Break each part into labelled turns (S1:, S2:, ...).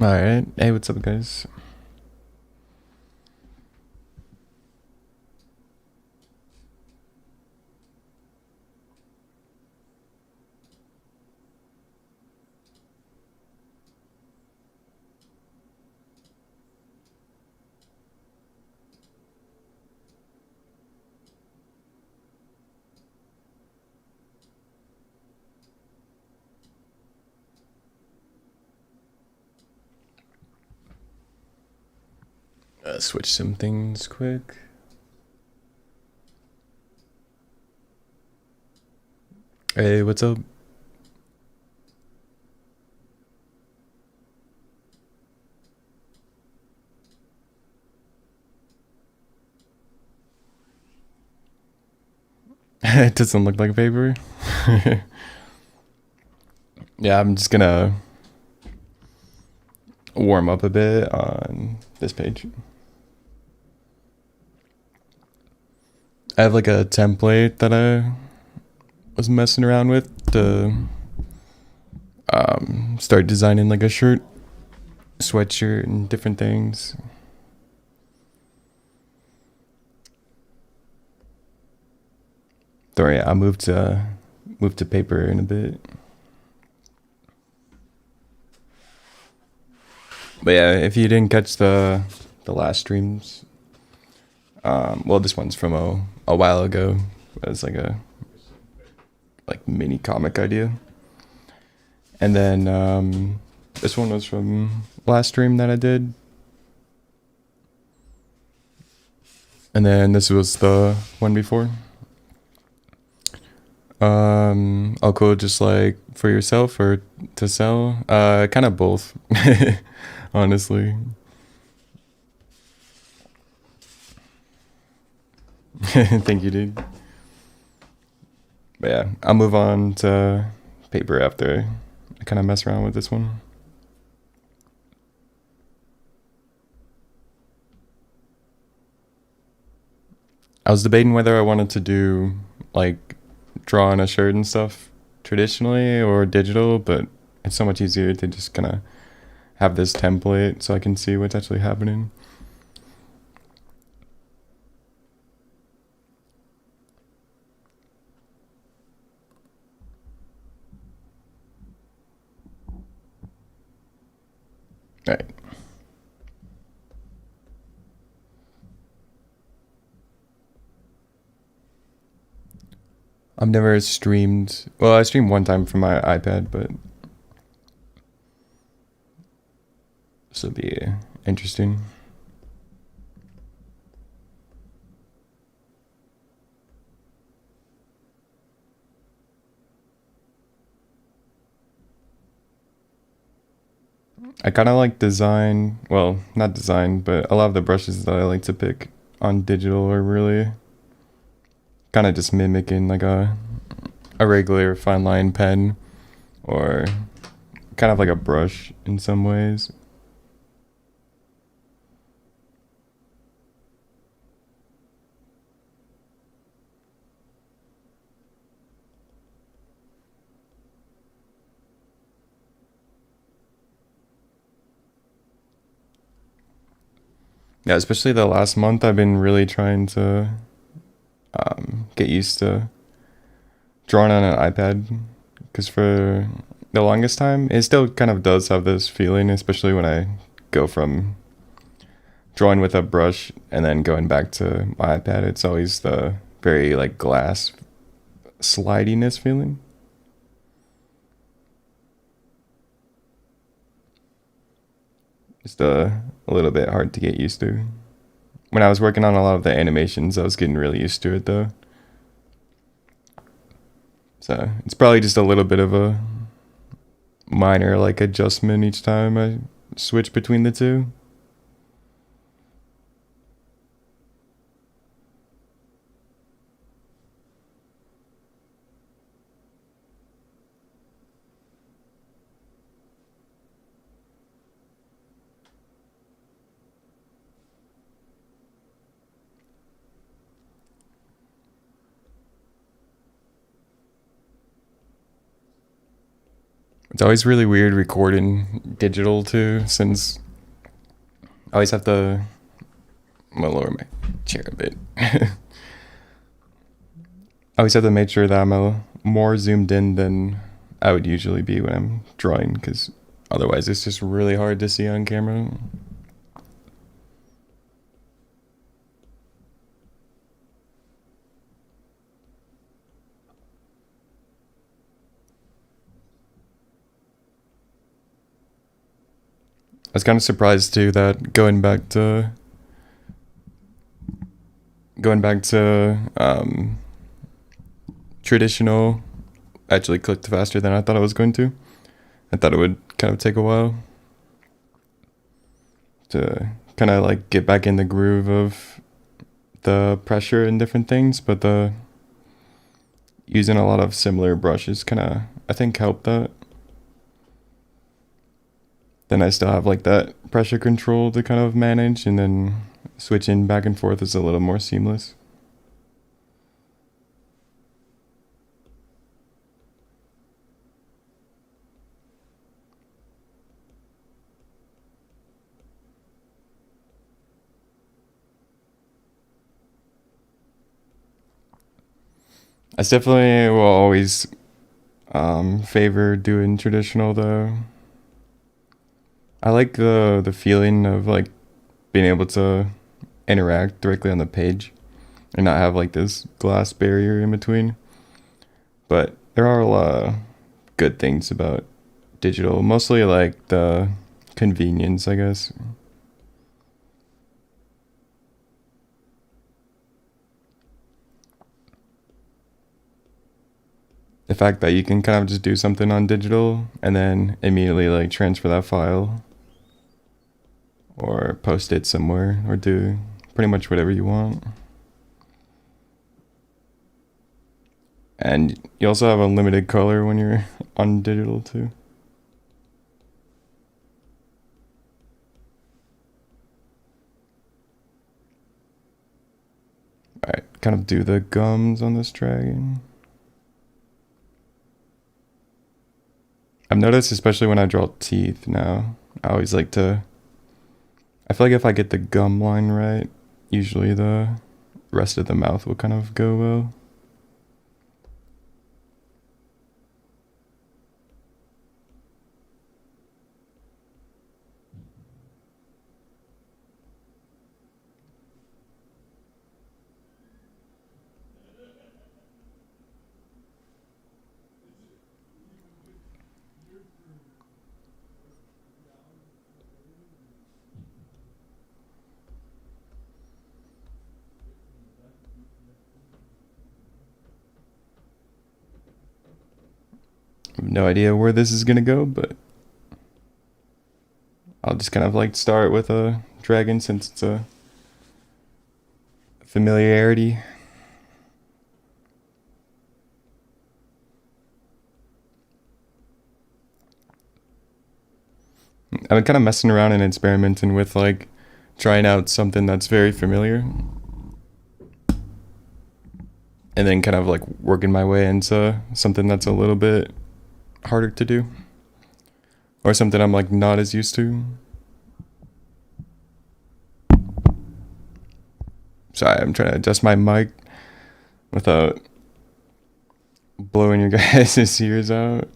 S1: Alright. Hey, what's up, guys? Switch some things quick. Hey, what's up? It doesn't look like paper. Yeah, I'm just gonna warm up a bit on this page. I have like a template that I was messing around with to start designing like a shirt, sweatshirt, and different things. Sorry, I'll move to paper in a bit. But yeah, if you didn't catch the last streams, well, this one's from a while ago. It's like a mini comic idea, and then this one was from last stream that I did, and then this was the one before. Oh, cool. Just like for yourself or to sell? Kind of both, honestly. Thank you, dude. But yeah, I'll move on to paper after I kind of mess around with this one. I was debating whether I wanted to do like draw on a shirt and stuff traditionally or digital, but it's so much easier to just kind of have this template so I can see what's actually happening. All right. I've never streamed. Well, I streamed one time from my iPad, but this will be interesting. I kind of like design. Well, not design, but a lot of the brushes that I like to pick on digital are really kind of just mimicking like a regular fine line pen, or kind of like a brush in some ways. Yeah, especially the last month, I've been really trying to get used to drawing on an iPad, because for the longest time, it still kind of does have this feeling, especially when I go from drawing with a brush and then going back to my iPad. It's always the very like glass slidiness feeling. Just a little bit hard to get used to. When I was working on a lot of the animations, I was getting really used to it though. So it's probably just a little bit of a minor like adjustment each time I switch between the two. It's always really weird recording digital too, since I always have to. I'm gonna lower my chair a bit. I always have to make sure that I'm more zoomed in than I would usually be when I'm drawing, because otherwise it's just really hard to see on camera. I was kind of surprised too that going back to traditional actually clicked faster than I thought it was going to. I thought it would kind of take a while to kind of like get back in the groove of the pressure and different things, but the using a lot of similar brushes kind of, I think, helped that. Then I still have like that pressure control to kind of manage, and then switching back and forth is a little more seamless. I definitely will always favor doing traditional though. I like the feeling of like being able to interact directly on the page and not have like this glass barrier in between. But there are a lot of good things about digital, mostly like the convenience, I guess. The fact that you can kind of just do something on digital and then immediately like transfer that file or post it somewhere or do pretty much whatever you want. And you also have unlimited color when you're on digital too. Alright, kind of do the gums on this dragon. I've noticed, especially when I draw teeth now, I always like to. I feel like if I get the gum line right, usually the rest of the mouth will kind of go well. I have no idea where this is gonna go, but I'll just kind of like start with a dragon since it's a familiarity. I've been kind of messing around and experimenting with like trying out something that's very familiar and then kind of like working my way into something that's a little bit harder to do or something I'm like not as used to. Sorry, I'm trying to adjust my mic without blowing your guys' ears out.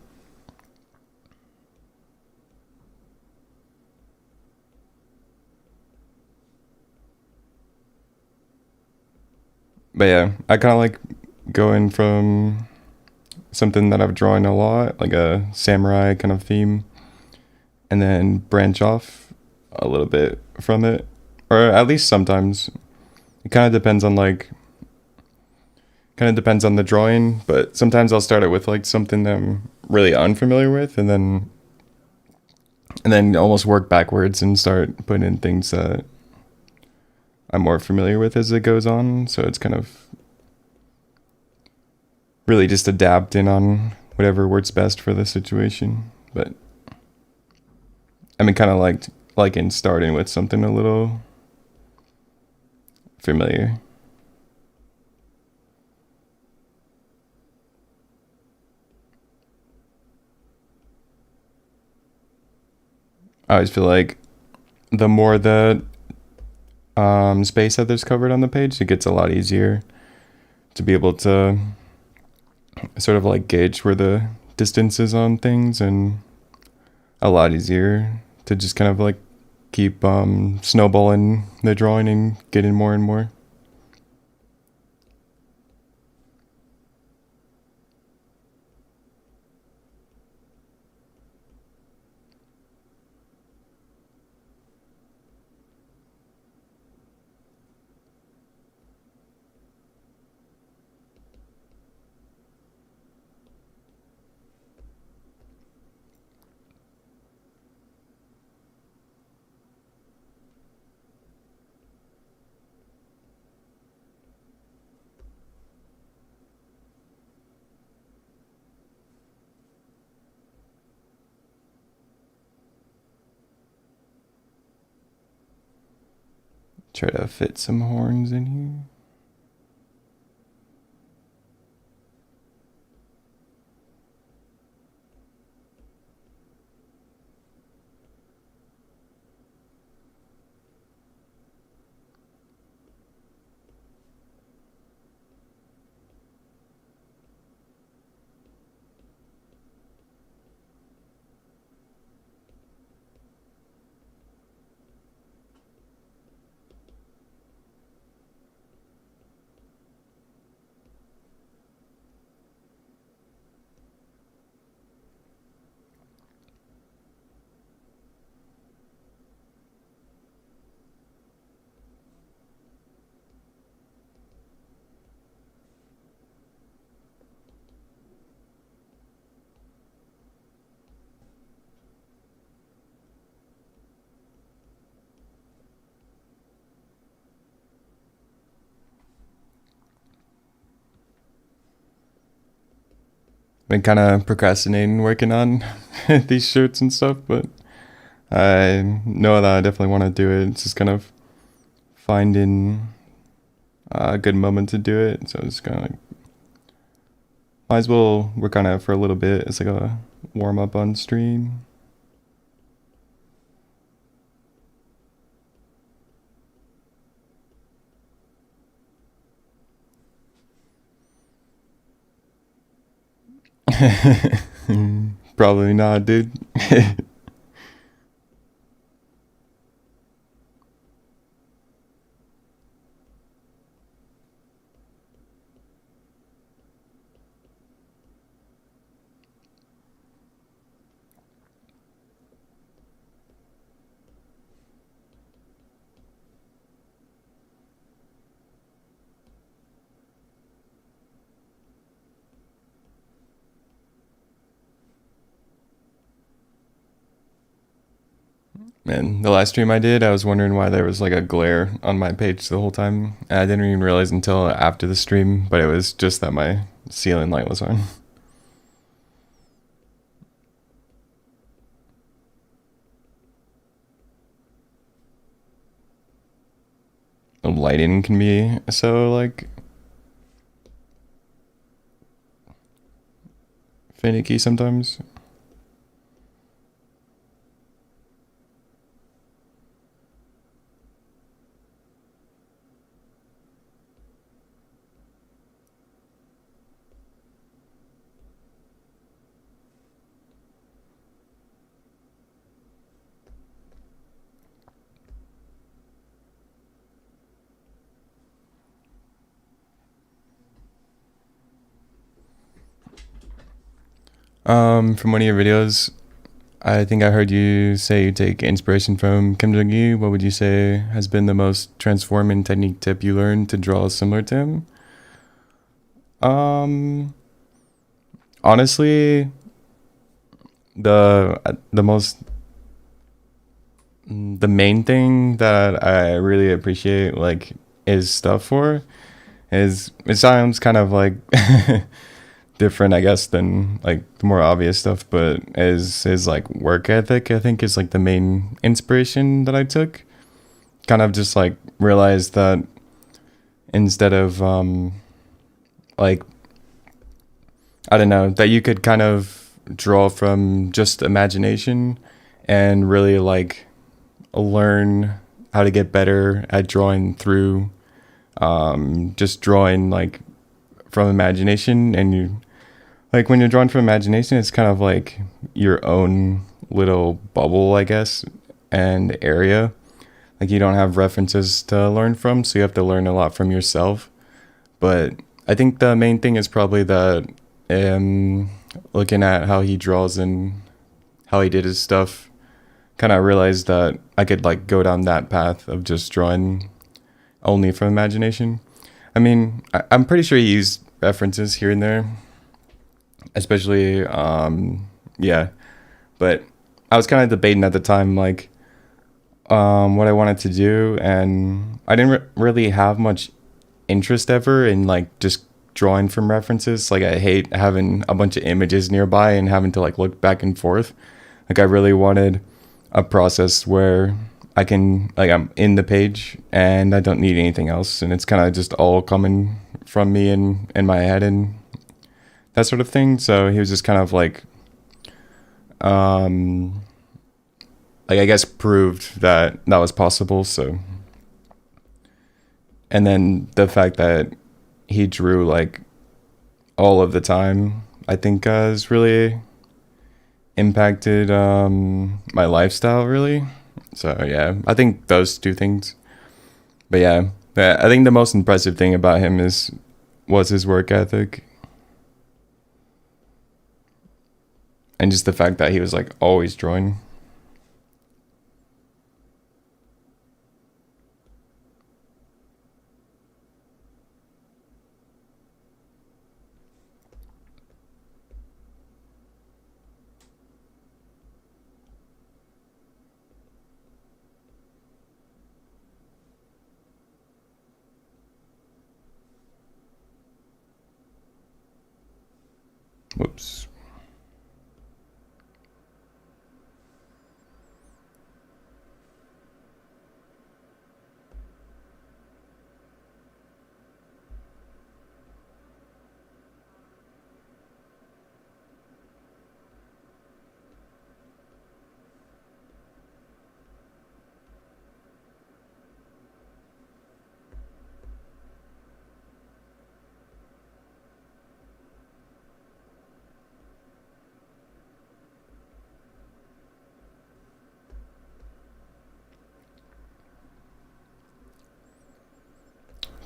S1: But yeah, I kind of like going from something that I've drawn a lot, like a samurai kind of theme, and then branch off a little bit from it. Or at least sometimes. It kind of depends on the drawing, but sometimes I'll start it with like something that I'm really unfamiliar with and then almost work backwards and start putting in things that I'm more familiar with as it goes on. So it's kind of really just adapting on whatever works best for the situation. But I mean, kind of like in starting with something a little familiar. I always feel like the more the space that there's covered on the page, it gets a lot easier to be able to sort of like gauge where the distance is on things, and a lot easier to just kind of like keep snowballing the drawing and getting more and more. Try to fit some horns in here. Been kind of procrastinating working on these shirts and stuff, but I know that I definitely want to do it. It's just kind of finding a good moment to do it. So it's kind of like, might as well work on it for a little bit. It's like a warm up on stream. Probably not, dude. Man, the last stream I did, I was wondering why there was like a glare on my page the whole time. And I didn't even realize until after the stream, but it was just that my ceiling light was on. The lighting can be so like finicky sometimes. From one of your videos, I think I heard you say you take inspiration from Kim Jong-il. What would you say has been the most transforming technique tip you learned to draw similar to him? Um, Honestly, the most the main thing that I really appreciate like his stuff for is it sounds kind of like different, I guess, than like the more obvious stuff, but is his like work ethic, I think, is like the main inspiration that I took. Kind of just like realized that instead of like I don't know, that you could kind of draw from just imagination and really like learn how to get better at drawing through just drawing like from imagination. And you like when you're drawing from imagination, it's kind of like your own little bubble, I guess, and area. Like you don't have references to learn from, so you have to learn a lot from yourself. But I think the main thing is probably that looking at how he draws and how he did his stuff, kind of realized that I could like go down that path of just drawing only from imagination. I mean, I'm pretty sure he used references here and there, especially yeah. But I was kind of debating at the time like what I wanted to do, and I didn't really have much interest ever in like just drawing from references. Like I hate having a bunch of images nearby and having to like look back and forth. Like I really wanted a process where I can like I'm in the page and I don't need anything else, and it's kind of just all coming from me and in my head and that sort of thing. So he was just kind of like I guess proved that that was possible. So, and then the fact that he drew like all of the time, I think has really impacted my lifestyle really. So yeah, I think those two things. But yeah, I think the most impressive thing about him was his work ethic, and just the fact that he was like always drawing. Whoops.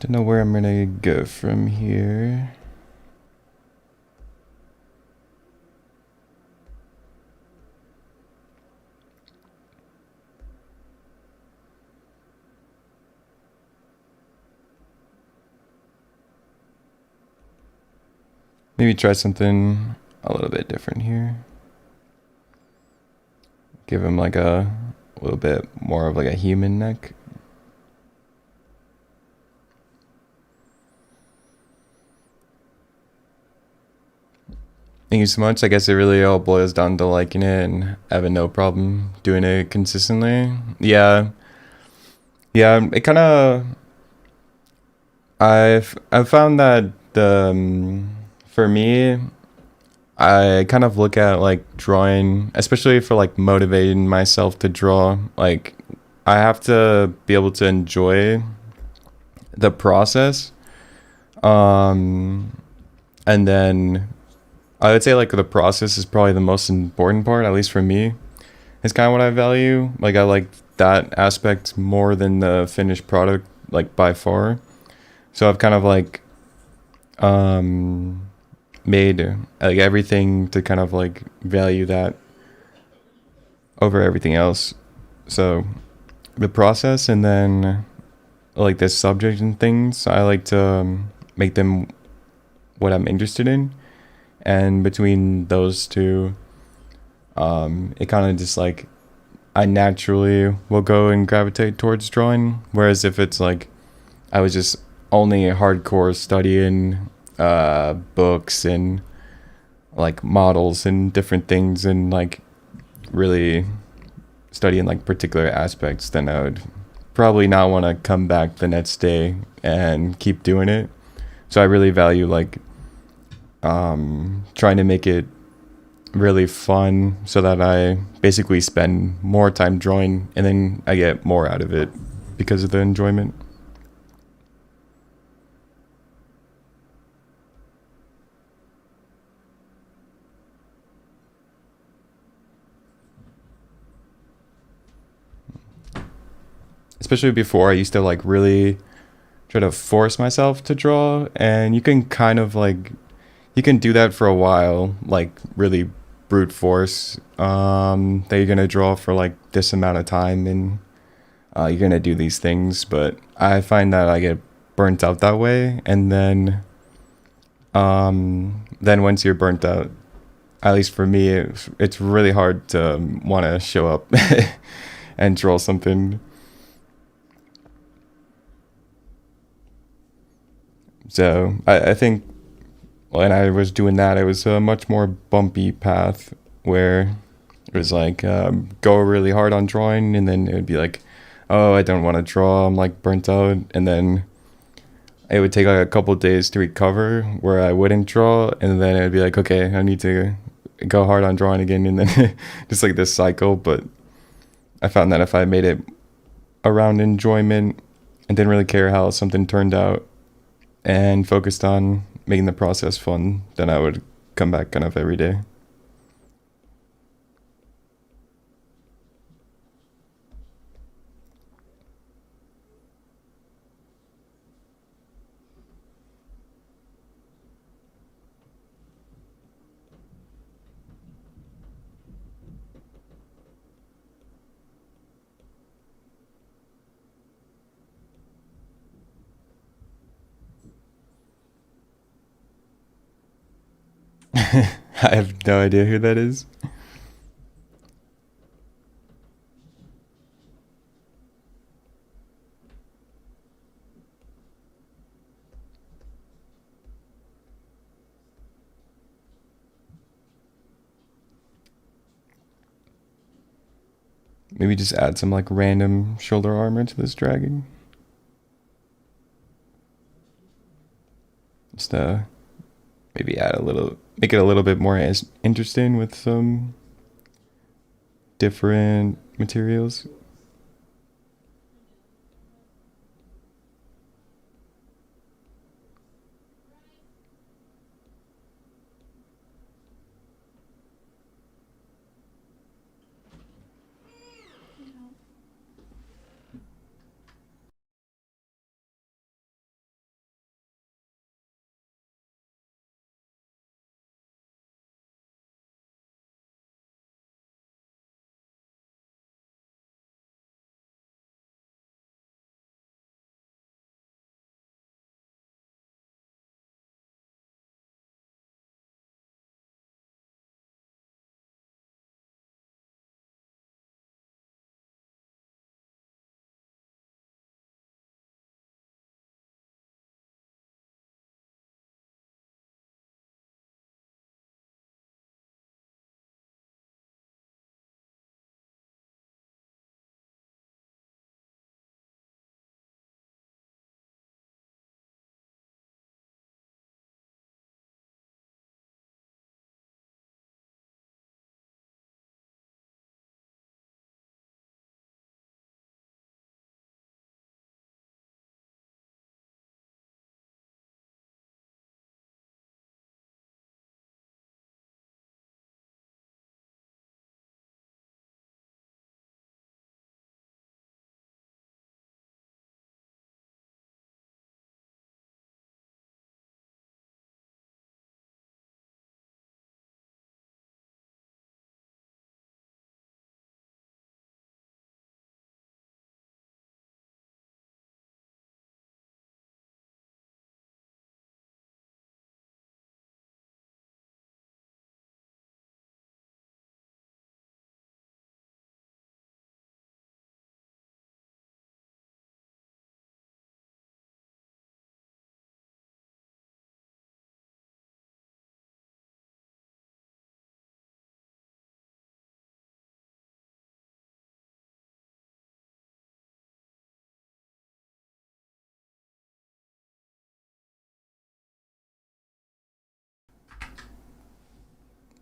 S1: Don't know where I'm gonna go from here. Maybe try something a little bit different here. Give him like a little bit more of like a human neck. Thank you so much. I guess it really all boils down to liking it and having no problem doing it consistently. Yeah. Yeah, it kind of I've found that for me, I kind of look at like drawing, especially for like motivating myself to draw. Like I have to be able to enjoy the process. And then I would say like the process is probably the most important part, at least for me. It's kind of what I value. Like I like that aspect more than the finished product, like by far. So I've kind of like made like everything to kind of like value that over everything else. So the process, and then like the subject and things, I like to make them what I'm interested in. And between those two, it kind of just like I naturally will go and gravitate towards drawing. Whereas if it's like I was just only hardcore studying books and like models and different things and like really studying like particular aspects, then I would probably not want to come back the next day and keep doing it. So I really value like trying to make it really fun so that I basically spend more time drawing and then I get more out of it because of the enjoyment. Especially before, I used to like really try to force myself to draw, and you can kind of like you can do that for a while, like really brute force that you're gonna draw for like this amount of time, and you're gonna do these things. But I find that I get burnt out that way, and then once you're burnt out, at least for me, it's really hard to want to show up and draw something. So I think when I was doing that, it was a much more bumpy path where it was like go really hard on drawing, and then it would be like, oh, I don't want to draw. I'm like burnt out, and then it would take like a couple days to recover where I wouldn't draw, and then it would be like, okay, I need to go hard on drawing again, and then just like this cycle. But I found that if I made it around enjoyment and didn't really care how something turned out and focused on making the process fun, then I would come back kind of every day. I have no idea who that is. Maybe just add some like random shoulder armor to this dragon. Just maybe add a little, make it a little bit more interesting with some different materials.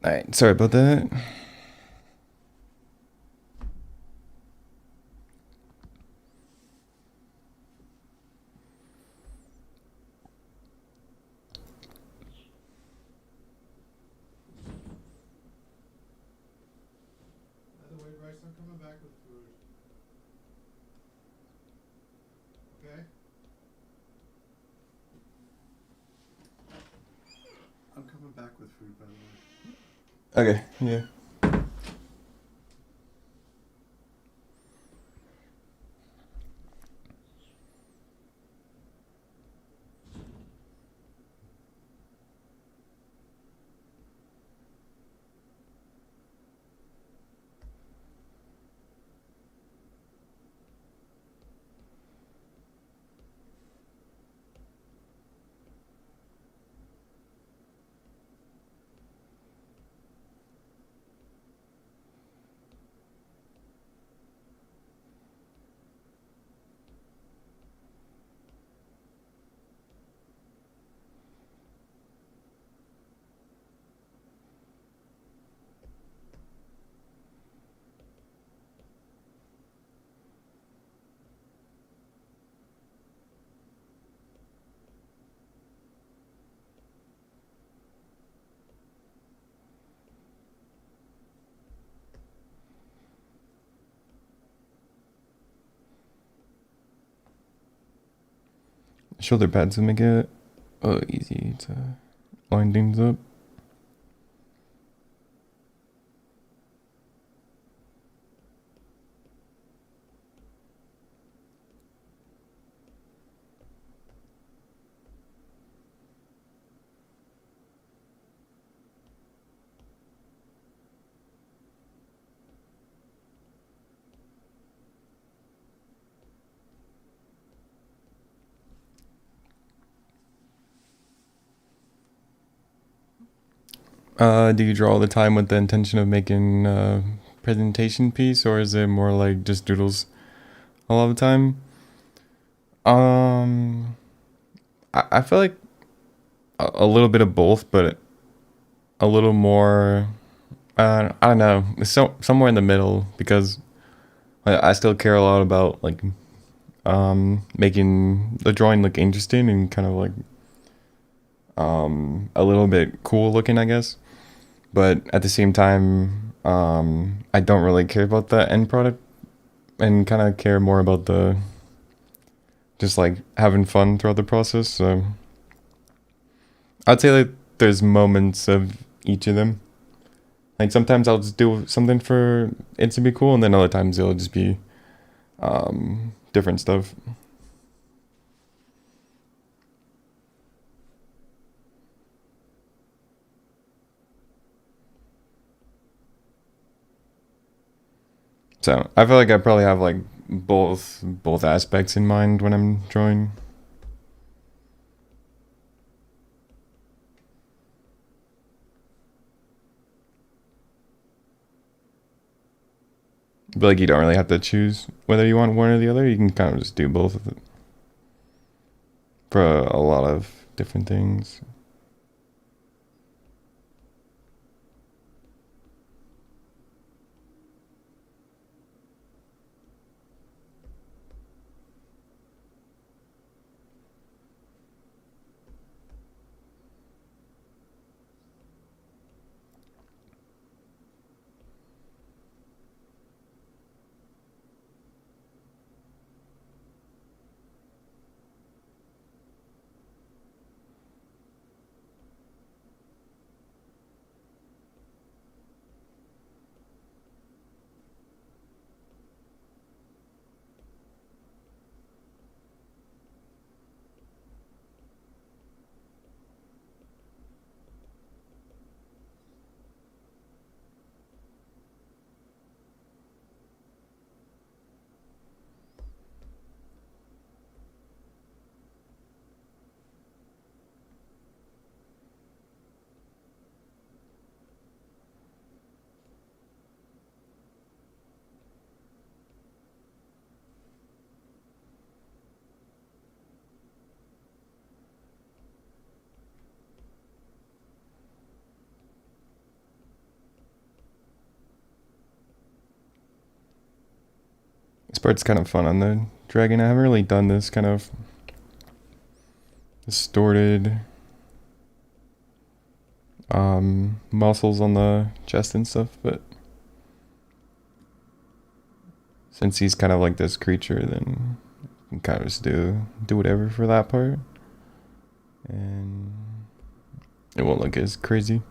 S1: Alright, sorry about that.
S2: By the way, Bryce, I'm coming back with food. Okay? I'm coming back with food, by the way.
S1: Okay, yeah. Shoulder pads will make it easy to line things up. Do you draw all the time with the intention of making a presentation piece, or is it more like just doodles a lot of the time? I feel like a little bit of both, but a little more. I don't know. So somewhere in the middle, because I still care a lot about like making the drawing look interesting and kind of like a little bit cool looking, I guess. But at the same time, I don't really care about the end product and kind of care more about the just like having fun throughout the process. So I'd say like there's moments of each of them. Like sometimes I'll just do something for it to be cool, and then other times it'll just be different stuff. So I feel like I probably have like both aspects in mind when I'm drawing. But like you don't really have to choose whether you want one or the other. You can kind of just do both of it for a lot of different things. This part's kind of fun on the dragon. I haven't really done this kind of distorted muscles on the chest and stuff, but since he's kind of like this creature, then you can kind of just do whatever for that part, and it won't look as crazy.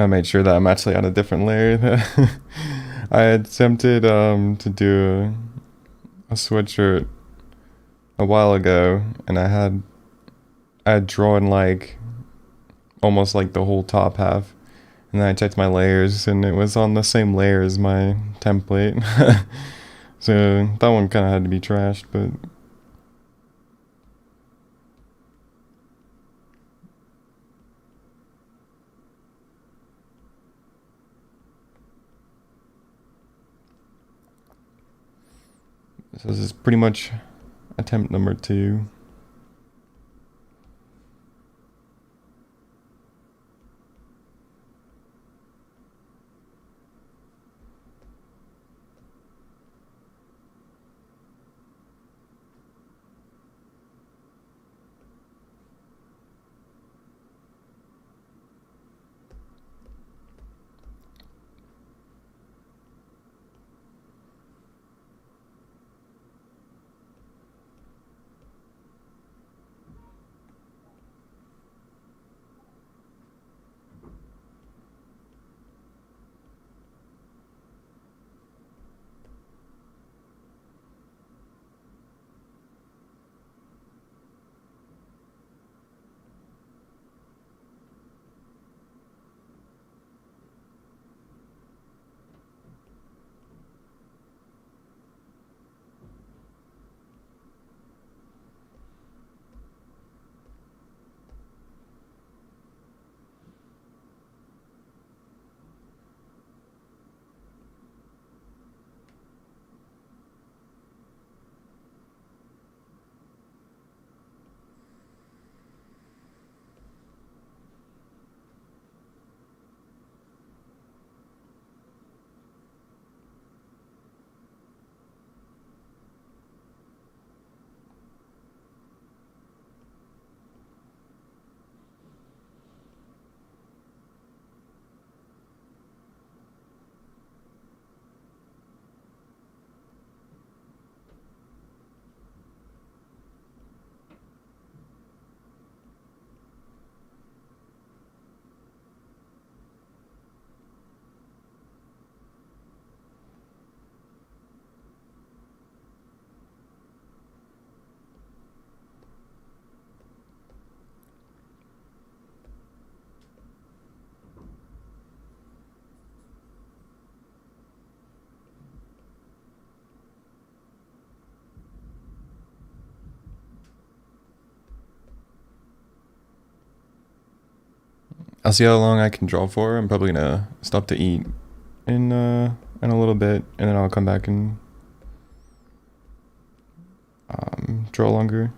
S1: I made sure that I'm actually on a different layer. I attempted to do a sweatshirt a while ago, and I had drawn like almost like the whole top half, and then I checked my layers, and it was on the same layer as my template. So that one kind of had to be trashed, but so this is pretty much attempt number 2. I'll see how long I can draw for. I'm probably gonna stop to eat in a little bit, and then I'll come back and draw longer.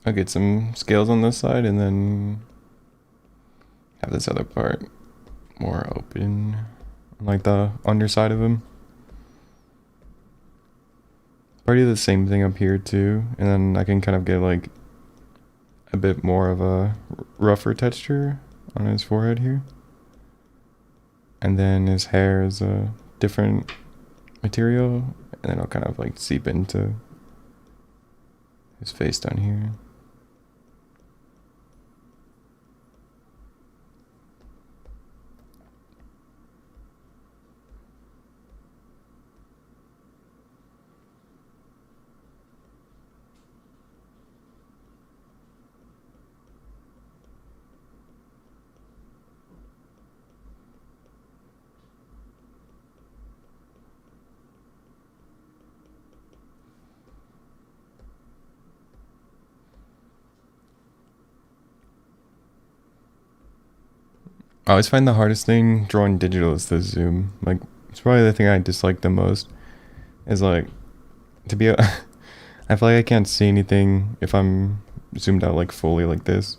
S1: I'll get some scales on this side and then have this other part more open, like the underside of him. Probably the same thing up here too, and then I can kind of get like a bit more of a rougher texture on his forehead here. And then his hair is a different material, and then I'll kind of like seep into his face down here. I always find the hardest thing drawing digital is the zoom. Like, it's probably the thing I dislike the most. Is like, to be, I feel like I can't see anything if I'm zoomed out like fully like this.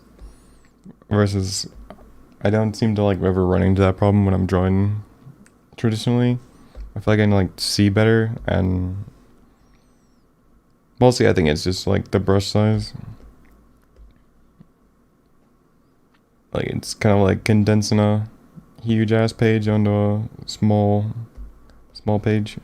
S1: Versus, I don't seem to like ever run into that problem when I'm drawing traditionally. I feel like I can like see better, and mostly I think it's just like the brush size. Like, it's kind of like condensing a huge ass page onto a small page.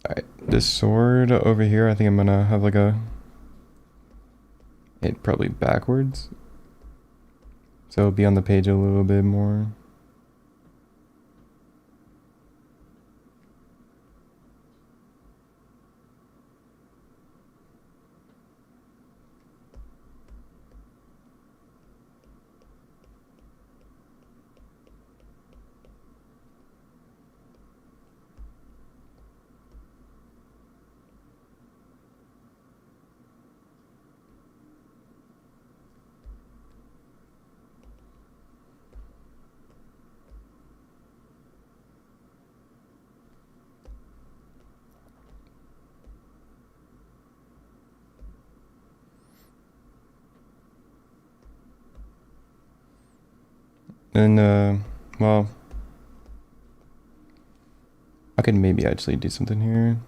S1: Alright, this sword over here, I think I'm gonna have like it probably backwards. So it'll be on the page a little bit more. And, well, I could maybe actually do something here.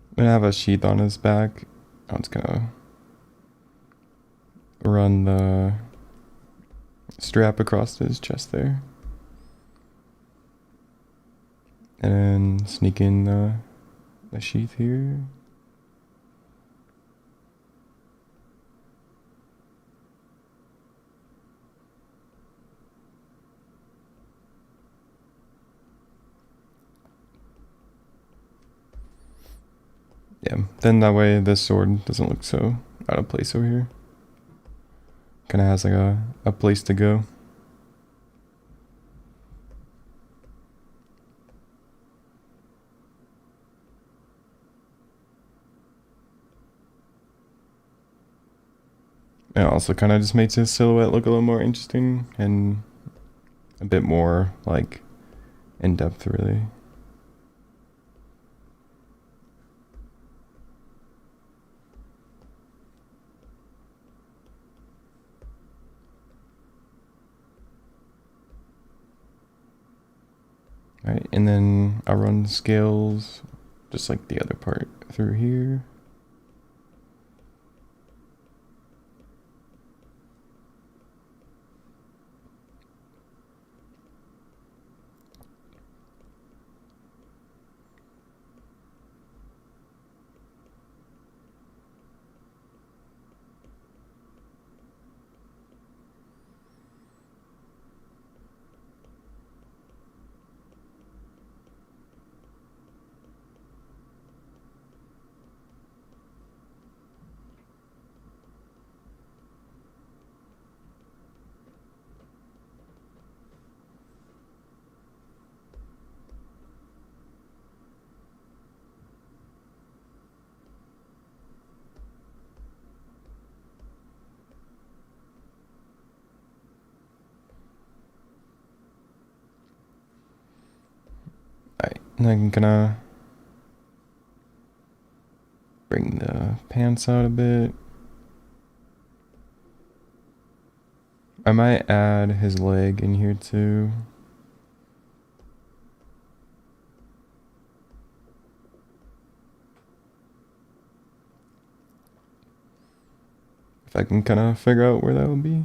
S1: I'm gonna have a sheath on his back. I'm just gonna run the strap across his chest there. And sneak in the sheath here. Yeah, then that way this sword doesn't look so out of place over here. Kind of has like a place to go. It also kind of just makes his silhouette look a little more interesting and a bit more like in depth, really. Alright, and then I'll run scales just like the other part through here. And I'm gonna bring the pants out a bit. I might add his leg in here too. If I can kind of figure out where that will be.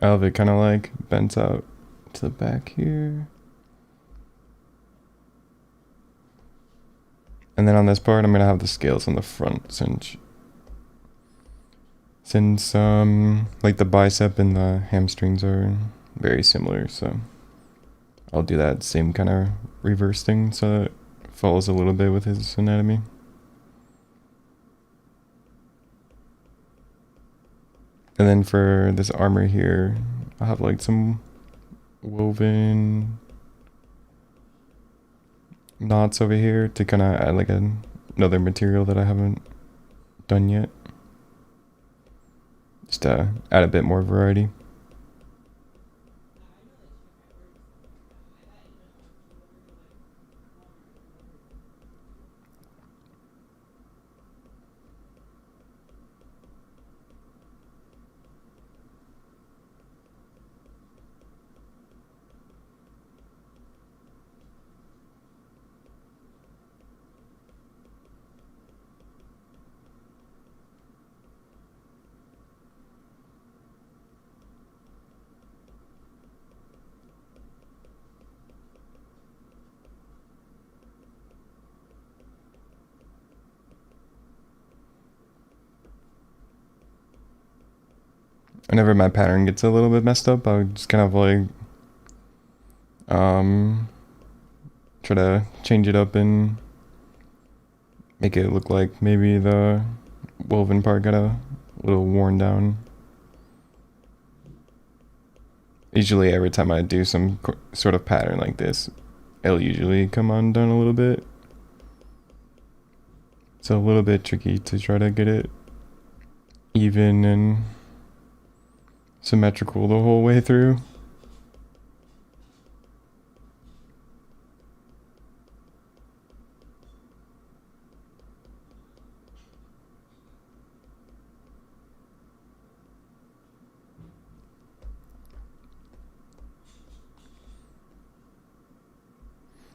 S1: I have it kind of like bent out to the back here. And then on this part, I'm going to have the scales on the front since like the bicep and the hamstrings are very similar. So I'll do that same kind of reverse thing so it follows a little bit with his anatomy. And then for this armor here, I'll have like some woven knots over here to kind of add like another material that I haven't done yet. Just to add a bit more variety. Whenever my pattern gets a little bit messed up, I'll just kind of like try to change it up and make it look like maybe the woven part got a little worn down. Usually every time I do some sort of pattern like this, it'll usually come undone a little bit. It's a little bit tricky to try to get it even and symmetrical the whole way through.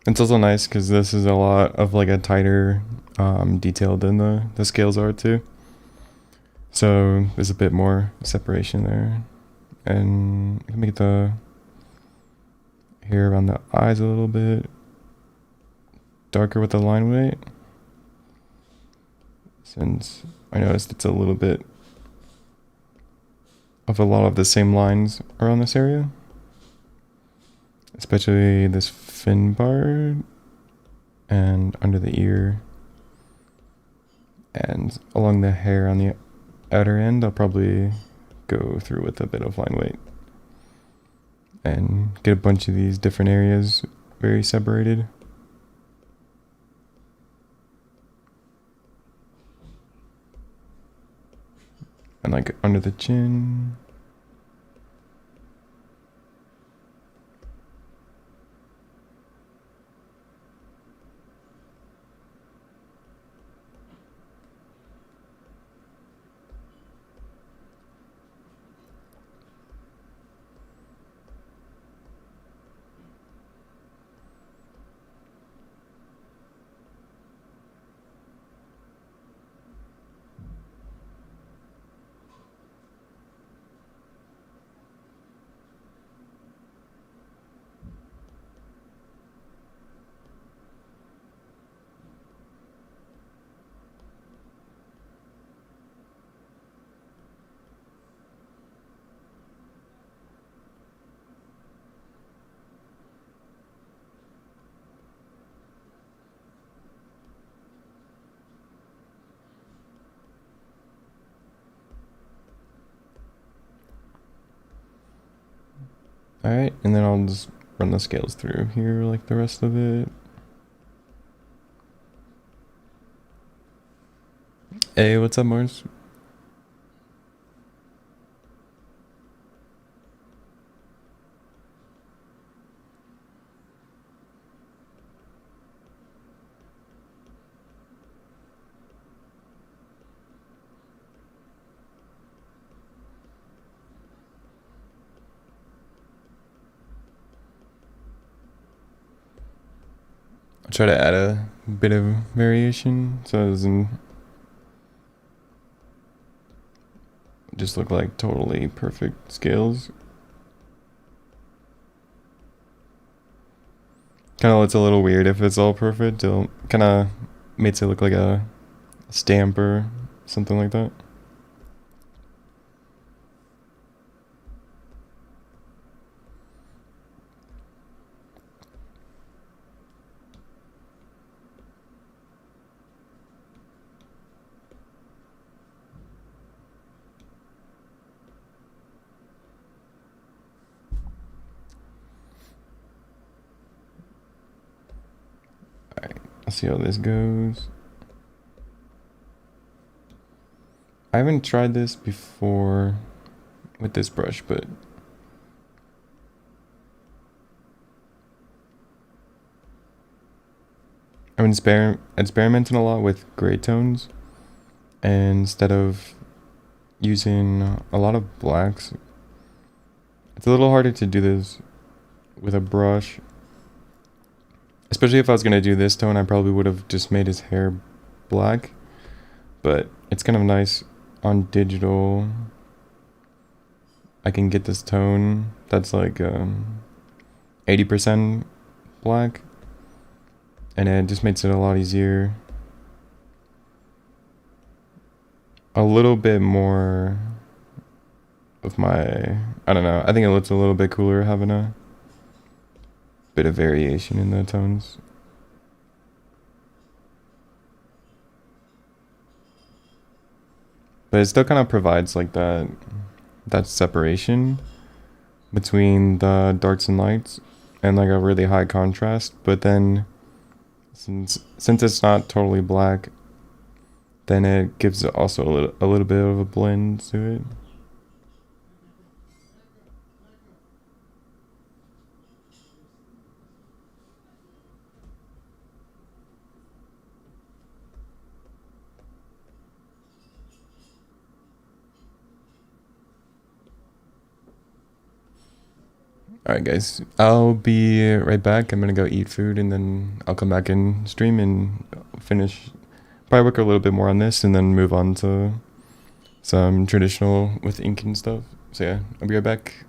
S1: It's also nice because this is a lot of like a tighter detail than the scales are too. So there's a bit more separation there. And make the hair around the eyes a little bit darker with the line weight. Since I noticed it's a little bit of a lot of the same lines around this area. Especially this fin part and under the ear and along the hair on the outer end. I'll probably go through with a bit of line weight and get a bunch of these different areas very separated. And like under the chin. Alright, and then I'll just run the scales through here like the rest of it. Hey, what's up, Mars? I'll try to add a bit of variation so it doesn't just look like totally perfect scales. Kind of looks a little weird if it's all perfect. It'll kind of makes it look like a stamp or something like that. Alright, let's see how this goes. I haven't tried this before with this brush, but I've been experimenting a lot with gray tones, and instead of using a lot of blacks, it's a little harder to do this with a brush. Especially if I was gonna do this tone, I probably would have just made his hair black, but it's kind of nice on digital. I can get this tone that's like 80% black, and it just makes it a lot easier. A little bit more of my, I don't know, I think it looks a little bit cooler having a bit of variation in the tones. But it still kind of provides like that separation between the darks and lights and like a really high contrast. But then since it's not totally black, then it gives it also a little bit of a blend to it. Alright guys, I'll be right back. I'm gonna go eat food and then I'll come back and stream and finish, probably work a little bit more on this and then move on to some traditional with ink and stuff. So yeah, I'll be right back.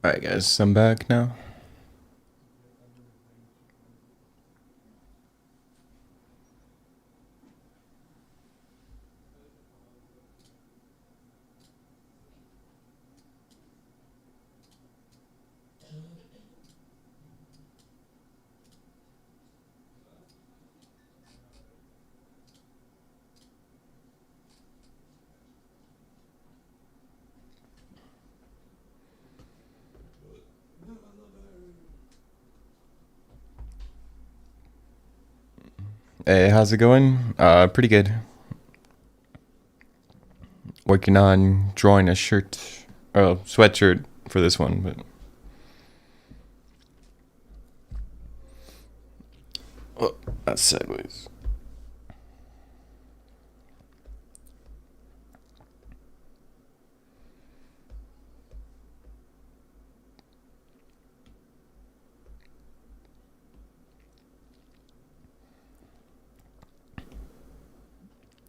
S1: Alright guys, I'm back now. Hey, how's it going? Pretty good. Working on drawing a shirt, or sweatshirt for this one, but oh, that's sideways.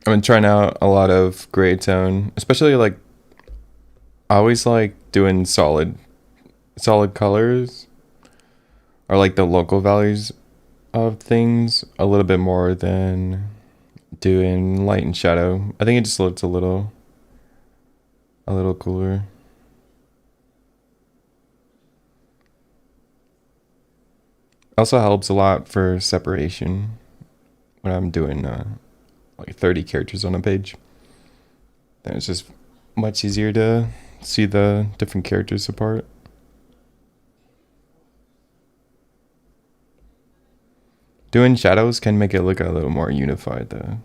S1: I've been trying out a lot of gray tone, especially like I always like doing solid colors or like the local values of things a little bit more than doing light and shadow. I think it just looks a little cooler. Also helps a lot for separation when I'm doing like 30 characters on a page. Then it's just much easier to see the different characters apart. Doing shadows can make it look a little more unified though.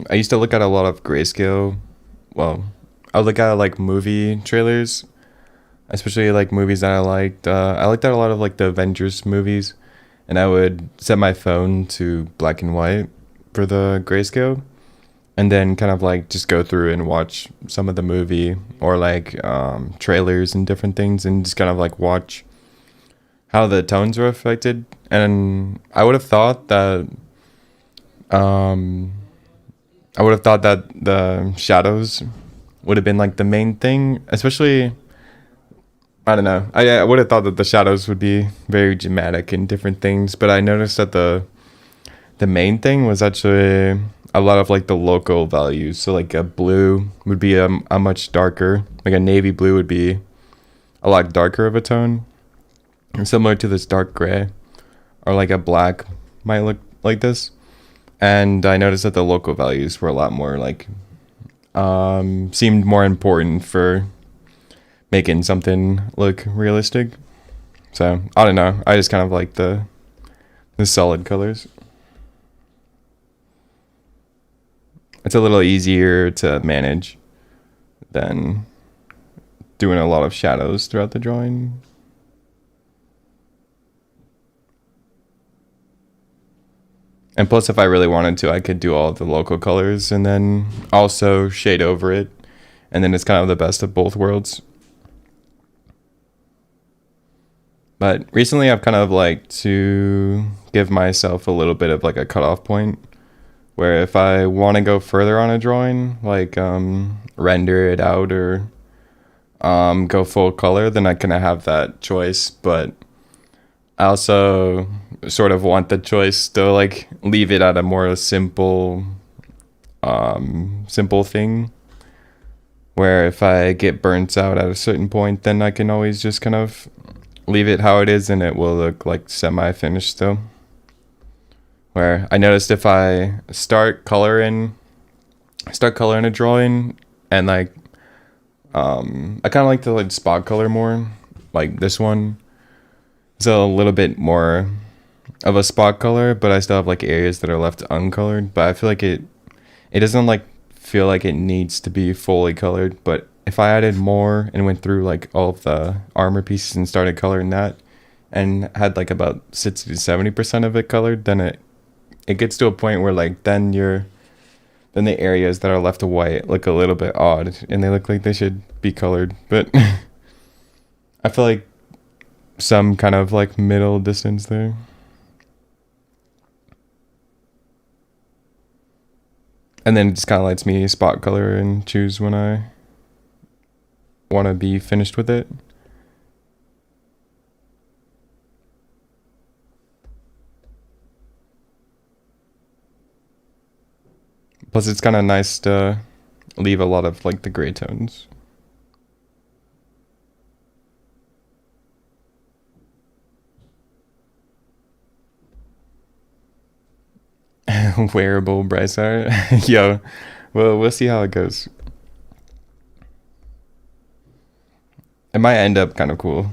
S1: I used to look at a lot of grayscale. Well, I would look at like movie trailers, especially like movies that I liked. I looked at a lot of like the Avengers movies, and I would set my phone to black and white for the grayscale, and then kind of like just go through and watch some of the movie or like trailers and different things, and just kind of like watch how the tones were affected. And um, I would have thought that the shadows would have been like the main thing, especially. I don't know. I would have thought that the shadows would be very dramatic and different things, but I noticed that the main thing was actually a lot of like the local values. So like a blue would be a much darker, like a navy blue would be a lot darker of a tone, and similar to this dark gray, or like a black might look like this. And I noticed that the local values were a lot more like seemed more important for making something look realistic. So I don't know. I just kind of like the solid colors. It's a little easier to manage than doing a lot of shadows throughout the drawing. And plus, if I really wanted to, I could do all the local colors and then also shade over it. And then it's kind of the best of both worlds. But recently, I've kind of like to give myself a little bit of like a cutoff point where if I want to go further on a drawing, like render it out or go full color, then I kind of have that choice. But I also sort of want the choice to like leave it at a more simple thing where if I get burnt out at a certain point, then I can always just kind of leave it how it is and it will look like semi-finished still. Where I noticed if I start coloring a drawing and like I kind of like to like spot color more, like this one. It's a little bit more of a spot color, but I still have like areas that are left uncolored. But I feel like it doesn't like feel like it needs to be fully colored. But if I added more and went through like all of the armor pieces and started coloring that, and had like about 60 to 70% of it colored, then it gets to a point where like then the areas that are left white look a little bit odd and they look like they should be colored. But I feel like some kind of like middle distance there. And then it just kind of lets me spot color and choose when I want to be finished with it. Plus it's kind of nice to leave a lot of like the gray tones. Wearable Bryce art. Yo, well, we'll see how it goes. It might end up kind of cool.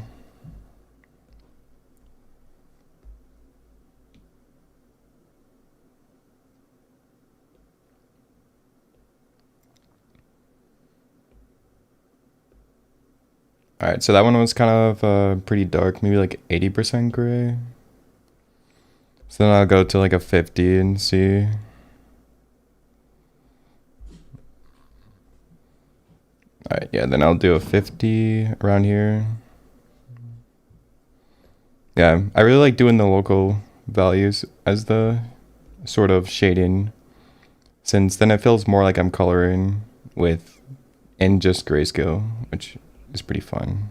S1: Alright, so that one was kind of pretty dark, maybe like 80% gray. So then I'll go to like a 50 and see. Alright, yeah, then I'll do a 50 around here. Yeah, I really like doing the local values as the sort of shading, since then it feels more like I'm coloring with in just grayscale, which is pretty fun.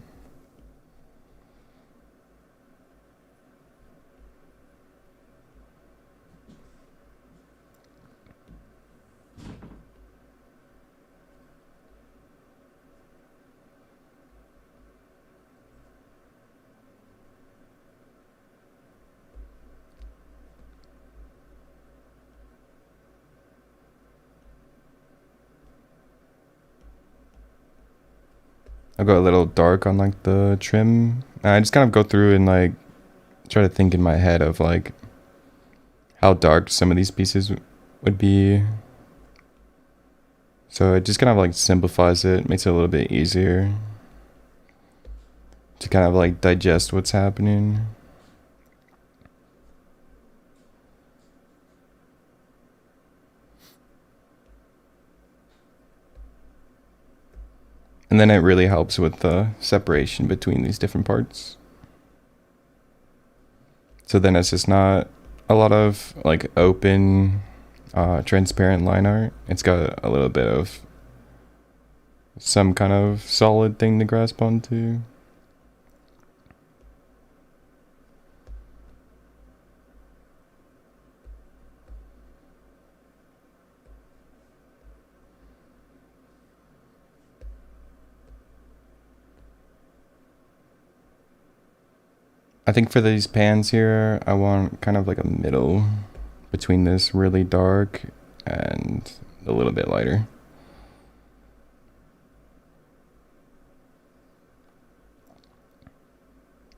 S1: I'll go a little dark on like the trim. I just kind of go through and like try to think in my head of like how dark some of these pieces would be. So it just kind of like simplifies it, makes it a little bit easier to kind of like digest what's happening. And then it really helps with the separation between these different parts. So then it's just not a lot of like open, transparent line art. It's got a little bit of some kind of solid thing to grasp onto. I think for these pans here, I want kind of like a middle between this really dark and a little bit lighter.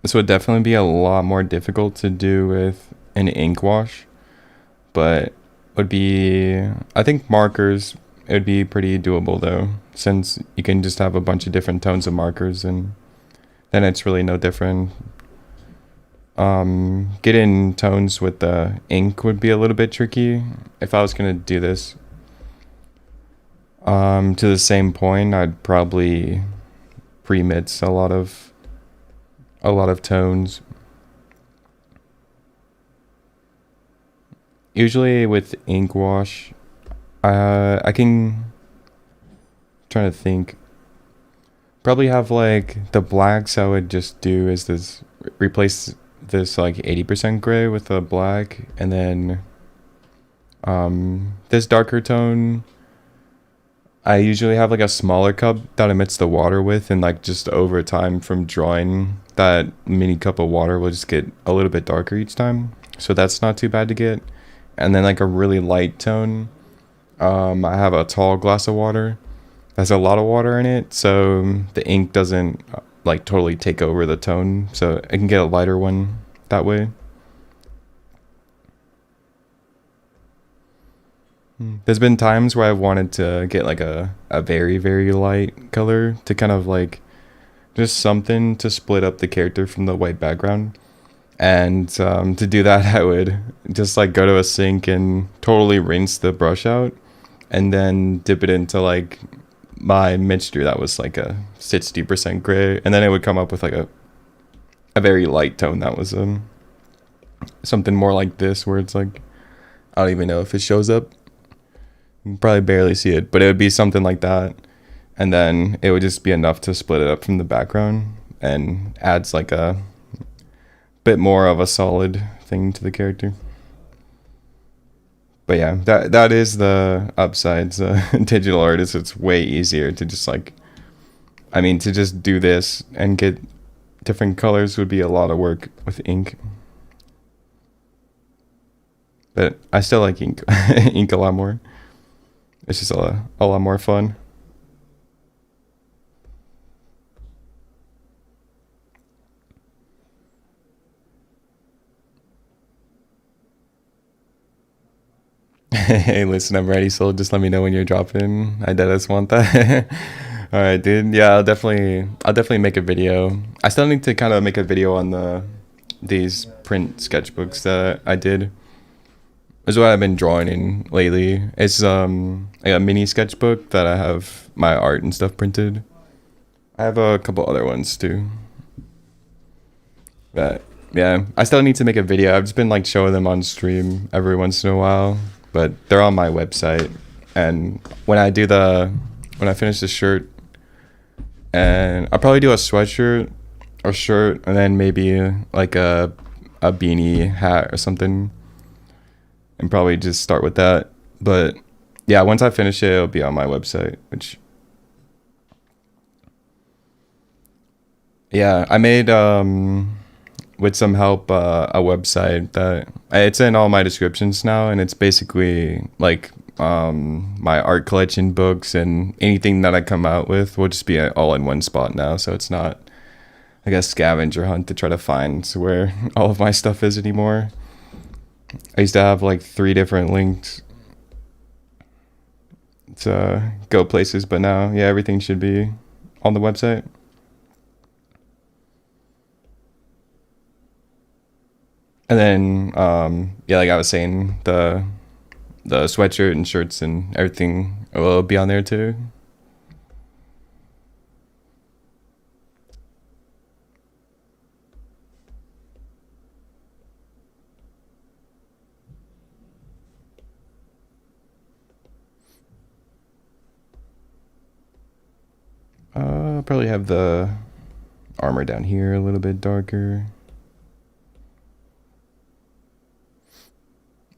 S1: This would definitely be a lot more difficult to do with an ink wash, but would be, I think markers, it would be pretty doable though, since you can just have a bunch of different tones of markers and then it's really no different. Getting tones with the ink would be a little bit tricky. If I was gonna do this to the same point, I'd probably pre-mix a lot of tones. Usually with ink wash, I can, trying to think, probably have like the blacks I would just do is this, replace this like 80% gray with a black, and then this darker tone I usually have like a smaller cup that emits the water with, and like just over time from drawing, that mini cup of water will just get a little bit darker each time, so that's not too bad to get. And then like a really light tone, I have a tall glass of water that's a lot of water in it, so the ink doesn't like totally take over the tone, so I can get a lighter one that way. There's been times where I've wanted to get like a very, very light color to kind of like just something to split up the character from the white background. And to do that, I would just like go to a sink and totally rinse the brush out and then dip it into like my mixture that was like a 60% gray. And then it would come up with like a very light tone that was something more like this, where it's like, I don't even know if it shows up. probably barely see it, but it would be something like that, and then it would just be enough to split it up from the background and adds like a bit more of a solid thing to the character. But yeah, that is the upsides. Digital art is it's way easier to just like, I mean, to just do this and get different colors would be a lot of work with ink. But I still like ink, ink a lot more. It's just a lot more fun. Hey, listen, I'm ready. So just let me know when you're dropping. I just want that. All right, dude. Yeah, I'll definitely make a video. I still need to kind of make a video on these print sketchbooks that I did. This is what I've been drawing in lately. It's like a mini sketchbook that I have my art and stuff printed. I have a couple other ones too. But yeah, I still need to make a video. I've just been like showing them on stream every once in a while, but they're on my website. And when I finish the shirt, and I'll probably do a sweatshirt or shirt, and then maybe like a beanie hat or something, and probably just start with that. But yeah, once I finish it, it'll be on my website, which yeah, I made with some help a website that it's in all my descriptions now, and it's basically like my art collection books and anything that I come out with will just be all in one spot now, so it's not like a scavenger hunt to try to find where all of my stuff is anymore. I used to have like 3 different links to go places, but now yeah, everything should be on the website. And then yeah, like I was saying, the sweatshirt and shirts and everything will be on there too. I'll probably have the armor down here a little bit darker.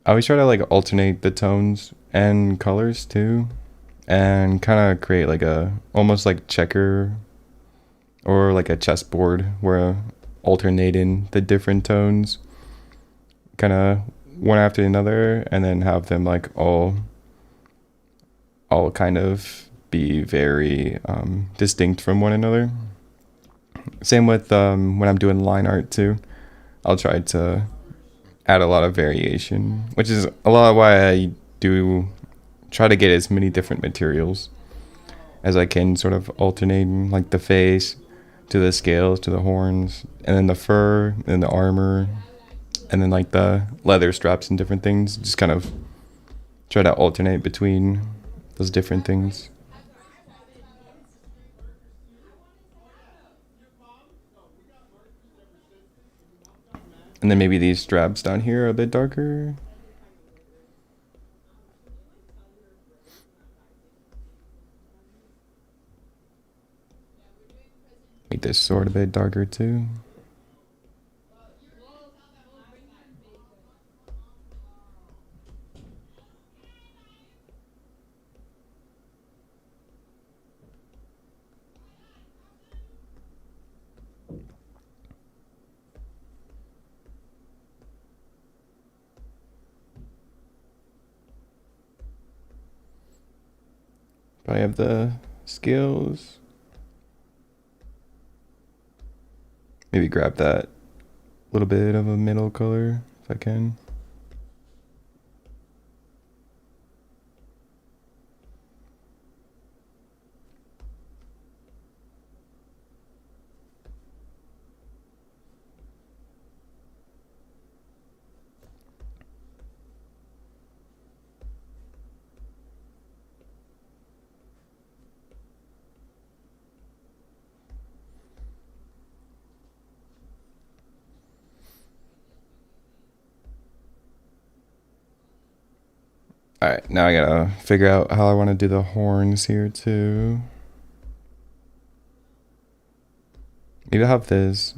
S1: I always try to like alternate the tones and colors too, and kind of create like a almost like checker or like a chessboard where alternating the different tones kind of one after another, and then have them like all kind of be very distinct from one another. Same with when I'm doing line art too. I'll try to add a lot of variation, which is a lot of why I do try to get as many different materials as I can, sort of alternating like the face to the scales to the horns, and then the fur and the armor, and then like the leather straps and different things. Just kind of try to alternate between those different things. And then maybe these straps down here are a bit darker. Make this sword a bit darker too. Probably have the scales. Maybe grab that little bit of a middle color if I can. Alright, now I gotta figure out how I want to do the horns here too. Maybe I'll have this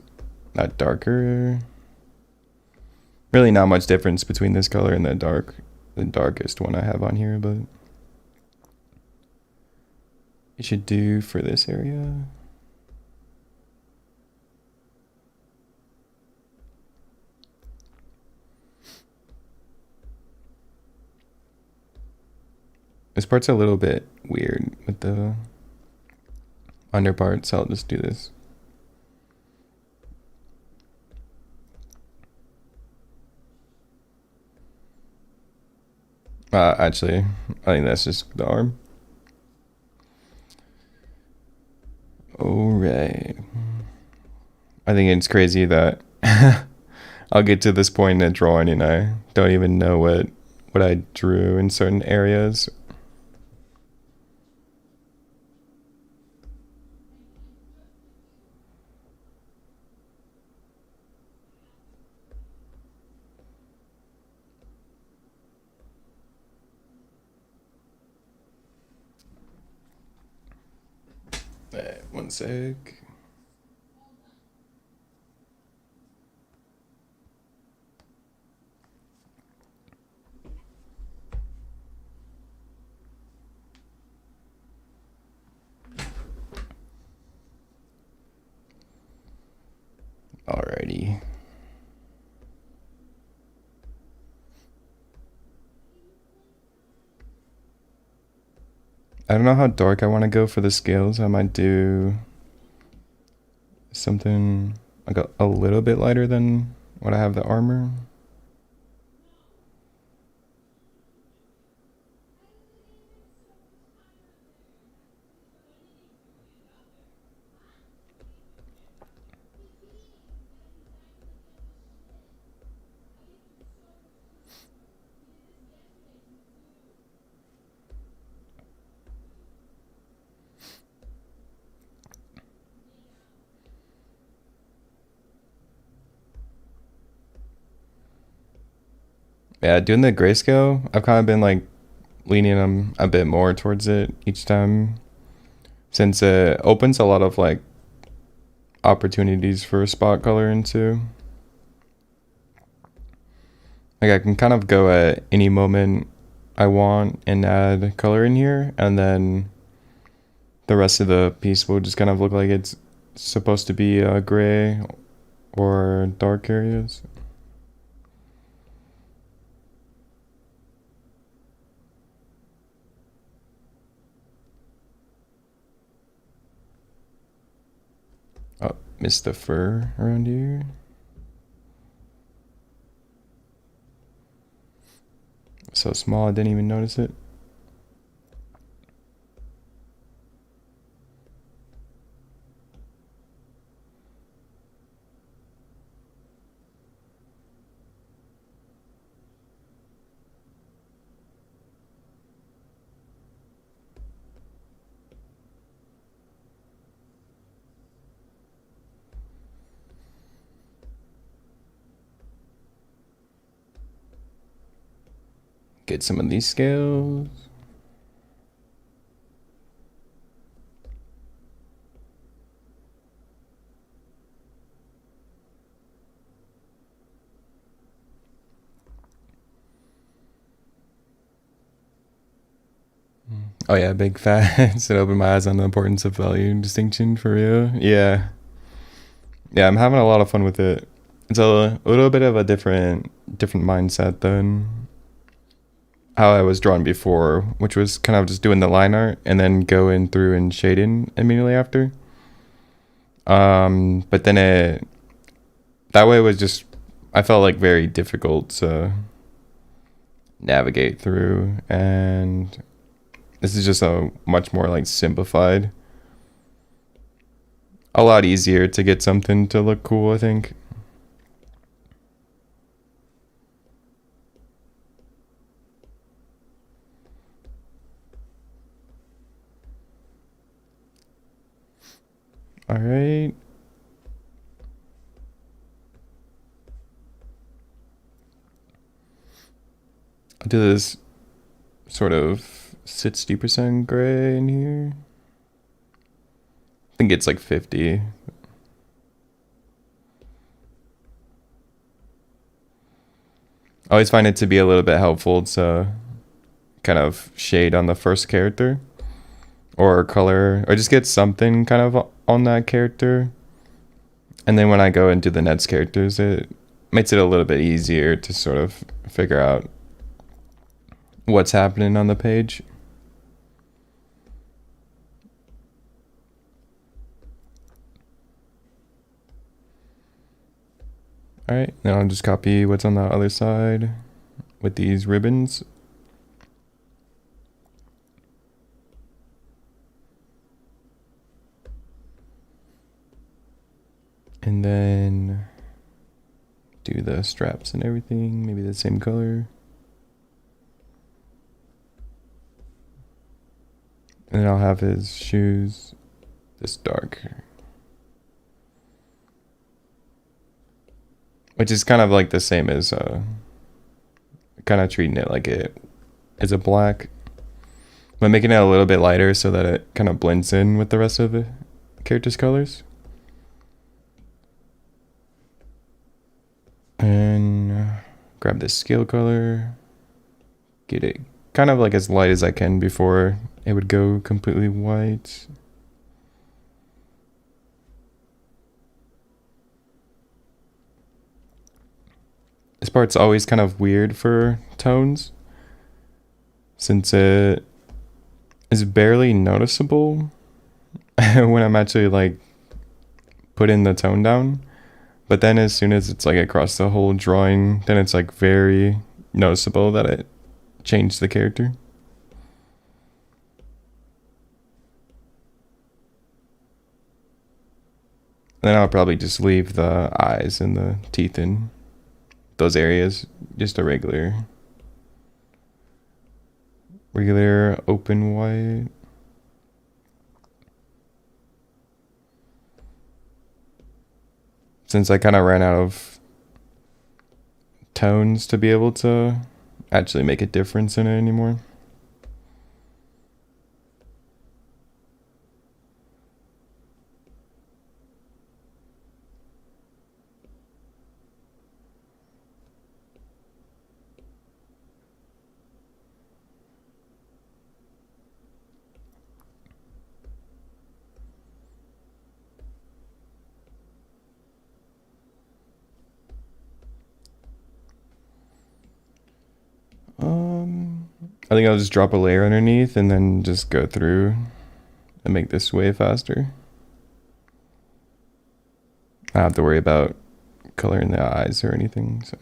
S1: not darker. Really not much difference between this color and the darkest one I have on here, but it should do for this area. This part's a little bit weird with the under part, so I'll just do this. Actually, I think that's just the arm. Alright. I think it's crazy that I'll get to this point in a drawing and I don't even know what I drew in certain areas. One sec. Alrighty. I don't know how dark I want to go for the scales. I might do something like a little bit lighter than what I have the armor. Yeah, doing the grayscale, I've kind of been like leaning them a bit more towards it each time, since it opens a lot of like opportunities for spot color into. Like I can kind of go at any moment I want and add color in here, and then the rest of the piece will just kind of look like it's supposed to be gray or dark areas. Oh, missed the fur around here. So small, I didn't even notice it. Get some of these scales. Oh yeah, big facts. It opened my eyes on the importance of value distinction for real. Yeah. Yeah, I'm having a lot of fun with it. It's a little bit of a different mindset than how I was drawn before, which was kind of just doing the line art and then going through and shading immediately after. But then that way was just, I felt like very difficult to navigate through, and this is just a much more like simplified, a lot easier to get something to look cool, I think. All right. I'll do this sort of 60% gray in here. I think it's like 50. I always find it to be a little bit helpful to kind of shade on the first character or color or just get something kind of on that character. And then when I go and do the next characters, it makes it a little bit easier to sort of figure out what's happening on the page. All right, now I'll just copy what's on the other side with these ribbons. And then do the straps and everything, maybe the same color. And then I'll have his shoes this dark. Which is kind of like the same as kind of treating it like it is a black, but making it a little bit lighter so that it kind of blends in with the rest of the character's colors. And grab this scale color, get it kind of like as light as I can before it would go completely white. This part's always kind of weird for tones since it is barely noticeable when I'm actually like putting the tone down. But then as soon as it's like across the whole drawing, then it's like very noticeable that it changed the character. Then I'll probably just leave the eyes and the teeth in those areas, just a regular open white. Since I kind of ran out of tones to be able to actually make a difference in it anymore. I think I'll just drop a layer underneath and then just go through and make this way faster. I don't have to worry about coloring the eyes or anything. So.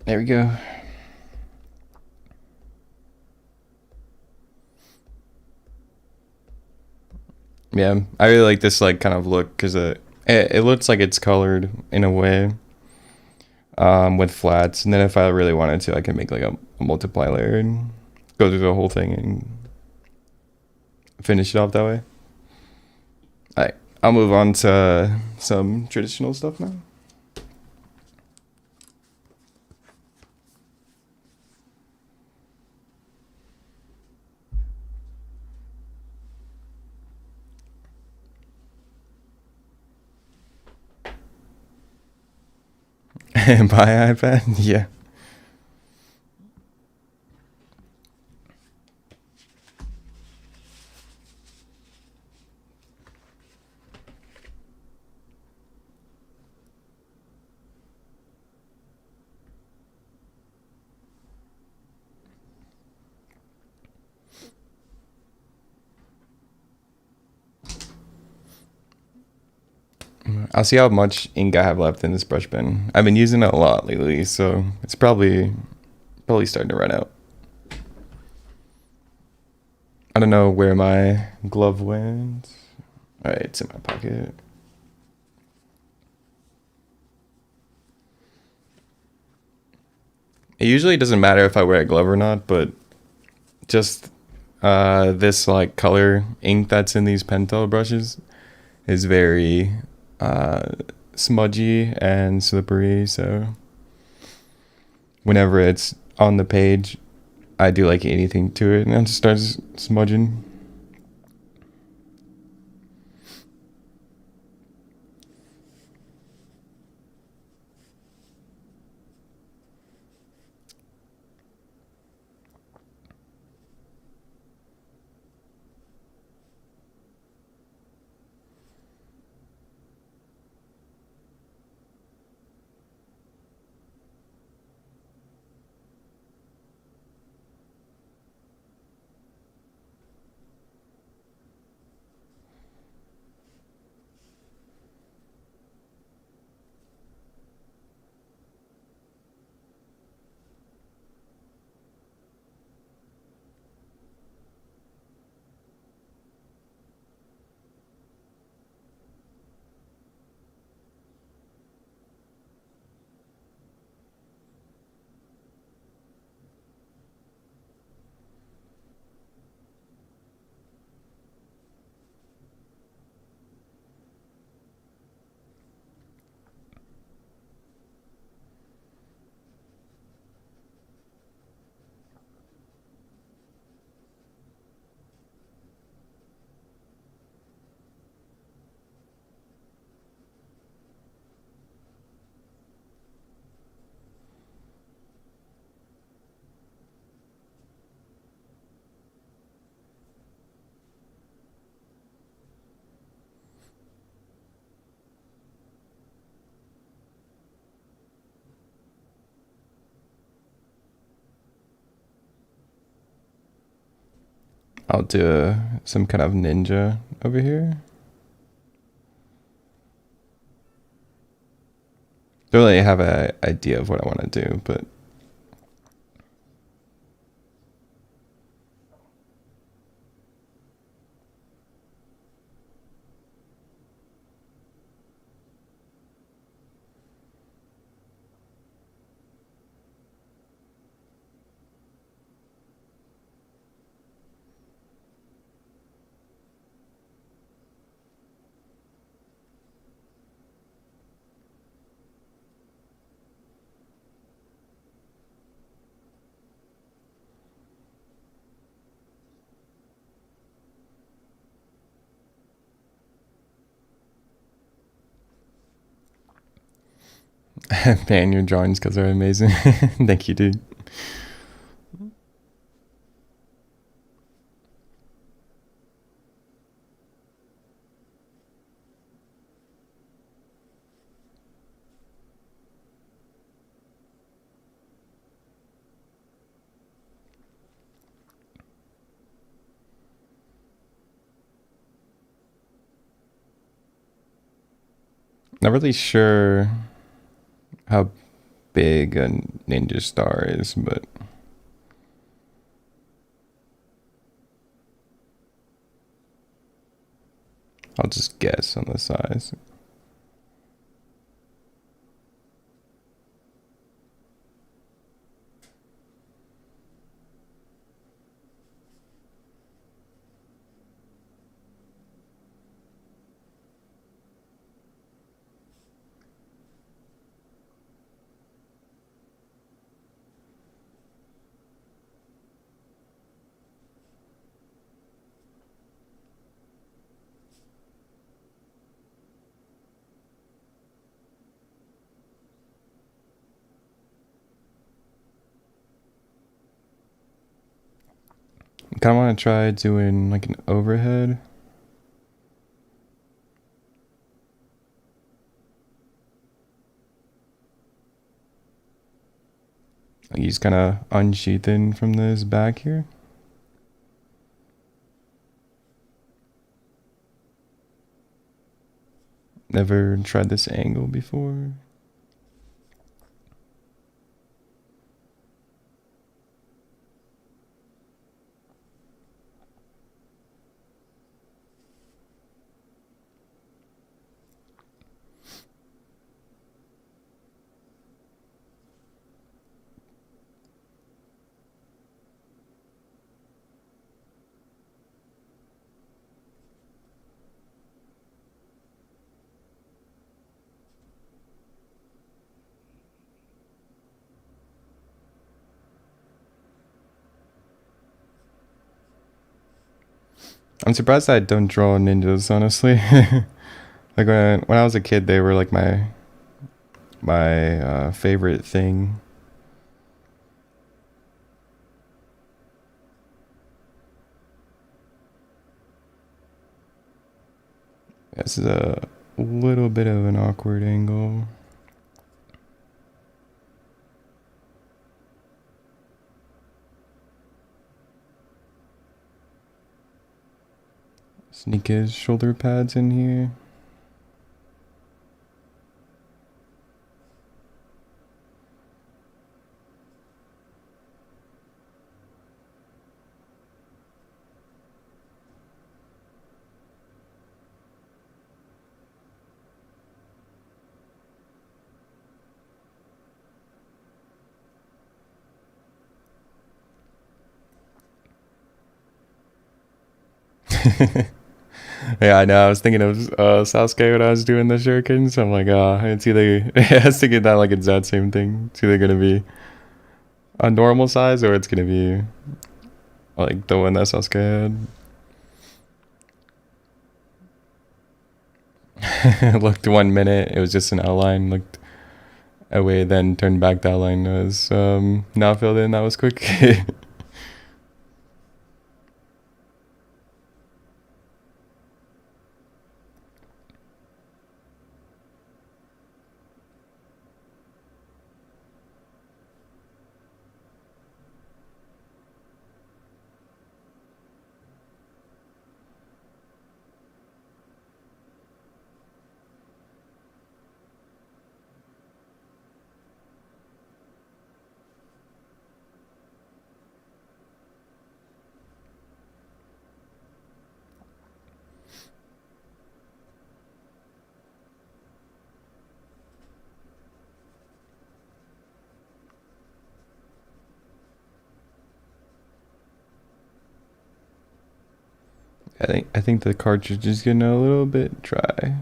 S1: There we go. Yeah, I really like this like kind of look because it looks like it's colored in a way with flats, and then if I really wanted to, I can make like a multiply layer and go through the whole thing and finish it off that way. Alright, I'll move on to some traditional stuff now. Buy iPad? Yeah. I'll see how much ink I have left in this brush pen. I've been using it a lot lately, so it's probably starting to run out. I don't know where my glove went. Alright, it's in my pocket. It usually doesn't matter if I wear a glove or not, but just this like color ink that's in these pentel brushes is very smudgy and slippery, so whenever it's on the page I do like anything to it and it just starts smudging. I'll do some kind of ninja over here. Don't really have an idea of what I want to do, but man, your drawing skills are amazing. Thank you, dude. Not really sure how big a ninja star is, but I'll just guess on the size. I kind of want to try doing like an overhead. Like he's kind of unsheathing from this back here. Never tried this angle before. I'm surprised I don't draw ninjas, honestly. Like when I was a kid, they were like my favorite thing. This is a little bit of an awkward angle. Sneak his shoulder pads in here. Yeah, I know. I was thinking of Sasuke when I was doing the shurikens. I'm like, it's either I was thinking that like it's that same thing. It's either gonna be a normal size or it's gonna be like the one that Sasuke had. Looked 1 minute, it was just an outline. Looked away, then turned back. The outline was now filled in. That was quick. I think the cartridge is getting a little bit dry.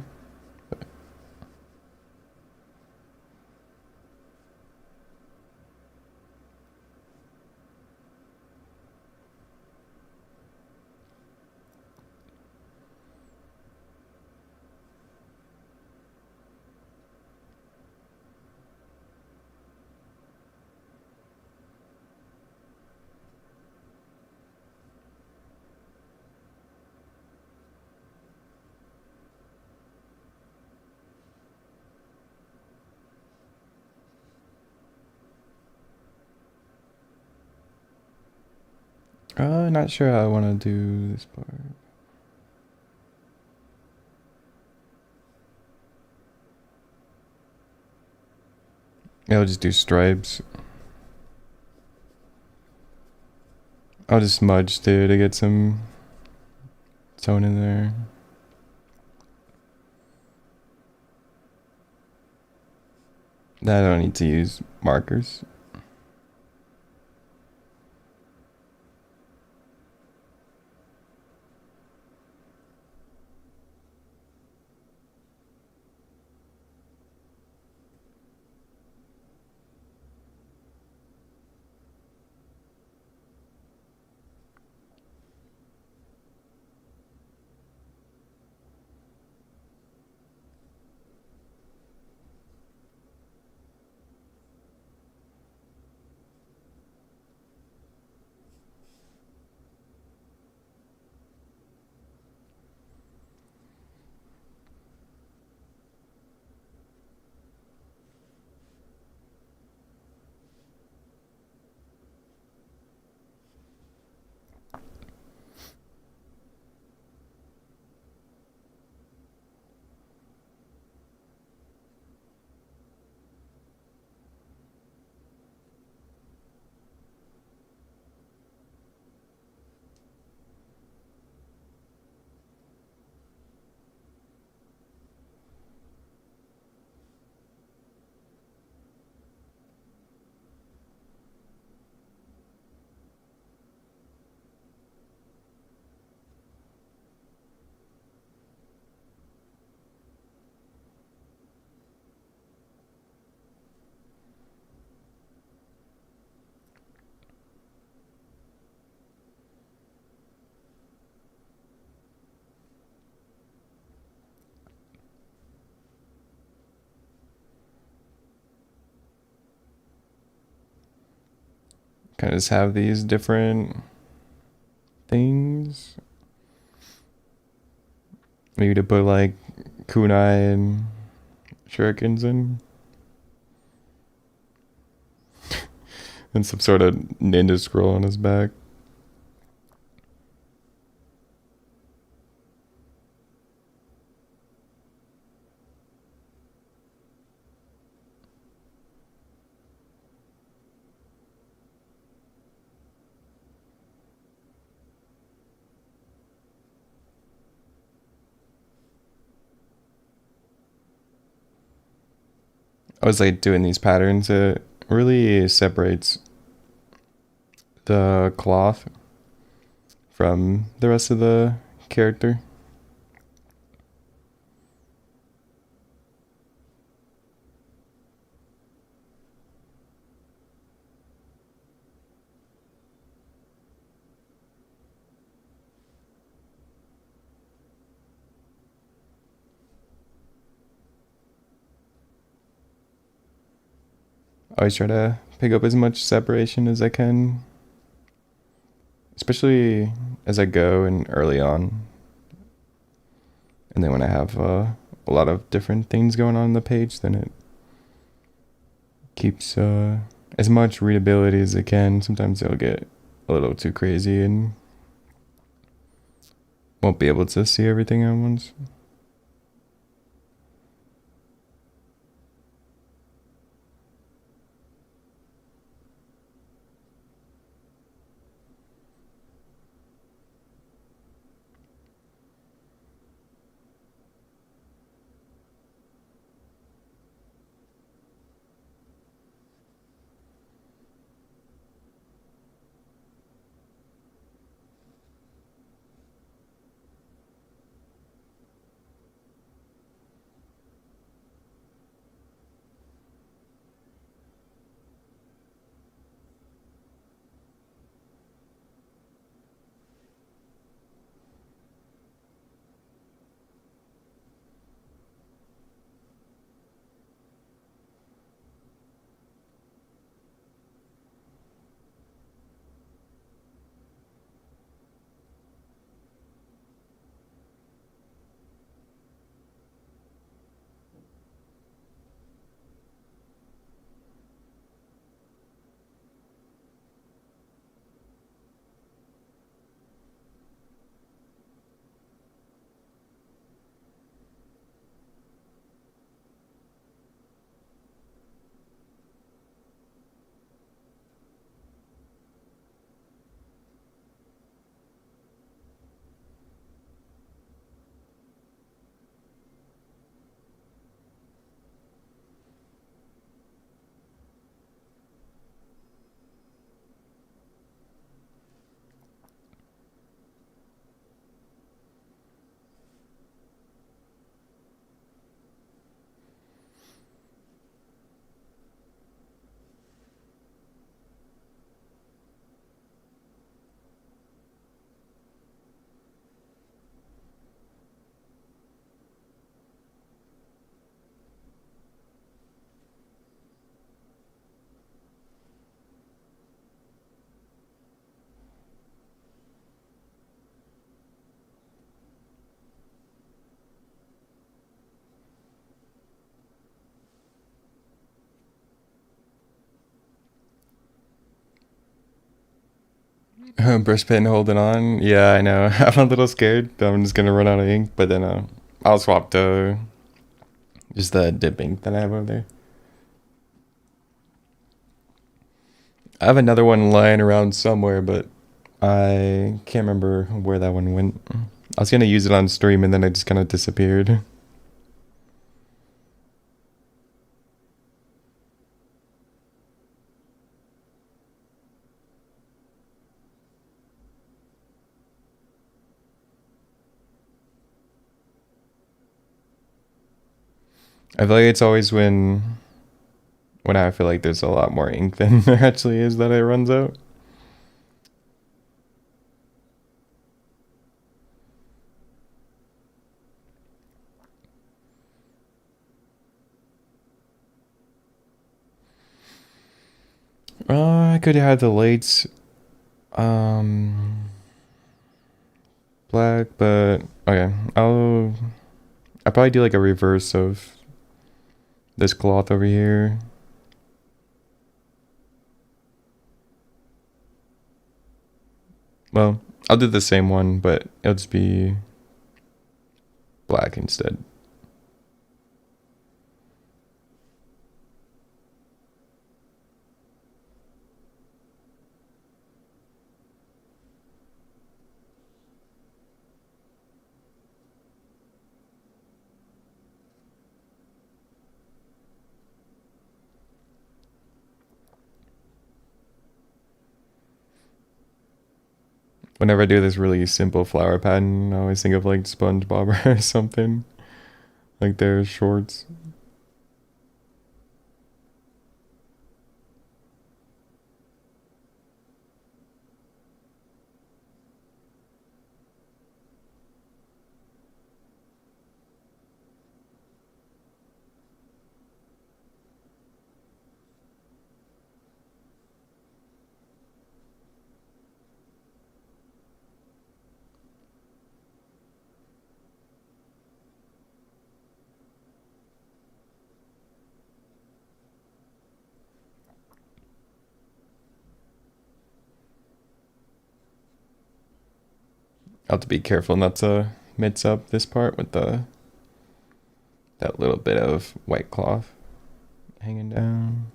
S1: Not sure how I want to do this part. Yeah, I'll just do stripes. I'll just smudge too to get some tone in there. I don't need to use markers. kind of just have these different things. Maybe to put like kunai and shurikens in. And some sort of ninja scroll on his back. I was like doing these patterns. It really separates the cloth from the rest of the character. I always try to pick up as much separation as I can, especially as I go and early on. And then when I have a lot of different things going on the page, then it keeps as much readability as it can. Sometimes it'll get a little too crazy and won't be able to see everything at once. Brush pen holding on. Yeah, I know. I'm a little scared that I'm just gonna run out of ink, but then I'll swap to just the dip ink that I have over there. I have another one lying around somewhere, but I can't remember where that one went. I was gonna use it on stream and then it just kind of disappeared. I feel like it's always when I feel like there's a lot more ink than there actually is that it runs out. I could have the lights black, but okay. I'll probably do like a reverse of this cloth over here. Well, I'll do the same one, but it'll just be black instead. Whenever I do this really simple flower pattern, I always think of like SpongeBob or something. Like their shorts. I'll have to be careful not to mix up this part with that little bit of white cloth hanging down.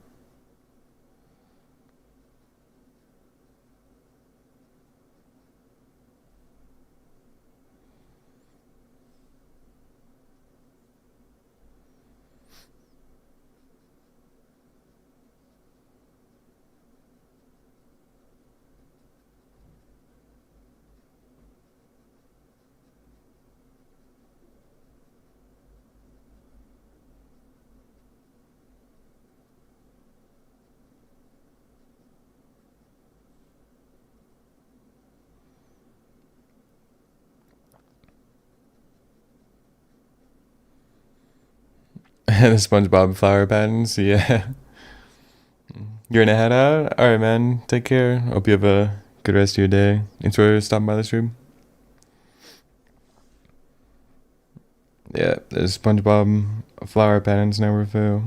S1: The SpongeBob flower patterns, yeah. You're gonna head out? Alright, man. Take care. Hope you have a good rest of your day. Enjoy stopping by the stream. Yeah, there's SpongeBob flower patterns now refill.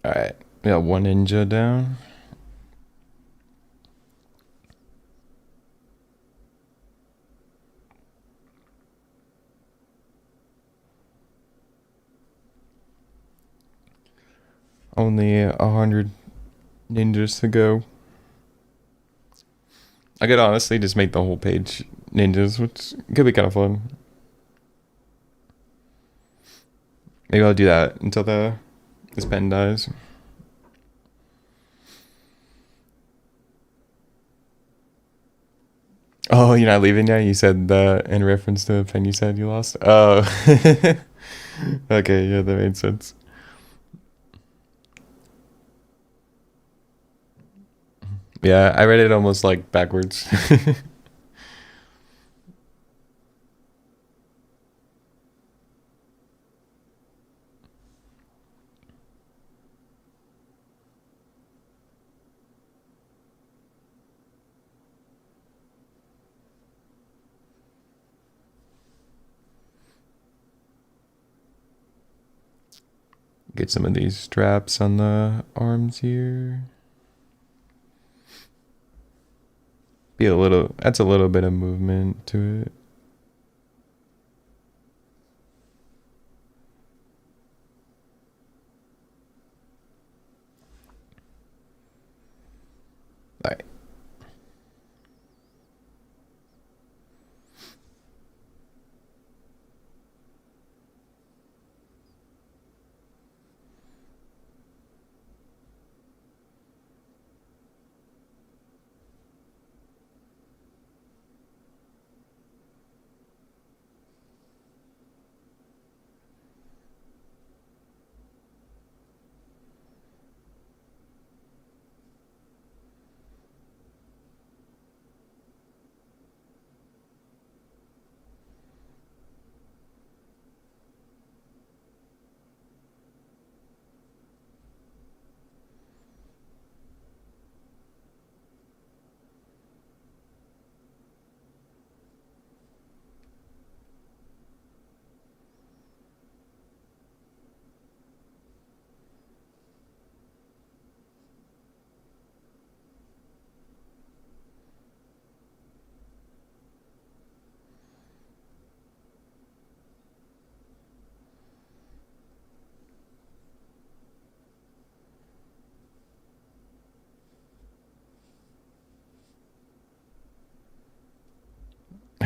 S1: Alright, we got one ninja down. Only 100 ninjas to go. I could honestly just make the whole page ninjas, which could be kind of fun. Maybe I'll do that until this pen dies. Oh, you're not leaving yet? You said that in reference to the pen you said you lost? Oh. Okay, yeah, that made sense. Yeah, I read it almost like backwards. Get some of these straps on the arms here. That's a little bit of movement to it. Alright.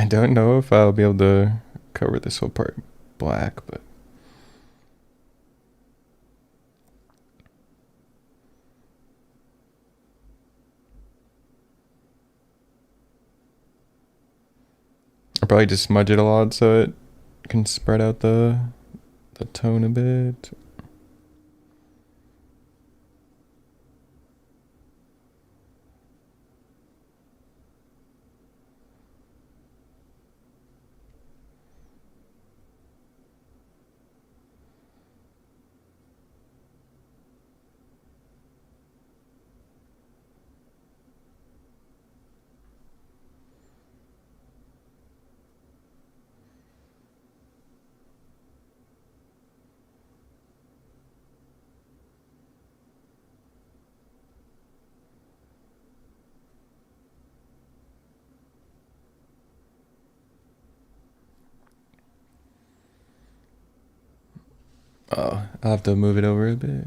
S1: I don't know if I'll be able to cover this whole part black, but I'll probably just smudge it a lot so it can spread out the tone a bit. Oh, I'll have to move it over a bit.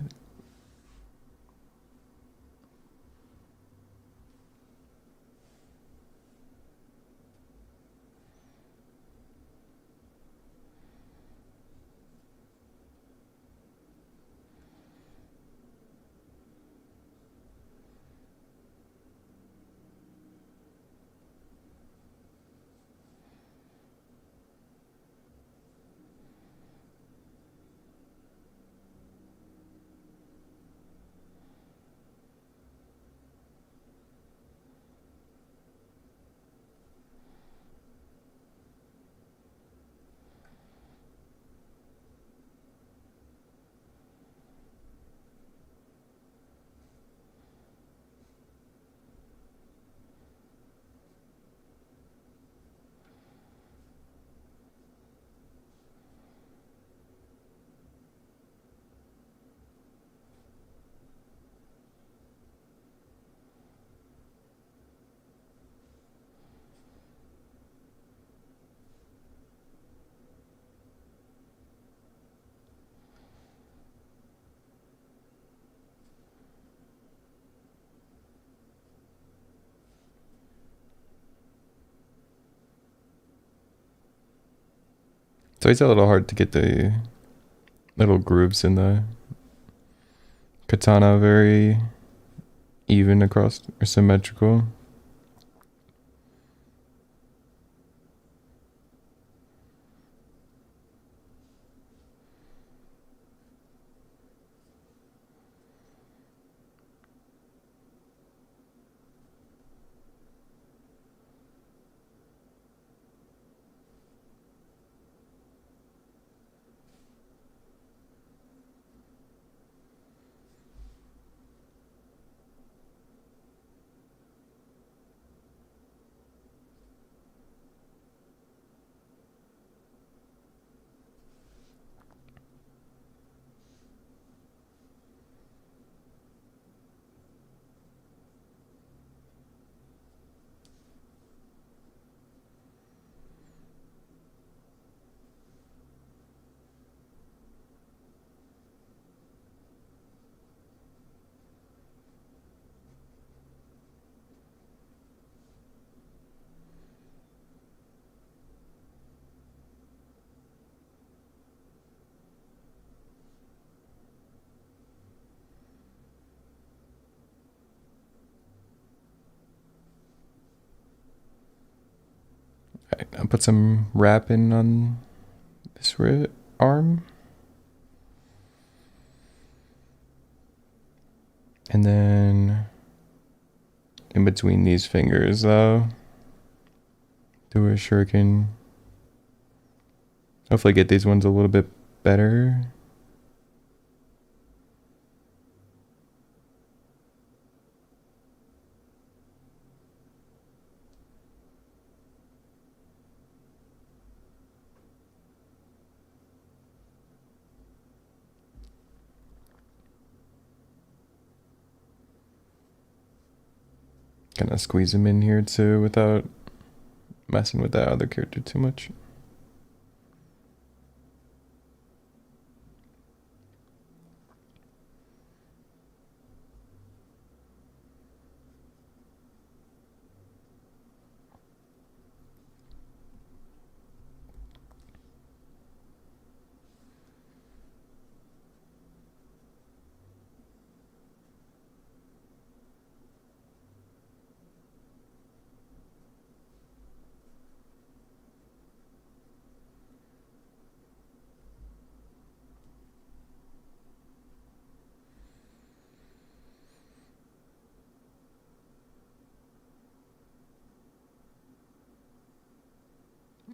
S1: It's always a little hard to get the little grooves in the katana very even across or symmetrical. Right, I'll put some wrapping on this arm. And then in between these fingers, though, do a shuriken. Hopefully get these ones a little bit better. Kind of squeeze them in here too without messing with that other character too much.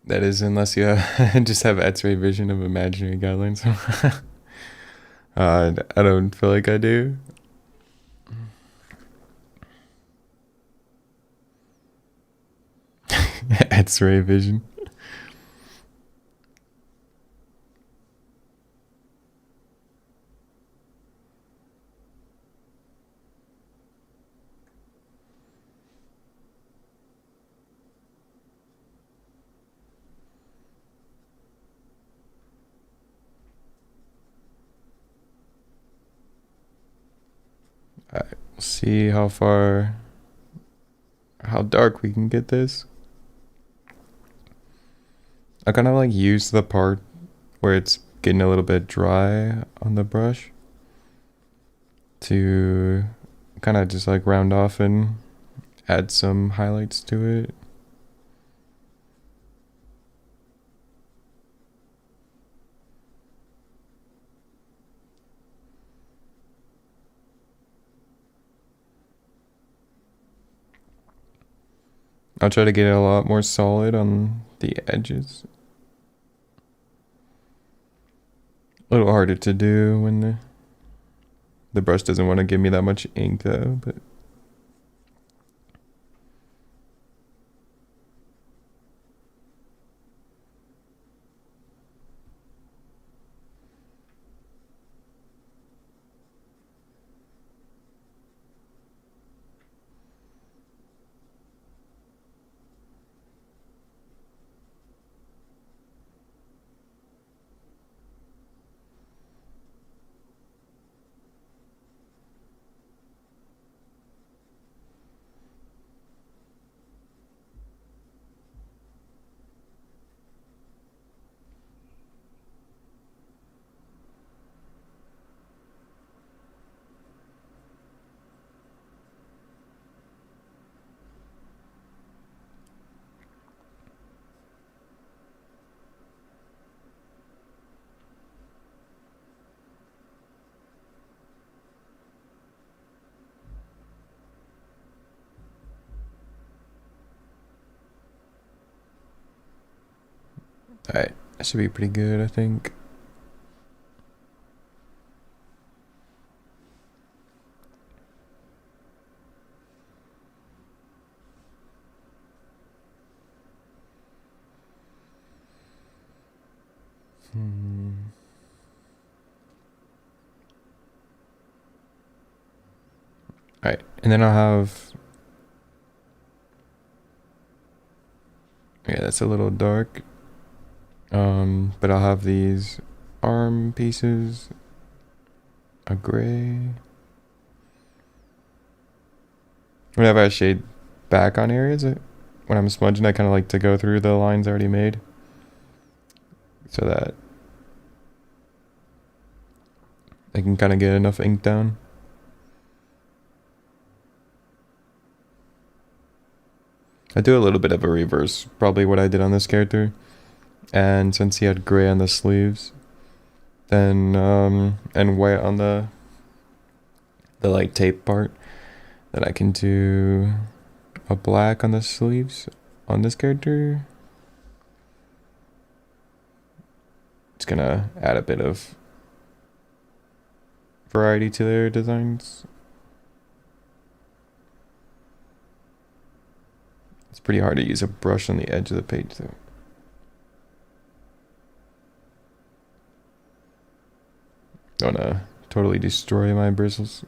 S1: That is, unless you have, just have X-ray vision of imaginary guidelines. I don't feel like I do. X-ray vision. Alright, we'll see how dark we can get this. I kind of like use the part where it's getting a little bit dry on the brush to kind of just like round off and add some highlights to it. I'll try to get it a lot more solid on the edges. A little harder to do when the brush doesn't want to give me that much ink though, but alright, that should be pretty good, I think. Alright, and then I'll have... Yeah, that's a little dark. But I'll have these arm pieces, a gray. Whenever I shade back on areas, when I'm smudging, I kind of like to go through the lines already made, so that I can kind of get enough ink down. I do a little bit of a reverse, probably what I did on this character. And since he had gray on the sleeves, then and white on the like tape part, then I can do a black on the sleeves on this character. It's gonna add a bit of variety to their designs. It's pretty hard to use a brush on the edge of the page though. Don't wanna totally destroy my bristles.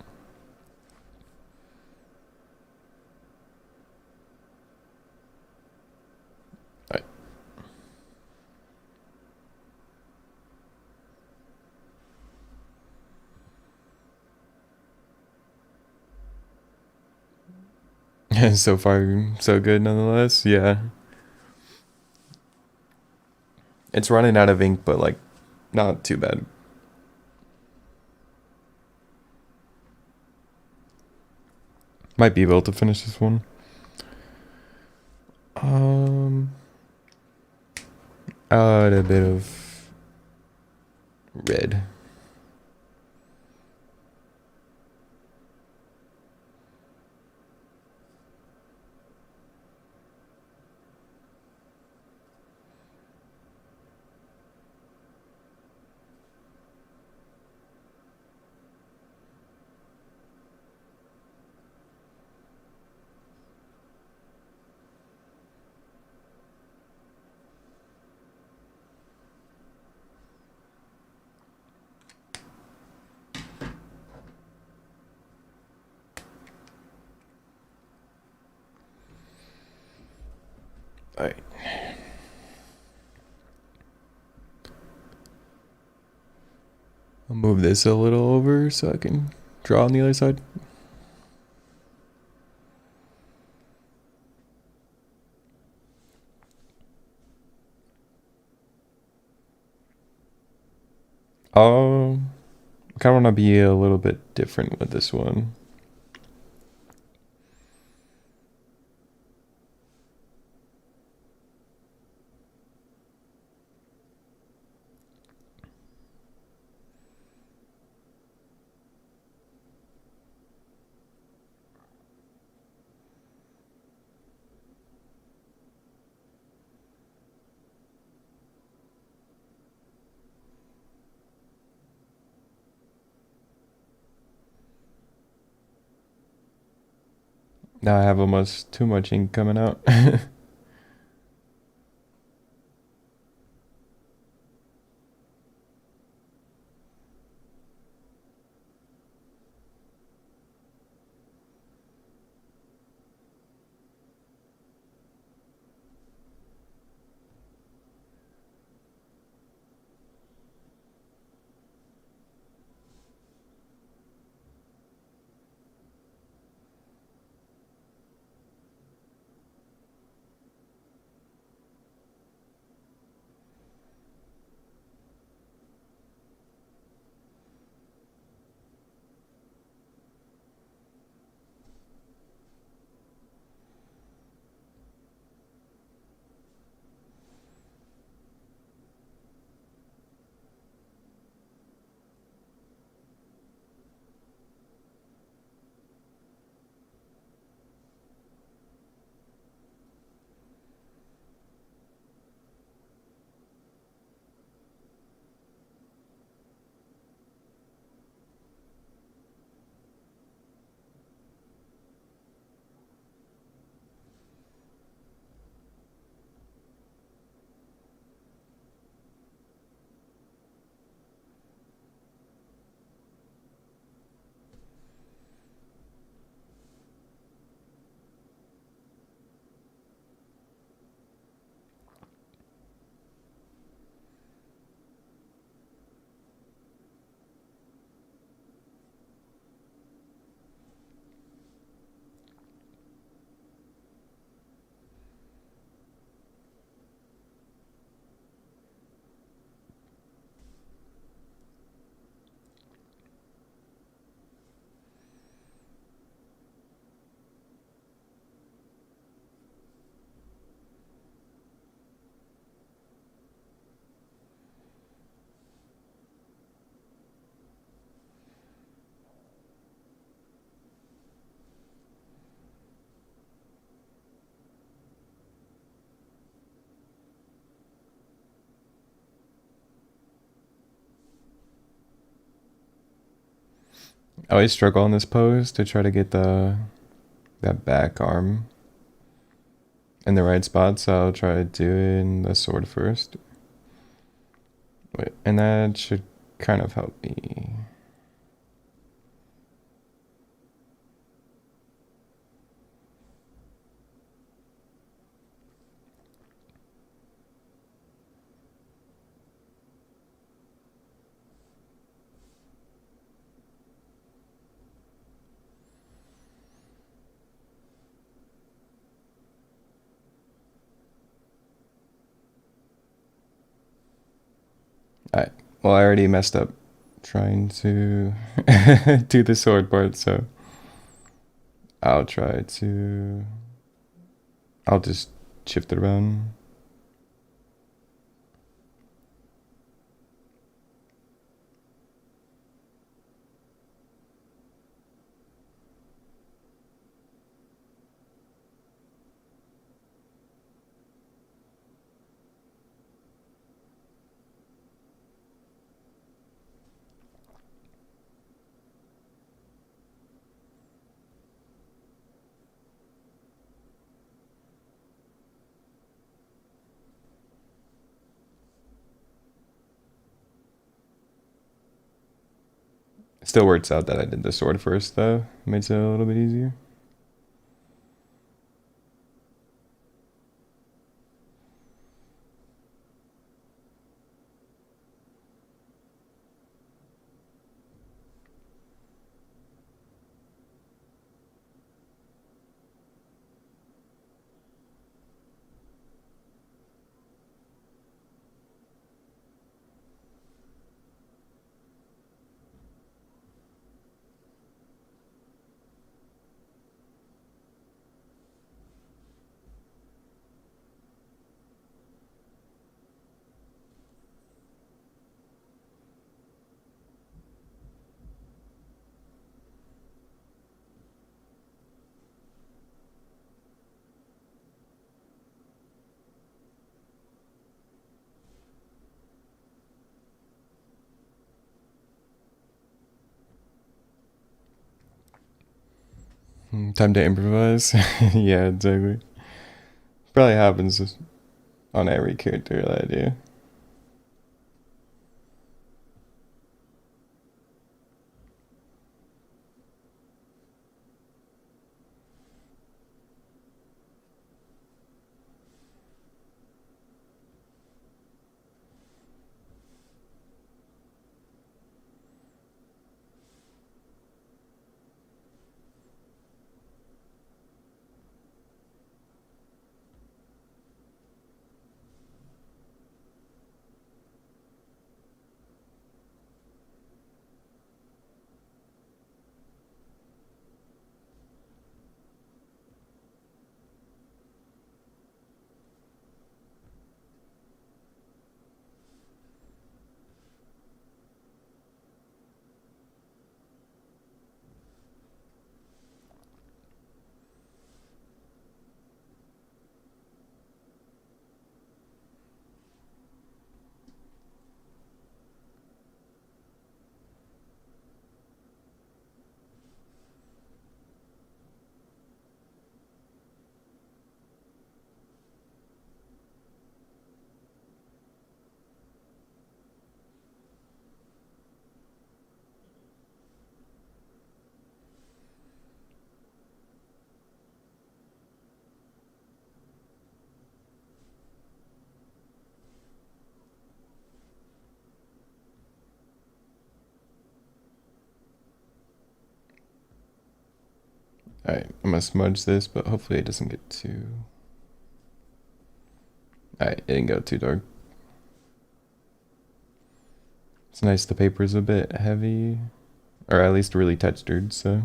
S1: So far, so good nonetheless. Yeah. It's running out of ink, but like, not too bad. Might be able to finish this one. I'll add a bit of red. Alright. I'll move this a little over so I can draw on the other side. I kind of want to be a little bit different with this one. Now I have almost too much ink coming out. I always struggle on this pose to try to get that back arm in the right spot, so I'll try doing the sword first. Wait, and that should kind of help me. Alright, well, I already messed up trying to do the sword part, so I'll try to. I'll just shift it around. It still works out that I did the sword first, though. Makes it a little bit easier. Time to improvise. Yeah, exactly. Probably happens on every character that I do. Alright, I'm gonna smudge this, but hopefully it doesn't get too... Alright, it didn't go too dark. It's nice the paper's a bit heavy, or at least really textured, so...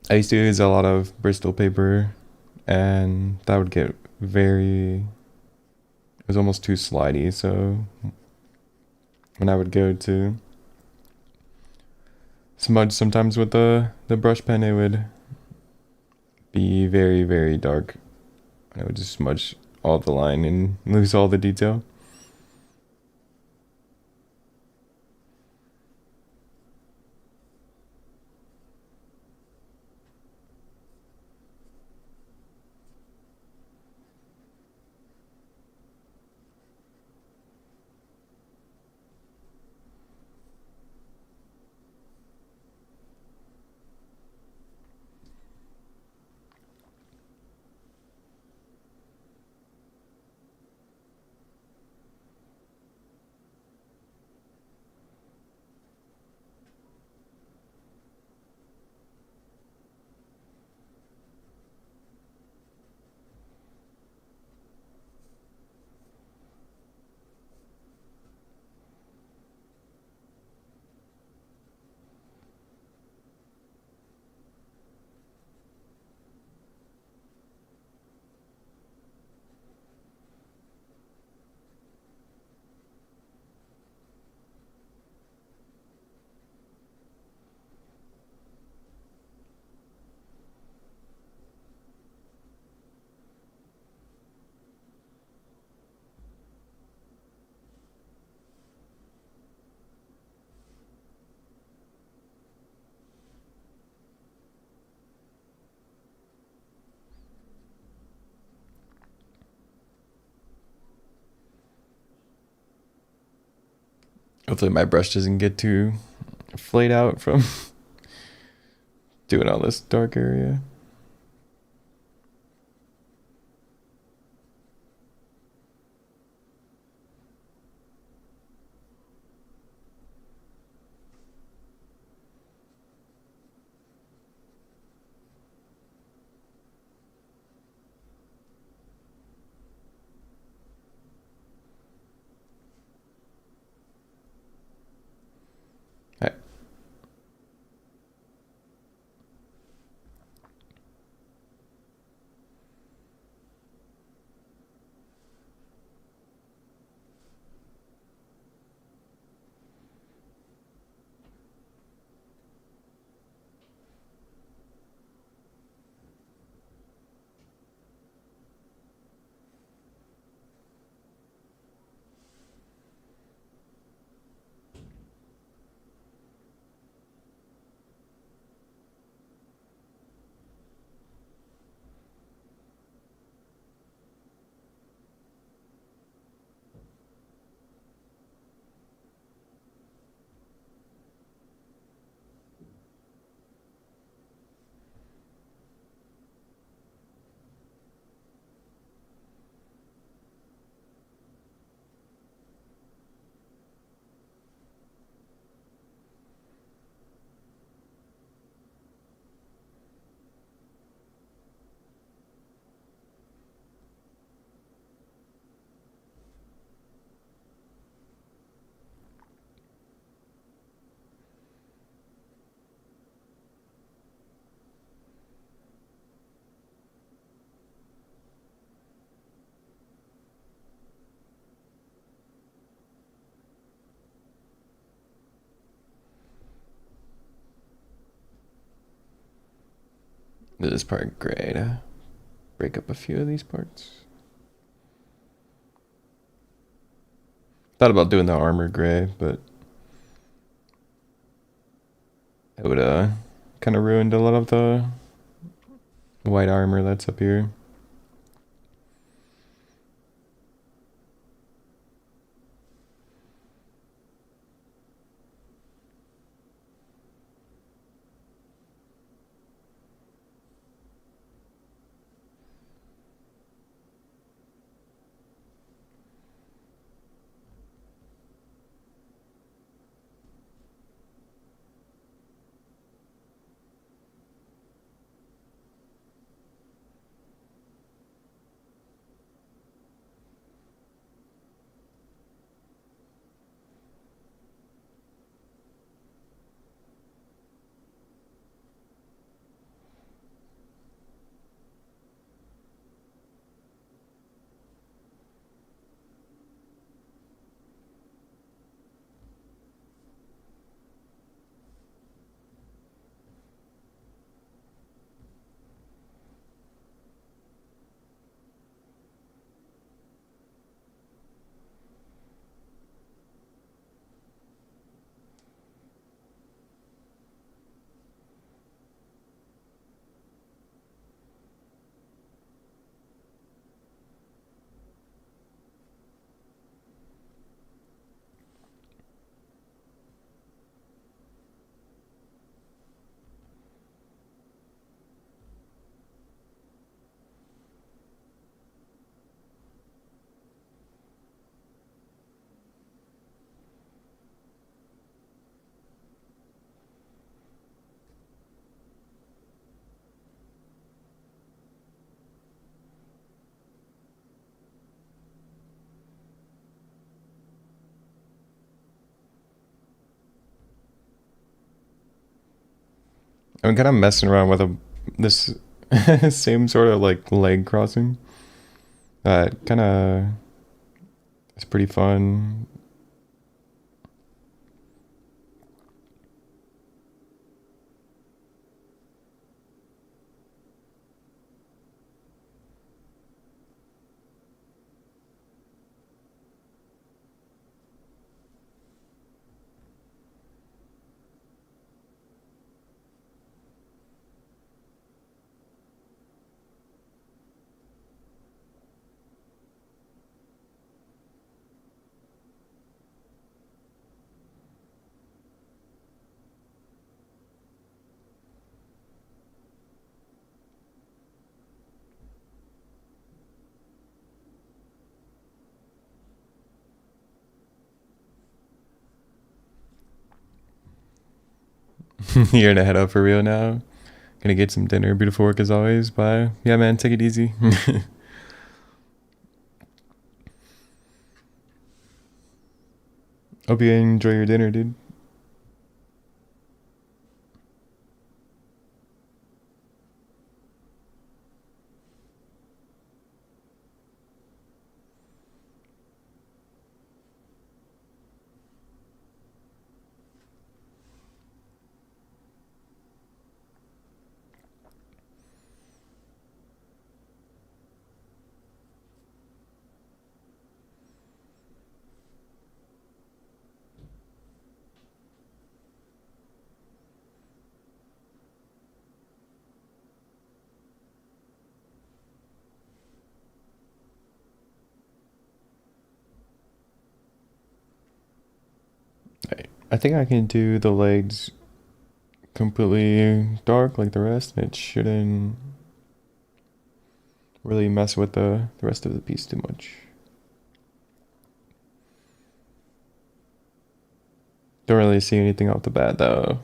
S1: I used to use a lot of Bristol paper, and that would get very... It was almost too slidey, so... When I would go to smudge sometimes with the brush pen, it would be very, very dark. I would just smudge all the line and lose all the detail. Hopefully my brush doesn't get too flayed out from doing all this dark area. Alright. This is probably great. Break up a few of these parts. Thought about doing the armor gray, but it would kind of ruined a lot of the white armor that's up here. I'm kind of messing around with this same sort of like leg crossing. Kind of it's pretty fun. You're gonna head out for real now. Gonna get some dinner. Beautiful work as always. Bye. Yeah, man. Take it easy. Hope you enjoy your dinner, dude. I think I can do the legs completely dark like the rest. It shouldn't really mess with the rest of the piece too much. Don't really see anything off the bat though.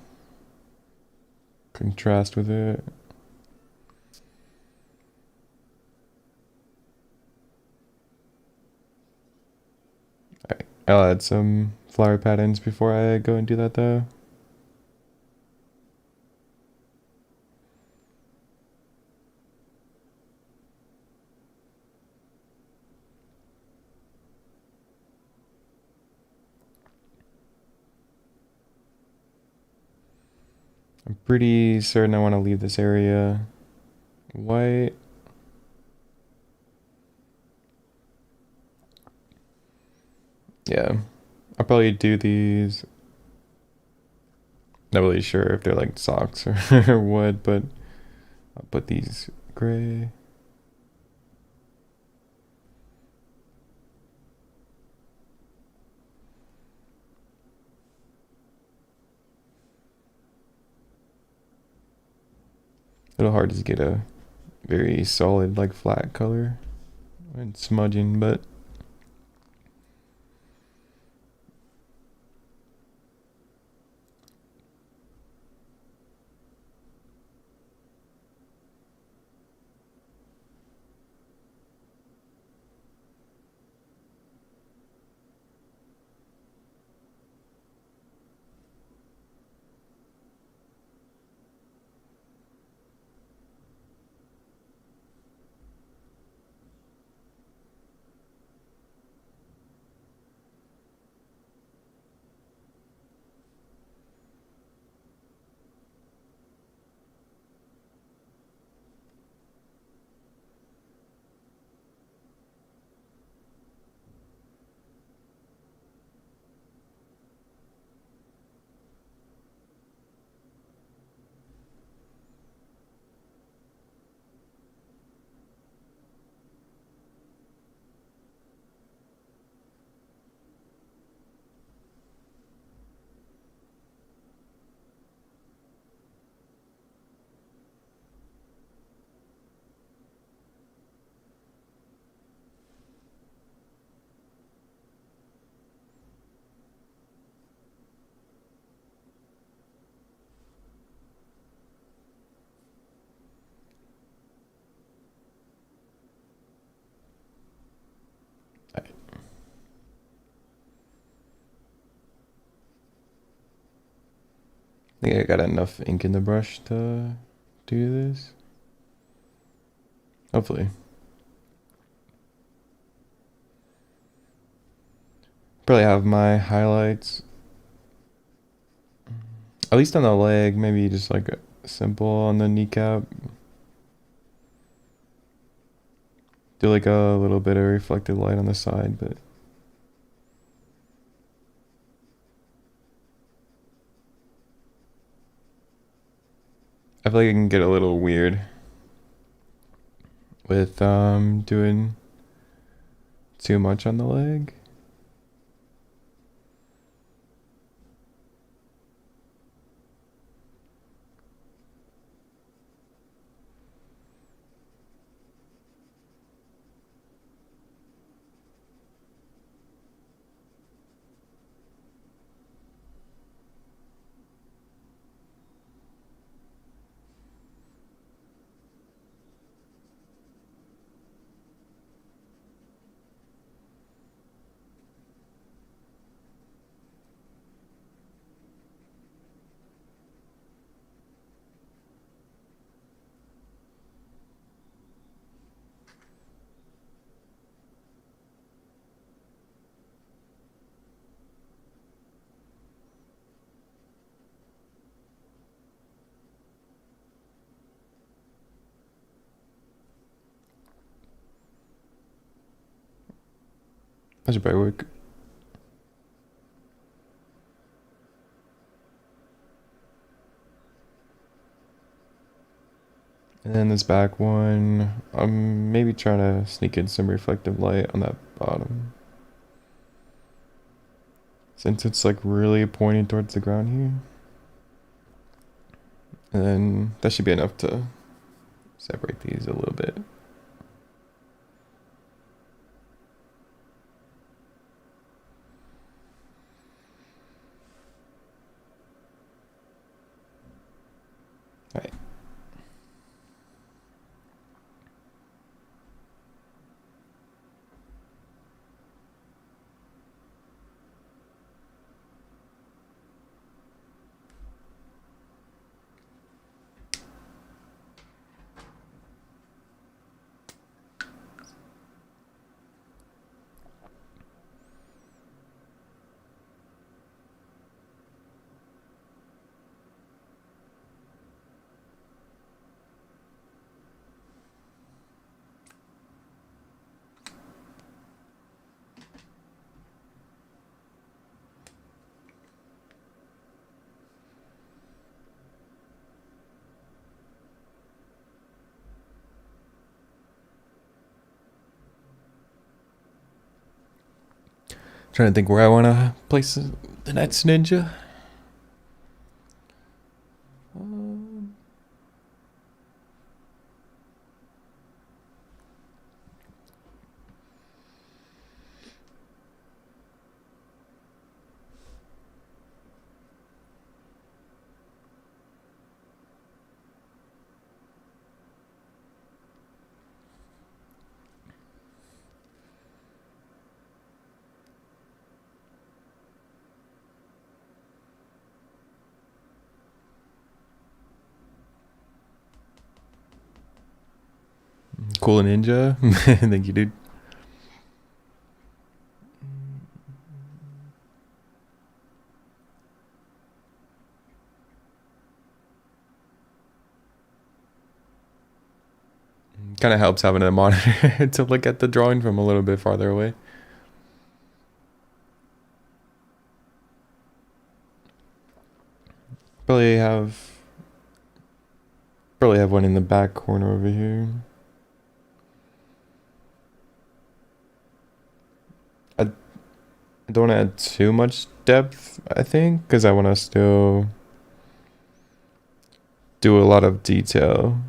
S1: Contrast with it. Alright, I'll add some flower patterns before I go and do that though. I'm pretty certain I want to leave this area white. Yeah, I'll probably do these. Not really sure if they're like socks or, or what, but I'll put these gray. A little hard to get a very solid like flat color and smudging, but I think I got enough ink in the brush to do this. Hopefully. Probably have my highlights. At least on the leg, maybe just like a simple on the kneecap. Do like a little bit of reflected light on the side, but I feel like it can get a little weird with doing too much on the leg. That should probably work. And then this back one, I'm maybe trying to sneak in some reflective light on that bottom. Since it's like really pointing towards the ground here. And then that should be enough to separate these a little bit. Alright. Trying to think where I want to place the next ninja. Cool ninja. Thank you, dude. Kind of helps having a monitor to look at the drawing from a little bit farther away. Probably have one in the back corner over here. I don't want to add too much depth, I think, because I want to still do a lot of detail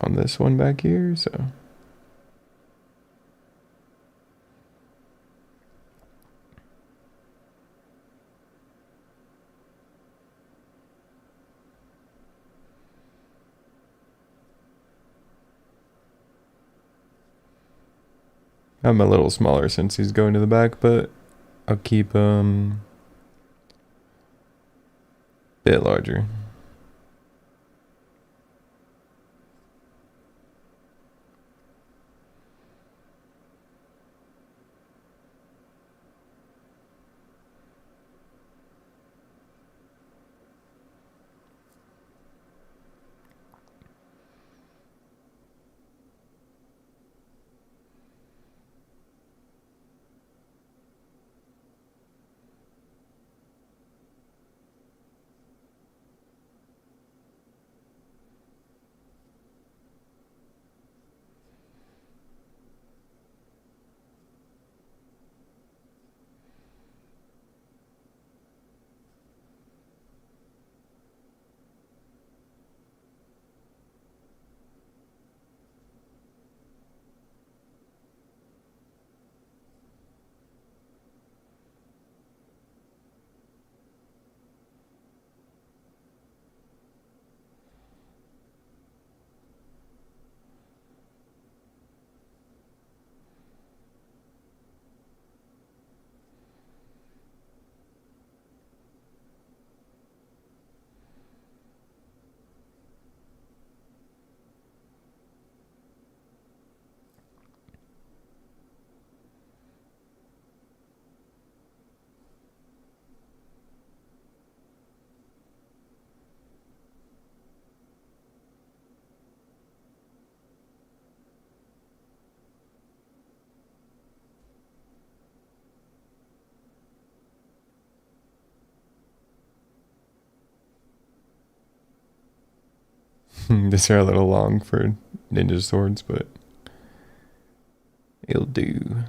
S1: on this one back here, so. I'm a little smaller since he's going to the back, but I'll keep a bit larger. These are a little long for ninja swords, but it'll do.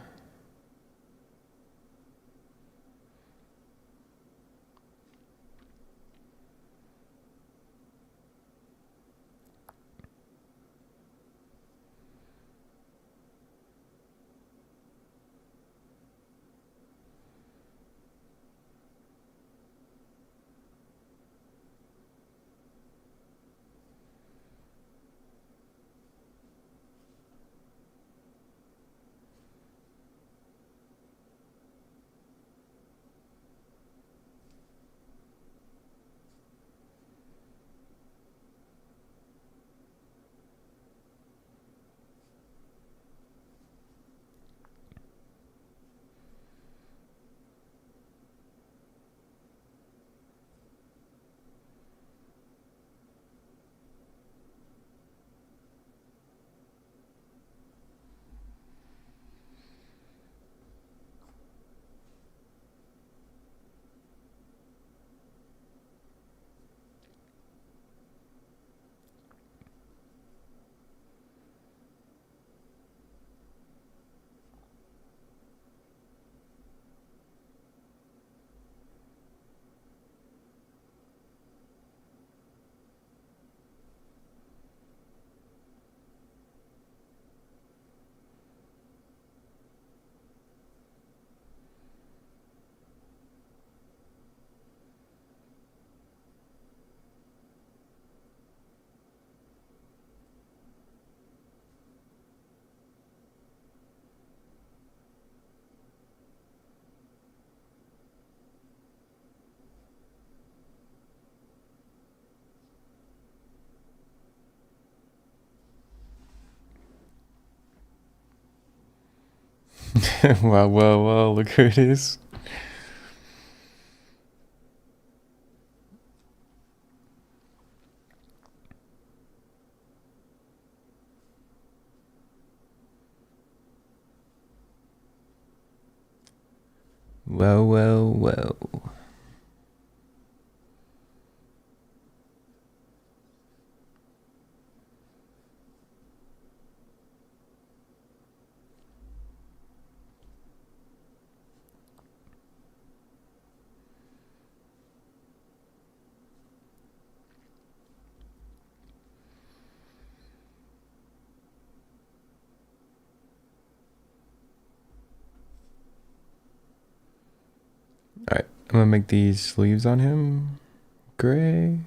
S1: Wow, well, well, look who it is. Well, well, well. Alright, I'm gonna make these sleeves on him gray.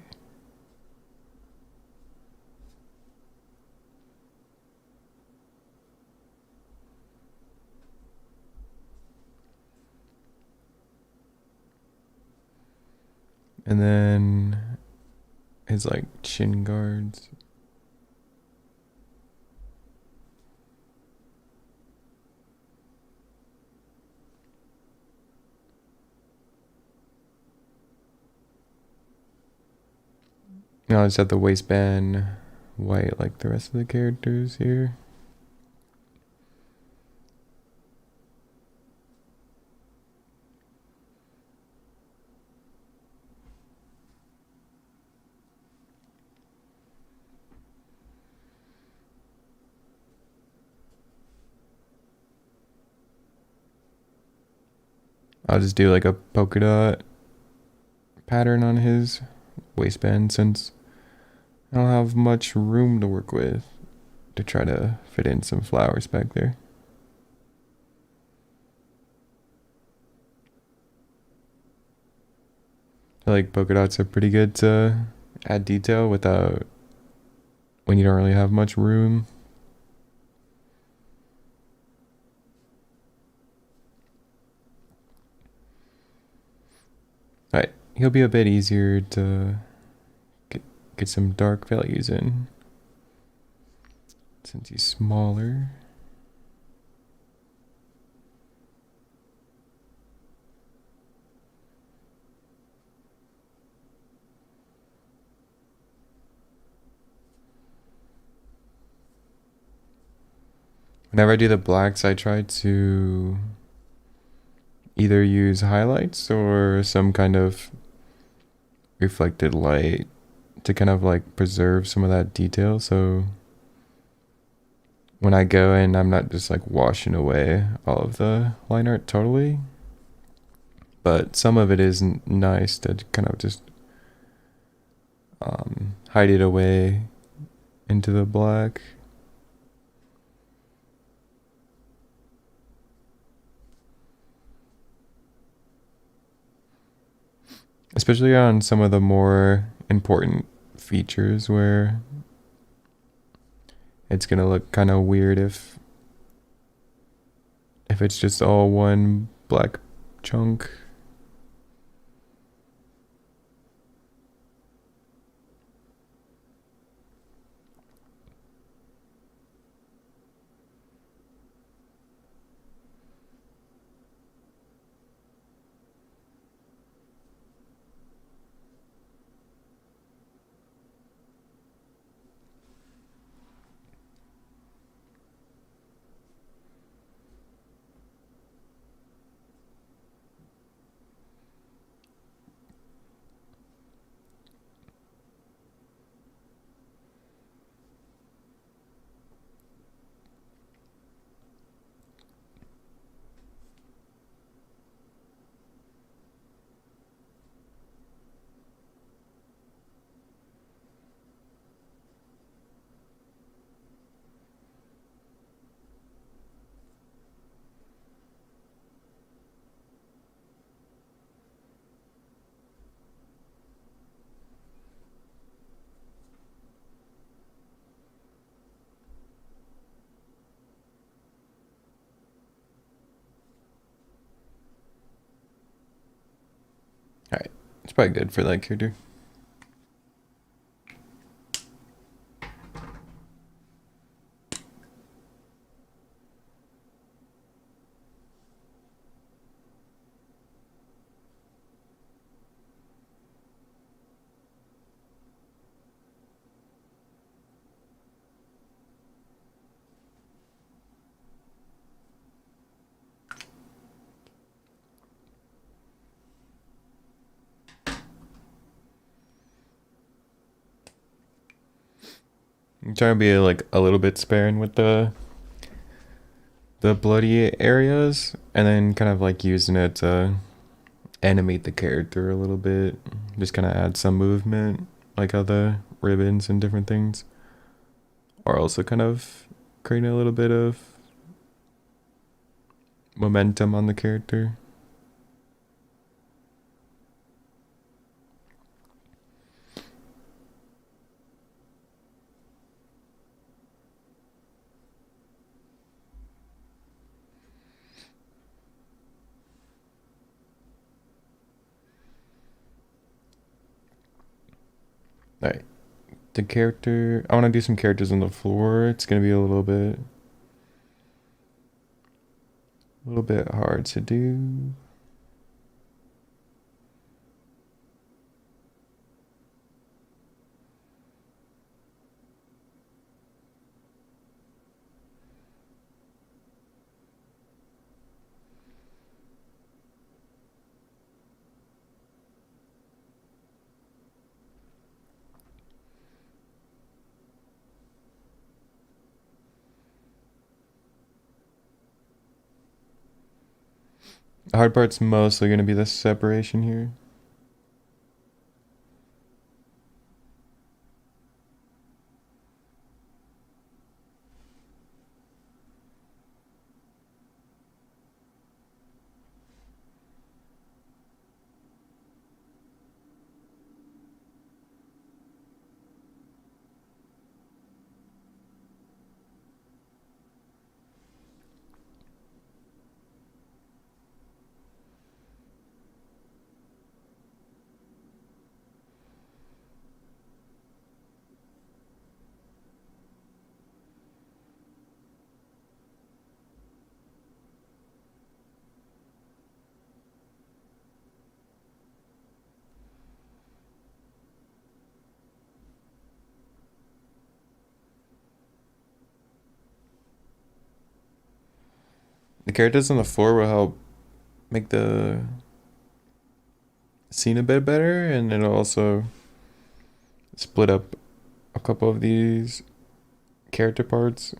S1: And then his like chin guards. And I'll just have the waistband white like the rest of the characters here. I'll just do like a polka dot pattern on his waistband since I don't have much room to work with to try to fit in some flowers back there. I feel like polka dots are pretty good to add detail without when you don't really have much room. Alright, he'll be a bit easier to get some dark values in since he's smaller. Whenever I do the blacks, I try to either use highlights or some kind of reflected light to kind of like preserve some of that detail. So when I go in, I'm not just like washing away all of the line art totally, but some of it is nice to kind of just hide it away into the black. Especially on some of the more important features where it's gonna look kind of weird if it's just all one black chunk. Alright, it's probably good for that character. I'm trying to be like a little bit sparing with the bloody areas, and then kind of like using it to animate the character a little bit. Just kind of add some movement, like how the ribbons and different things are also kind of creating a little bit of momentum on the character. Alright, the character. I want to do some characters on the floor. It's gonna be a little bit hard to do. The hard part's mostly gonna be the separation here. The characters on the floor will help make the scene a bit better, and it'll also split up a couple of these character parts.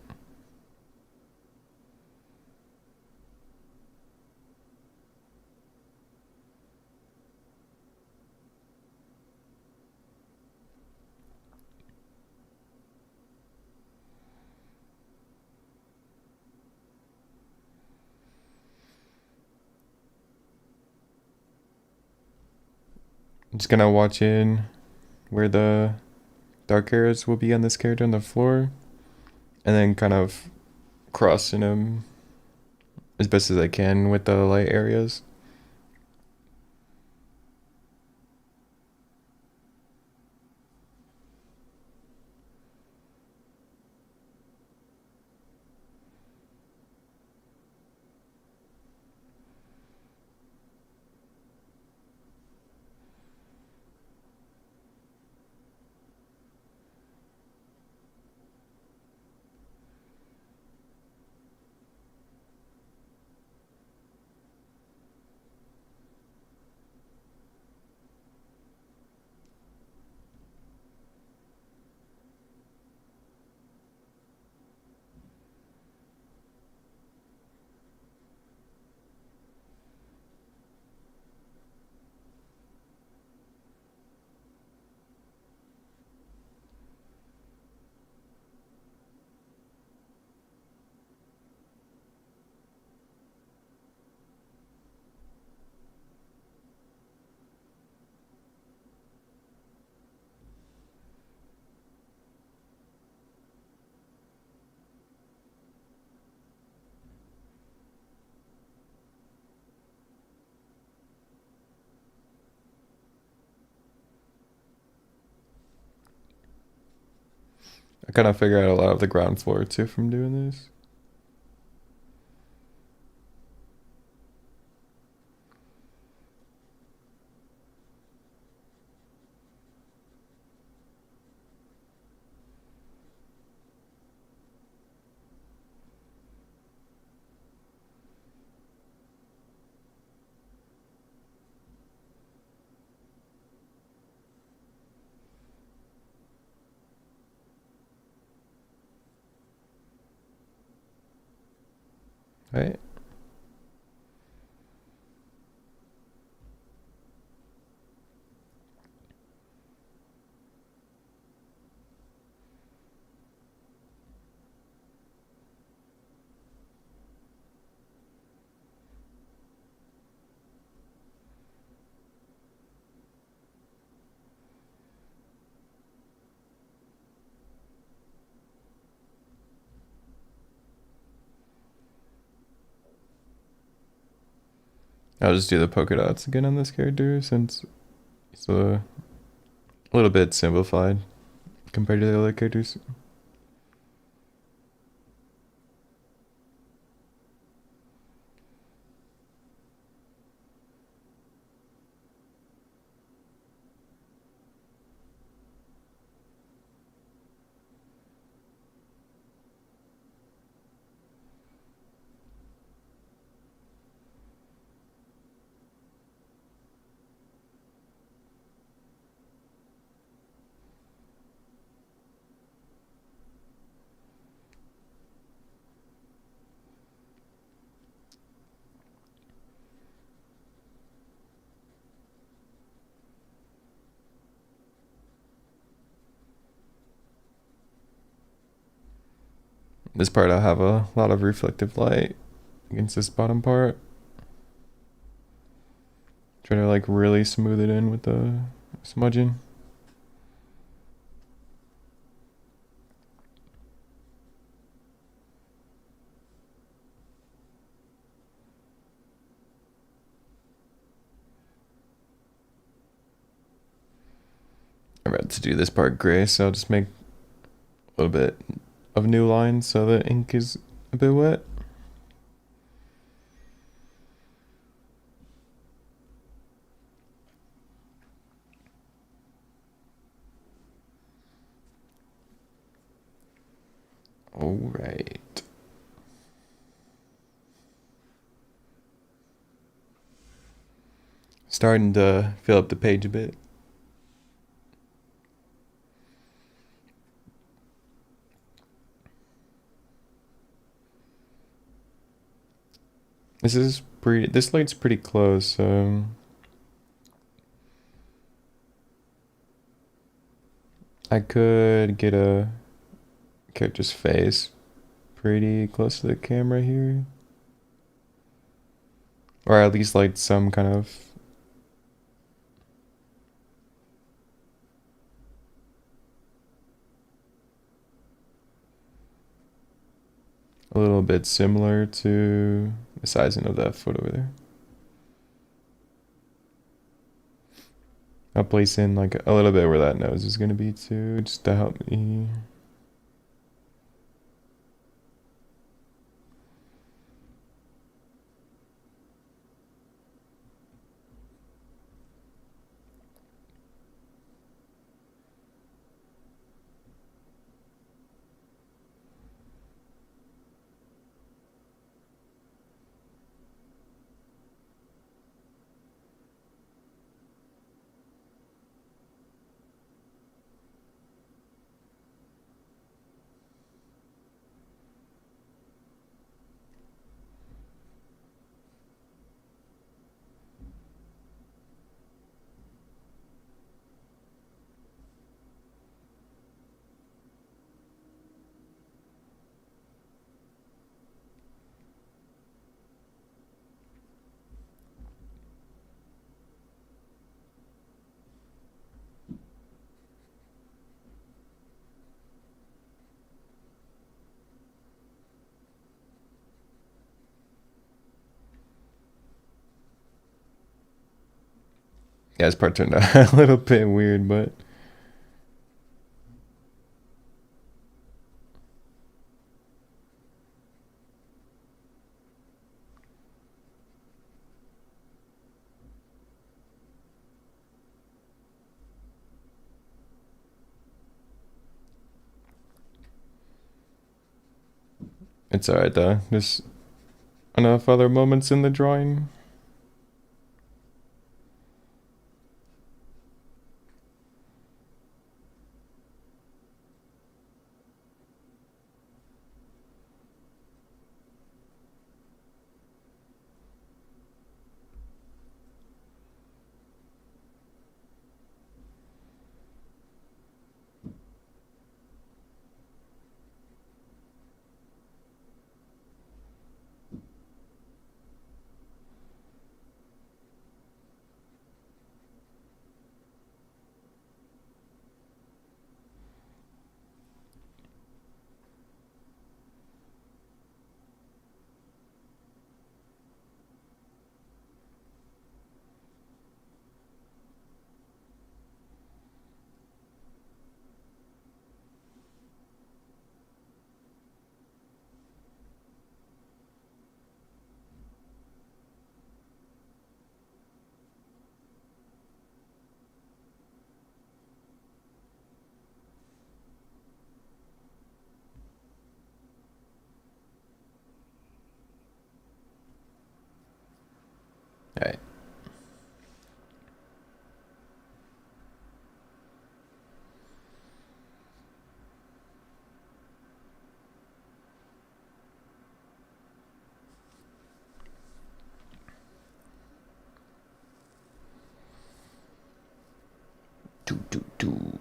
S1: I'm just gonna watch in where the dark areas will be on this character on the floor, and then kind of crossing them as best as I can with the light areas. I kind of figure out a lot of the ground floor too from doing this. Right? I'll just do the polka dots again on this character since it's a little bit simplified compared to the other characters. This part I'll have a lot of reflective light against this bottom part. Try to like really smooth it in with the smudging. I'm about to do this part gray, so I'll just make a little bit of new lines so the ink is a bit wet. Alright. Starting to fill up the page a bit. This light's pretty close, so I could get a character's face pretty close to the camera here. Or at least like some kind of a little bit similar to the sizing of that foot over there. I'll place in like a little bit where that nose is gonna be too, just to help me. Yeah, this part turned out a little bit weird, but it's alright though. There's enough other moments in the drawing. Do.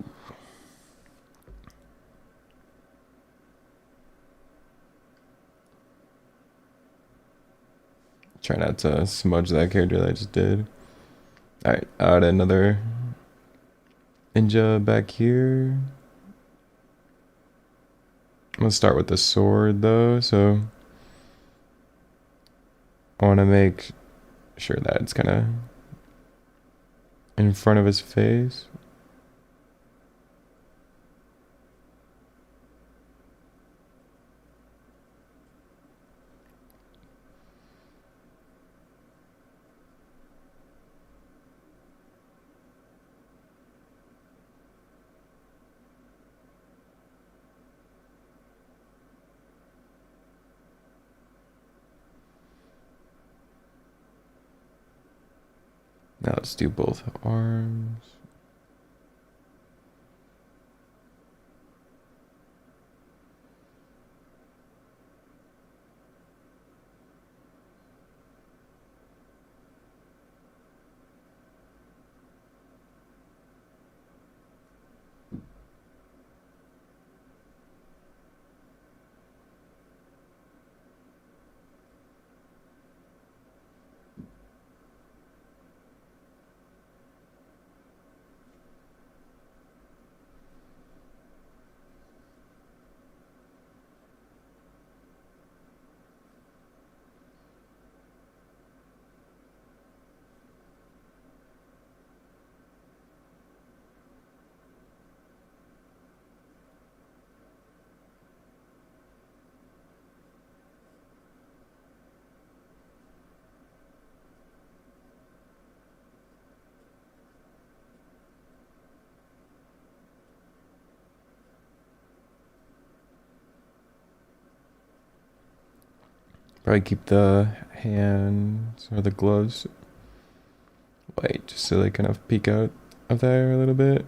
S1: Try not to smudge that character that I just did. Alright, add another ninja back here. I'm gonna start with the sword though, so I want to make sure that it's kind of in front of his face. Now let's do both arms. Probably keep the hands or the gloves white just so they kind of peek out of there a little bit.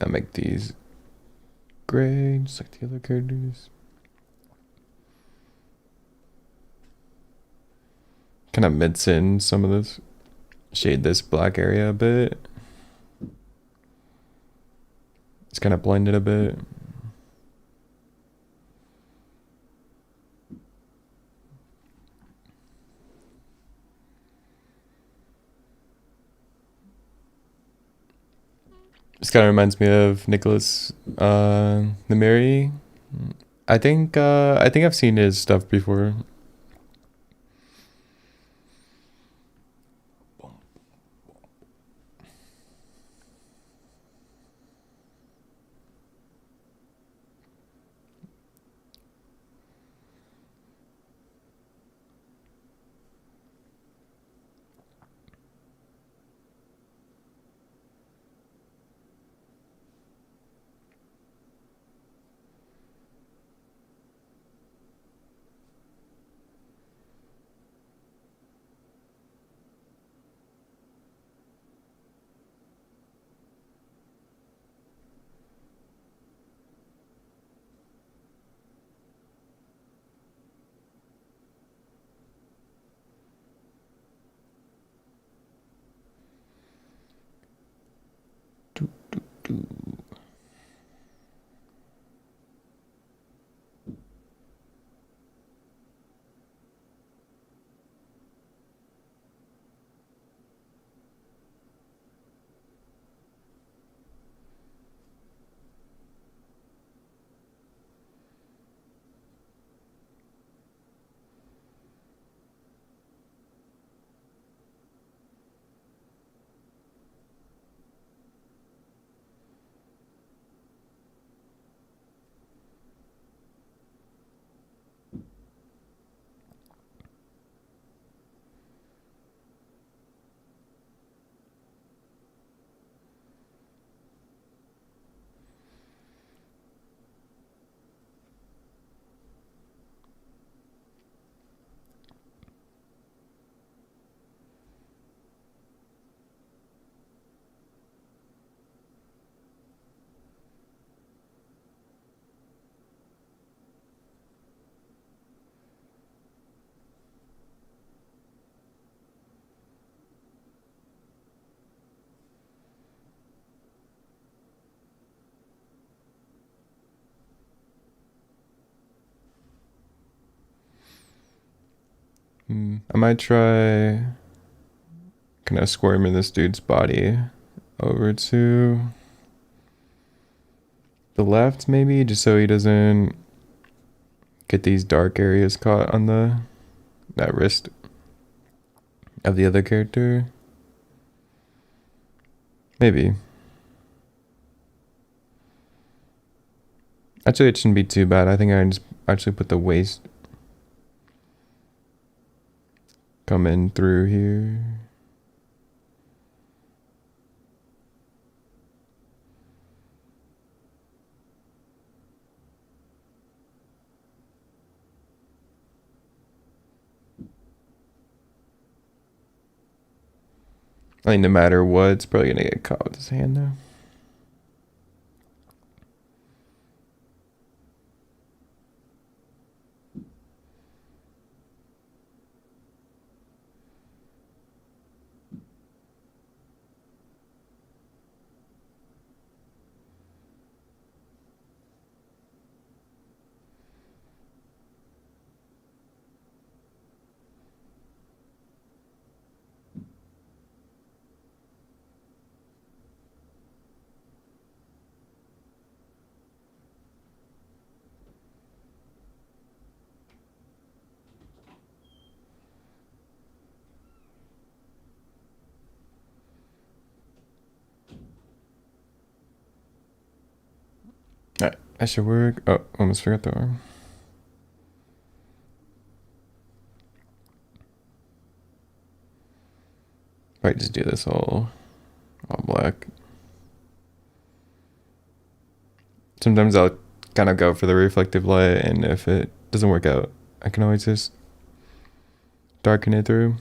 S1: I make these gray, just like the other characters. Kind of mix in some of this, shade this black area a bit. It's kind of blend it a bit. This kind of reminds me of Nicholas Namiri. I think I've seen his stuff before. I might try kind of squirming this dude's body over to the left, maybe, just so he doesn't get these dark areas caught on that wrist of the other character. Maybe. Actually, it shouldn't be too bad. I think I just actually put the waist coming through here. I think no matter what, it's probably gonna get caught with his hand though. Alright, that should work. Oh, almost forgot the arm. Might just do this all black. Sometimes I'll kind of go for the reflective light, and if it doesn't work out, I can always just darken it through.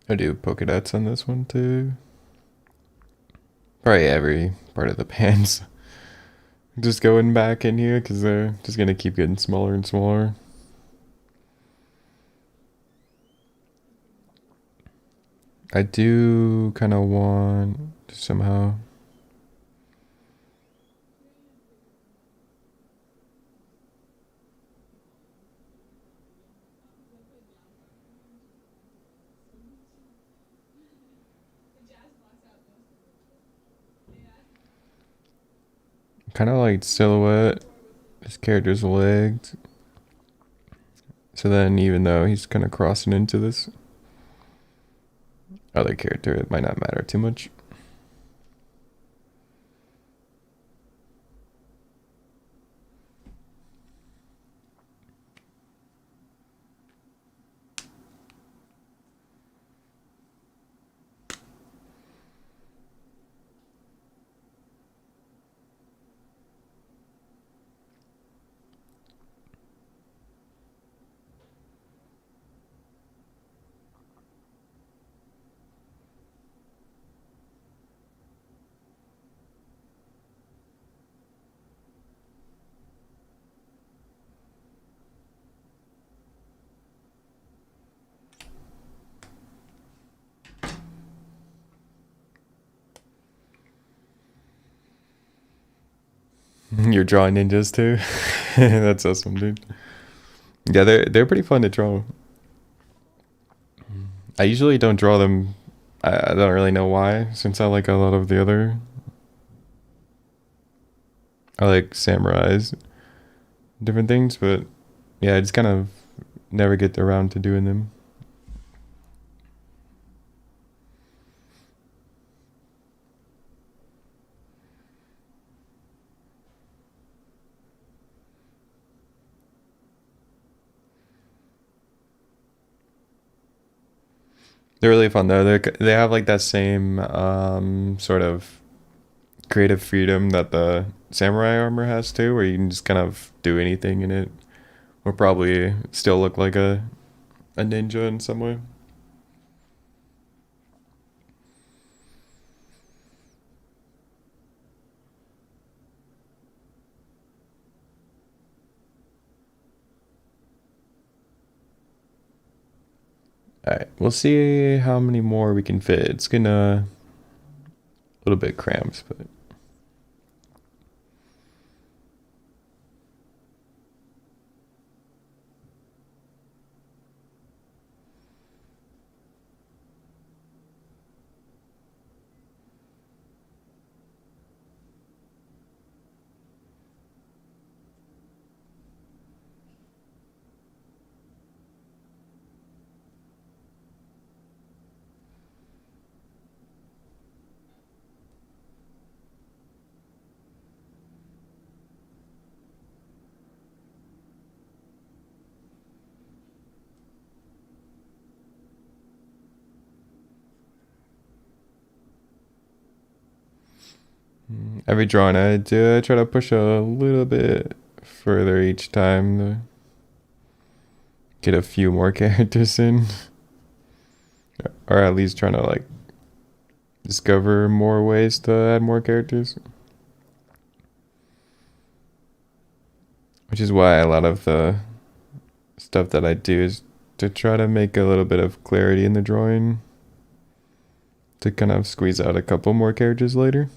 S1: I do polka dots on this one too. Probably every part of the pants. Just going back in here because they're just gonna keep getting smaller and smaller. I do kind of want to somehow. Kind of like silhouette his character's legs. So then, even though he's kind of crossing into this other character, it might not matter too much. You're drawing ninjas too. That's awesome, dude. Yeah, they're pretty fun to draw. I usually don't draw them. I don't really know why, since I like a lot of the other. I like samurais, different things, but yeah, I just kind of never get around to doing them. They're really fun though. They have like that same sort of creative freedom that the samurai armor has too, where you can just kind of do anything in it, or probably still look like a ninja in some way. All right, we'll see how many more we can fit. It's gonna a little bit cramped, but every drawing I do, I try to push a little bit further each time to get a few more characters in, or at least trying to like discover more ways to add more characters. Which is why a lot of the stuff that I do is to try to make a little bit of clarity in the drawing to kind of squeeze out a couple more characters later.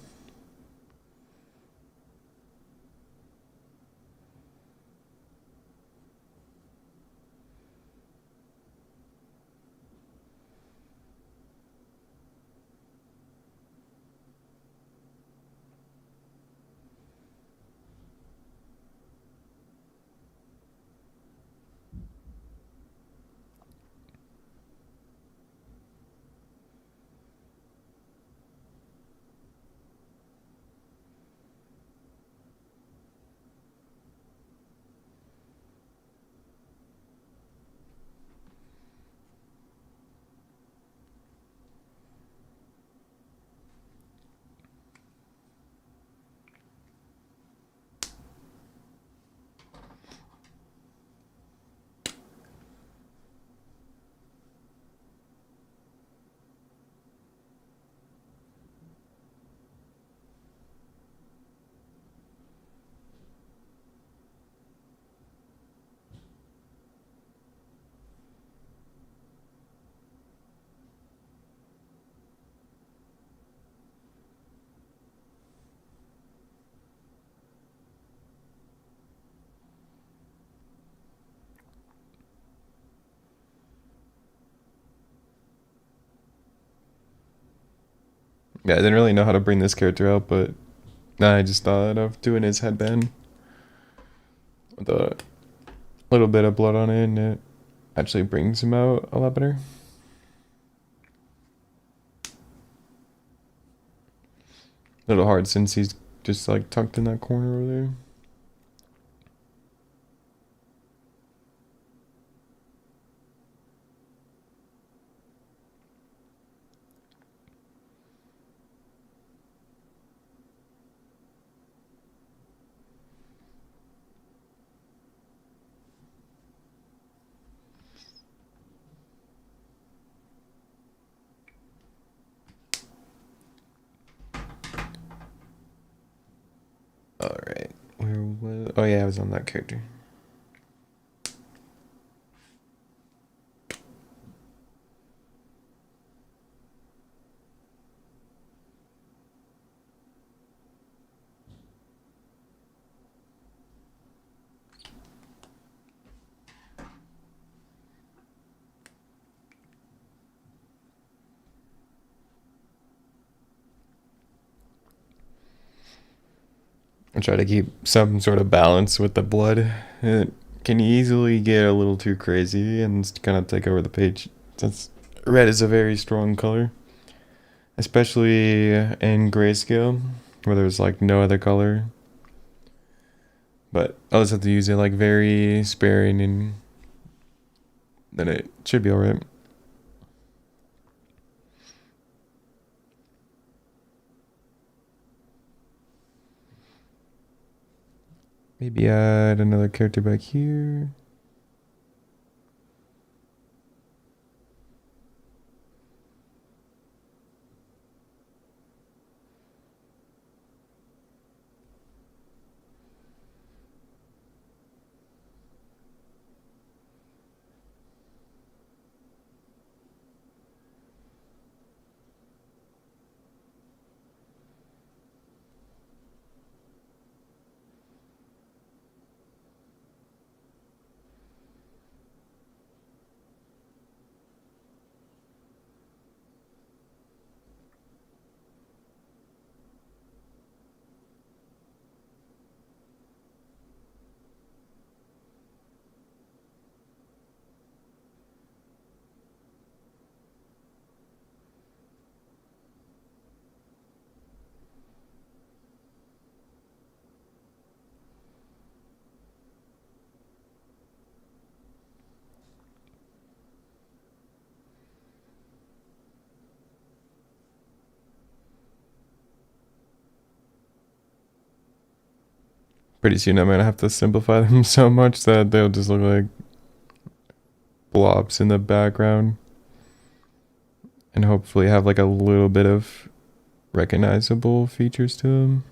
S1: Yeah, I didn't really know how to bring this character out, but I just thought of doing his headband with a little bit of blood on it, and it actually brings him out a lot better. A little hard since he's just like tucked in that corner over there. Alright, where was... Oh yeah, I was on that character. I try to keep some sort of balance with the blood. It can easily get a little too crazy and kind of take over the page. Since red is a very strong color, especially in grayscale, where there's like no other color. But I'll just have to use it like very sparing, and then it should be alright. Maybe add another character back here. Pretty soon I'm gonna have to simplify them so much that they'll just look like blobs in the background, and hopefully have like a little bit of recognizable features to them.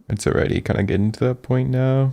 S1: It's already kind of getting to that point now.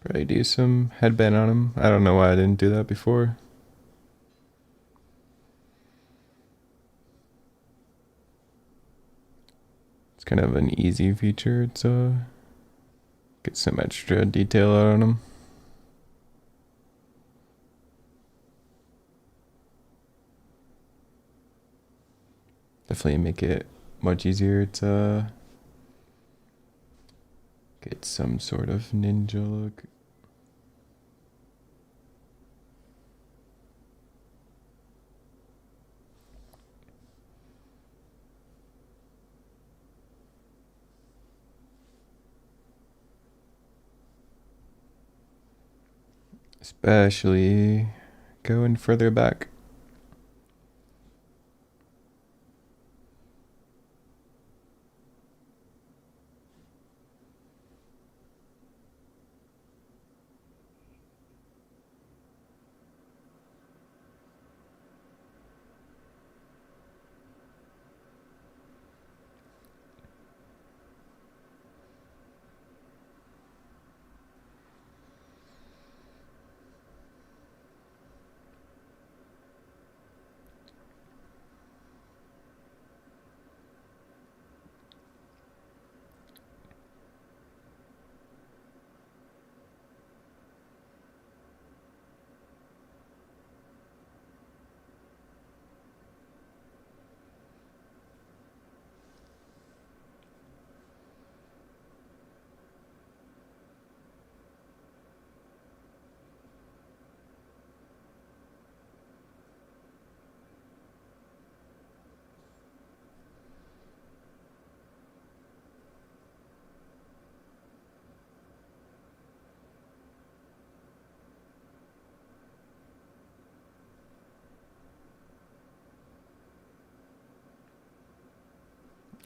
S1: Probably do some headband on him. I don't know why I didn't do that before. It's kind of an easy feature to get some extra detail out on him. Definitely make it much easier to get some sort of ninja look. Especially going further back.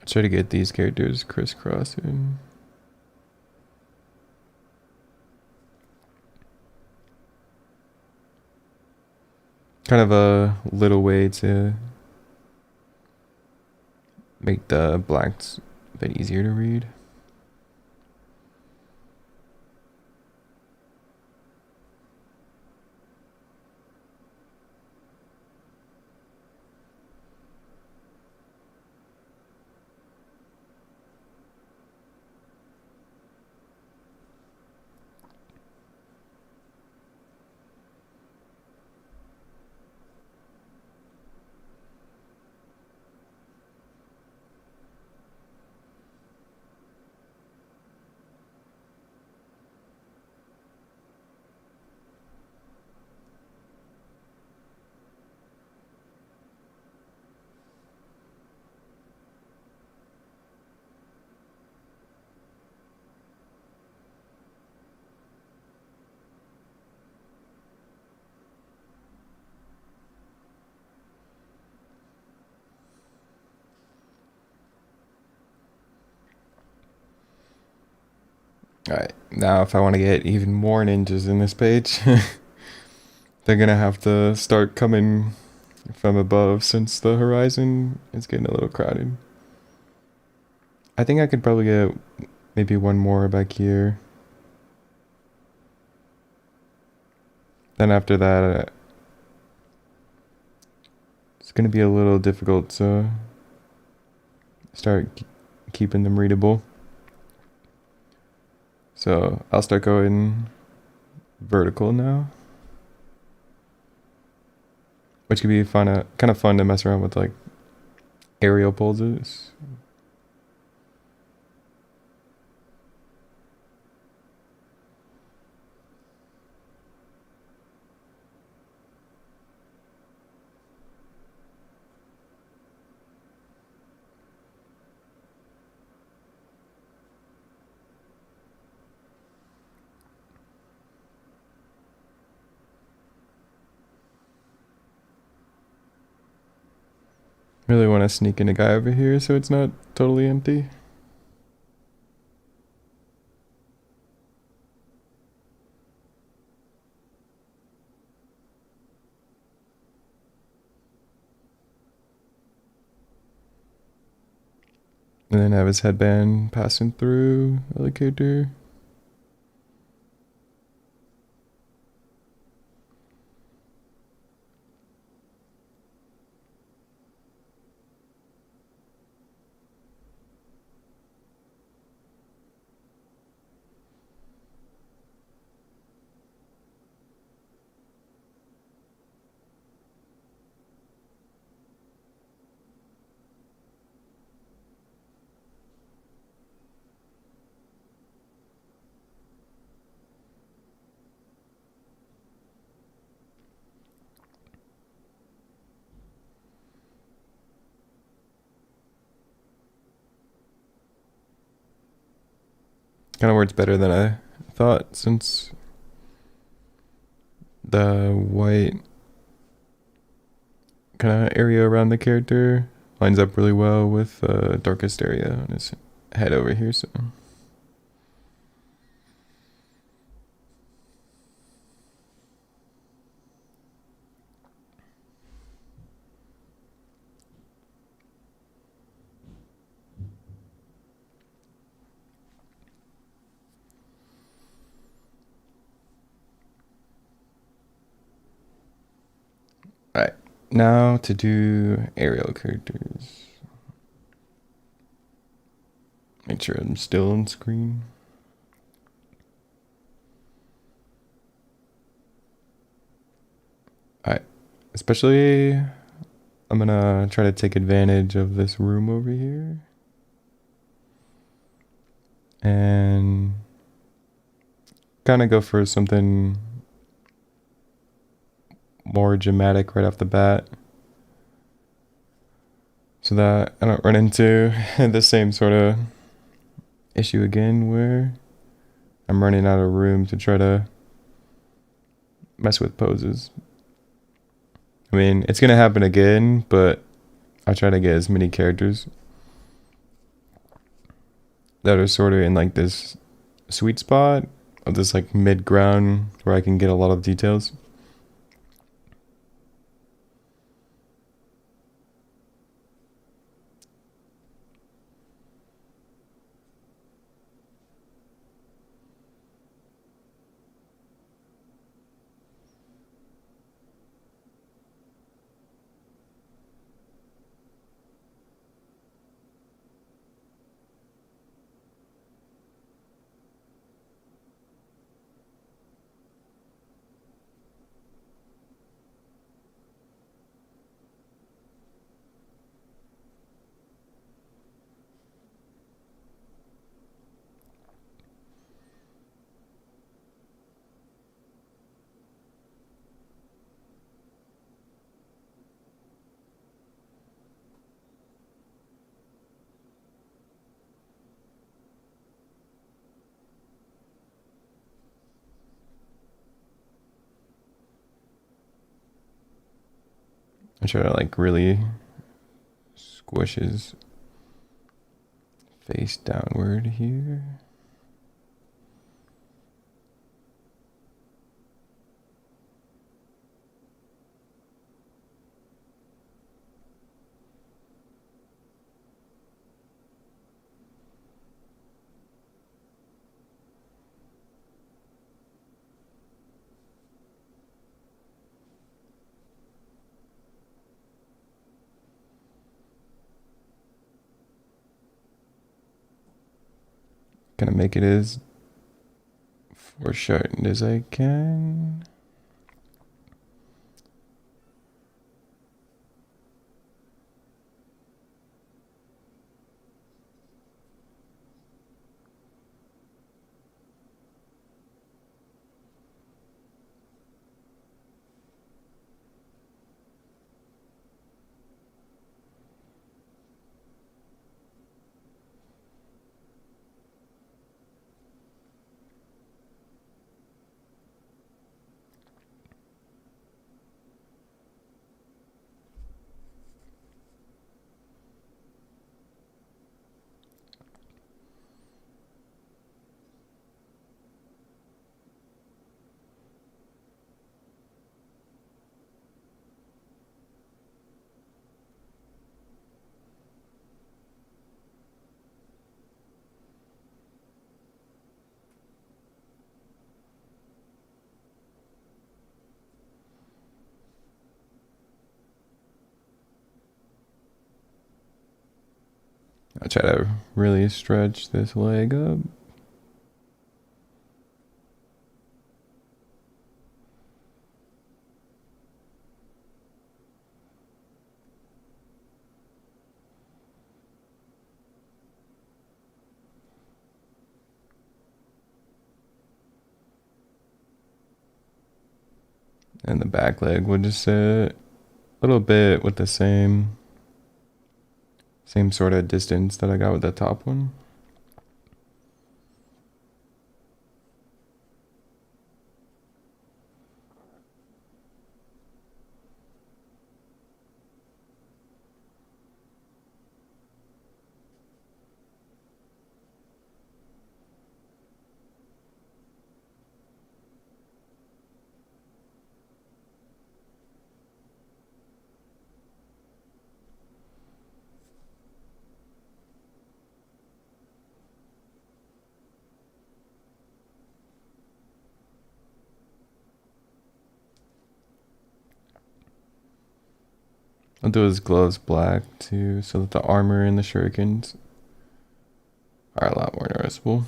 S1: Try to get these characters crisscrossing. Kind of a little way to make the blacks a bit easier to read. Alright, now if I want to get even more ninjas in this page, they're gonna have to start coming from above since the horizon is getting a little crowded. I think I could probably get maybe one more back here. Then after that, it's gonna be a little difficult to start keeping them readable. So I'll start going vertical now, which could be kind of fun to mess around with like aerial poses. Really want to sneak in a guy over here so it's not totally empty. And then have his headband passing through other character. Kind of works better than I thought, since the white kind of area around the character lines up really well with the darkest area on his head over here. So alright, now to do aerial characters. Make sure I'm still on screen. Alright, especially I'm gonna try to take advantage of this room over here and kind of go for something more dramatic right off the bat, so that I don't run into the same sort of issue again where I'm running out of room to try to mess with poses. I mean, it's gonna happen again, but I try to get as many characters that are sort of in like this sweet spot of this like mid ground where I can get a lot of details. I try to like really squish his face downward here. Gonna make it as foreshortened as I can. I'll try to really stretch this leg up. And the back leg would just sit a little bit with the same sort of distance that I got with the top one. I'll do his gloves black too, so that the armor and the shurikens are a lot more noticeable.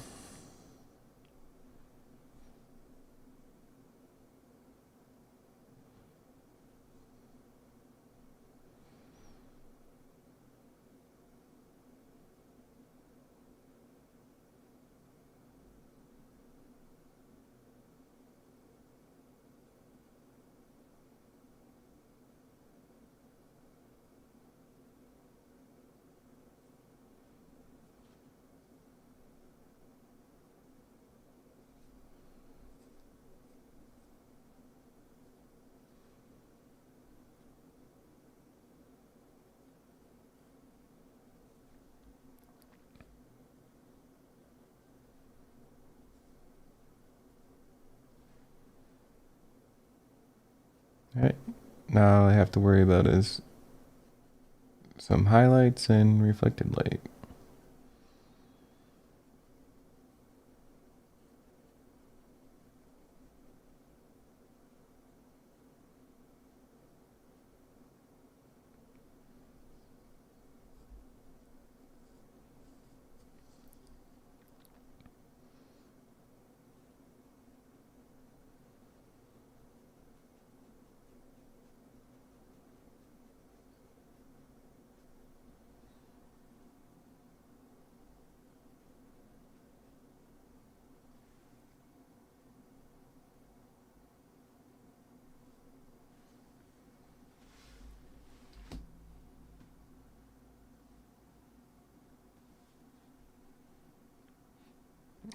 S1: Alright, now all I have to worry about is some highlights and reflected light.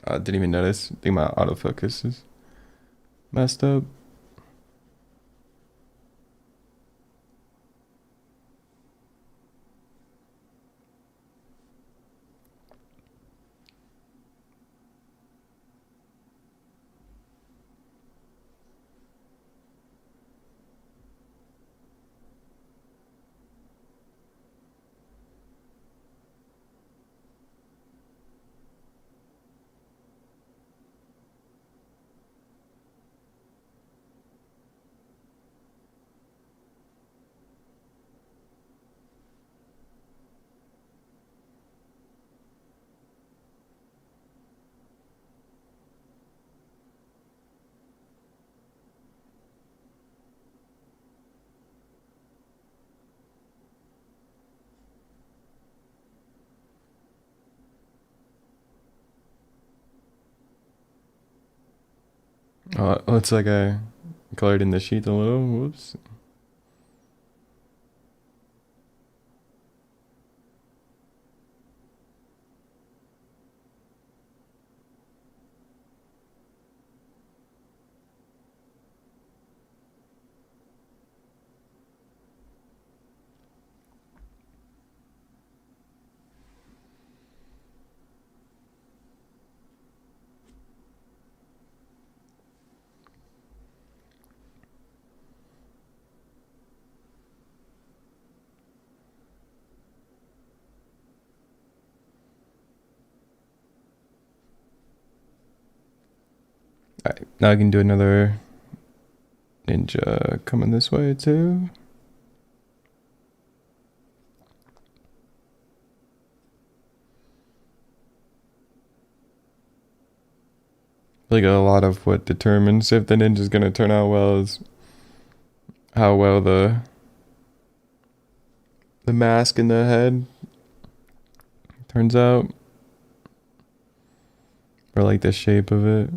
S1: I didn't even notice. I think my autofocus is messed up. Oh, it looks like I colored in the sheet a little. Whoops. Alright, now I can do another ninja coming this way too. Like a lot of what determines if the ninja's gonna turn out well is how well the mask in the head turns out, or like the shape of it.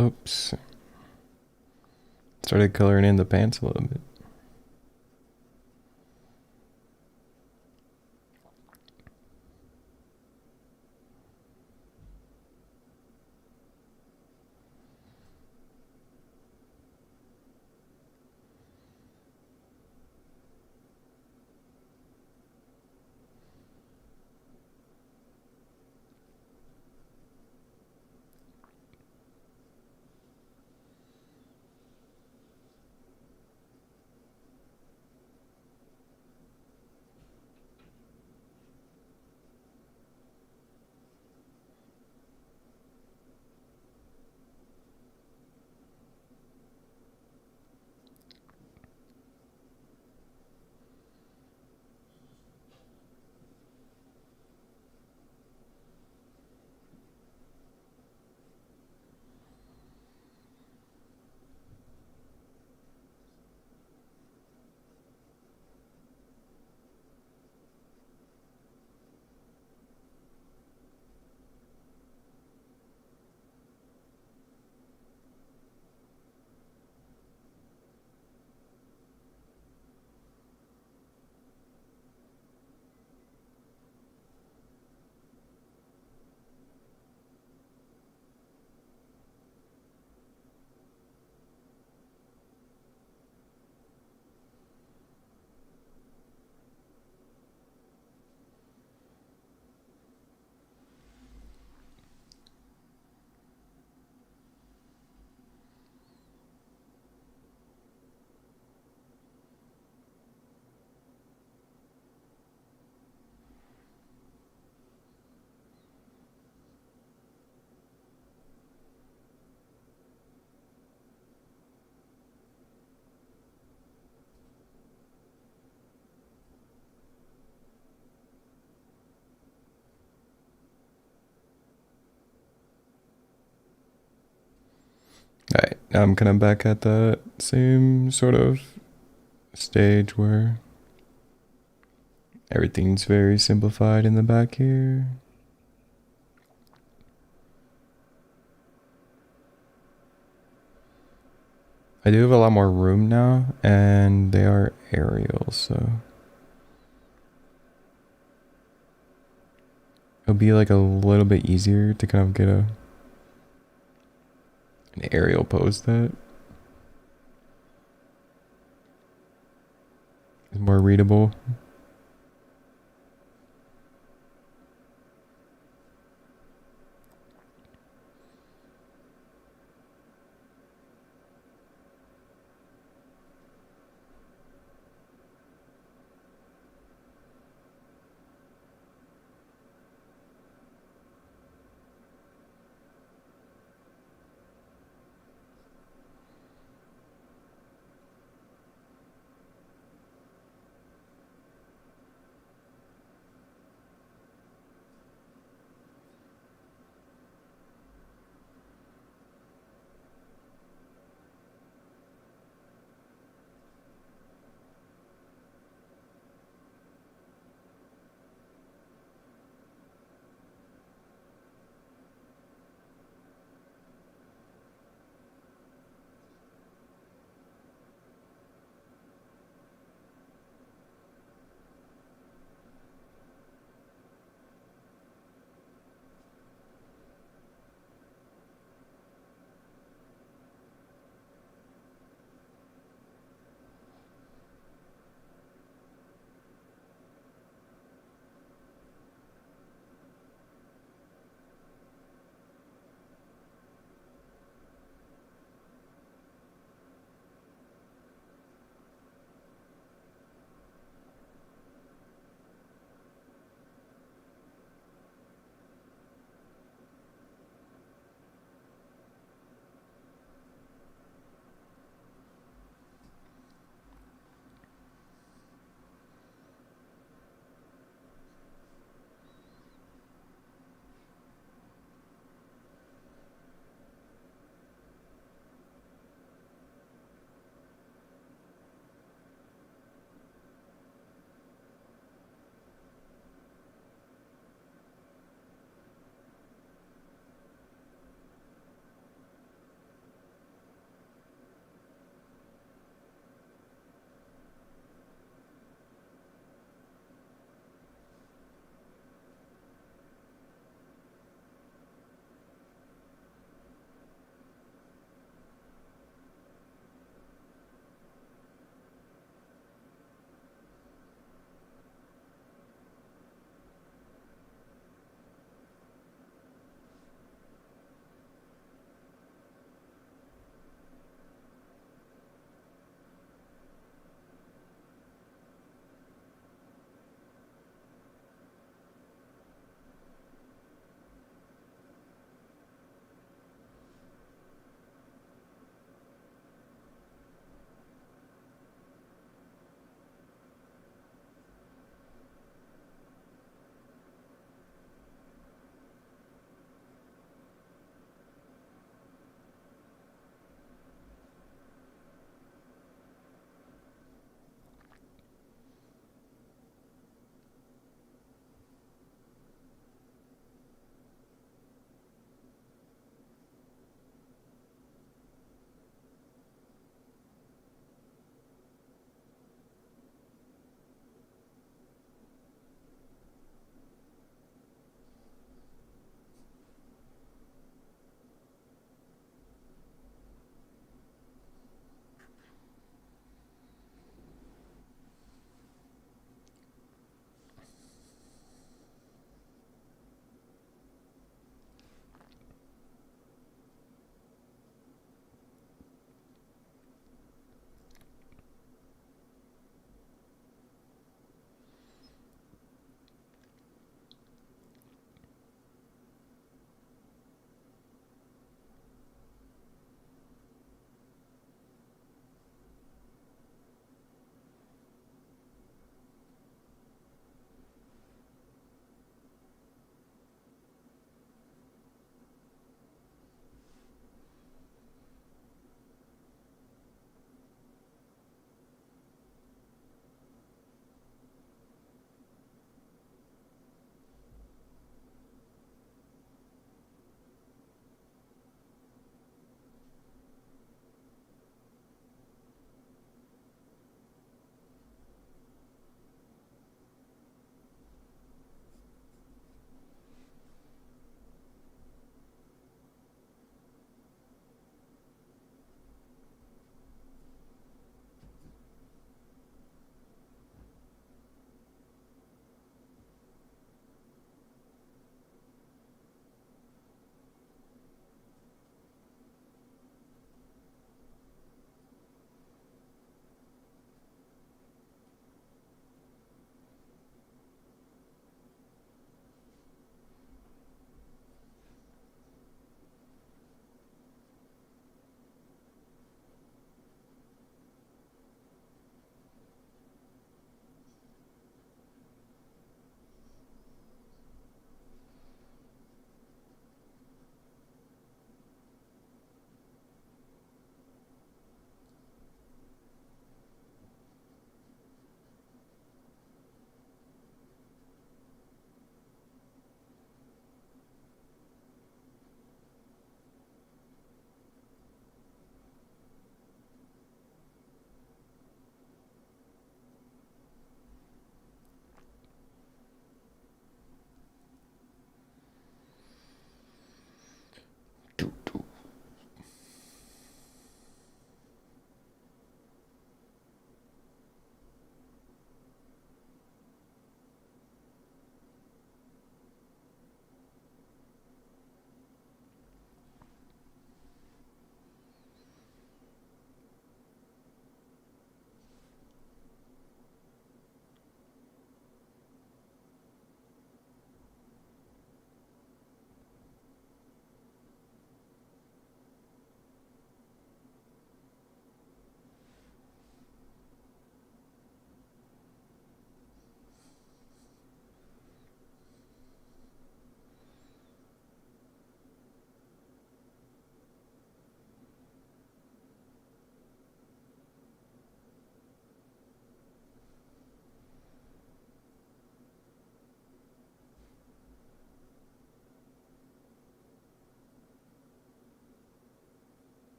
S1: Oops. Started coloring in the pants a little bit. Alright, now I'm kind of back at that same sort of stage where everything's very simplified in the back here. I do have a lot more room now, and they are aerial, so it'll be like a little bit easier to kind of get an aerial pose that is more readable.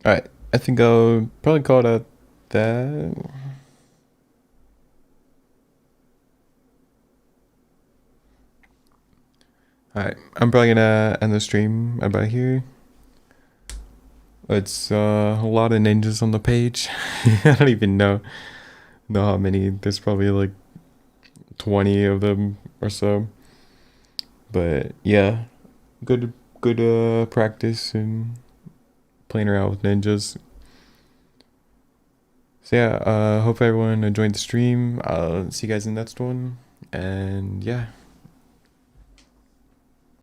S1: Alright, I think I'll probably call it at that. Alright, I'm probably gonna end the stream about here. It's a lot of ninjas on the page. I don't even know how many. There's probably like 20 of them or so. But yeah, good practice and playing around with ninjas. So yeah, hope everyone enjoyed the stream. I'll see you guys in the next one. And yeah.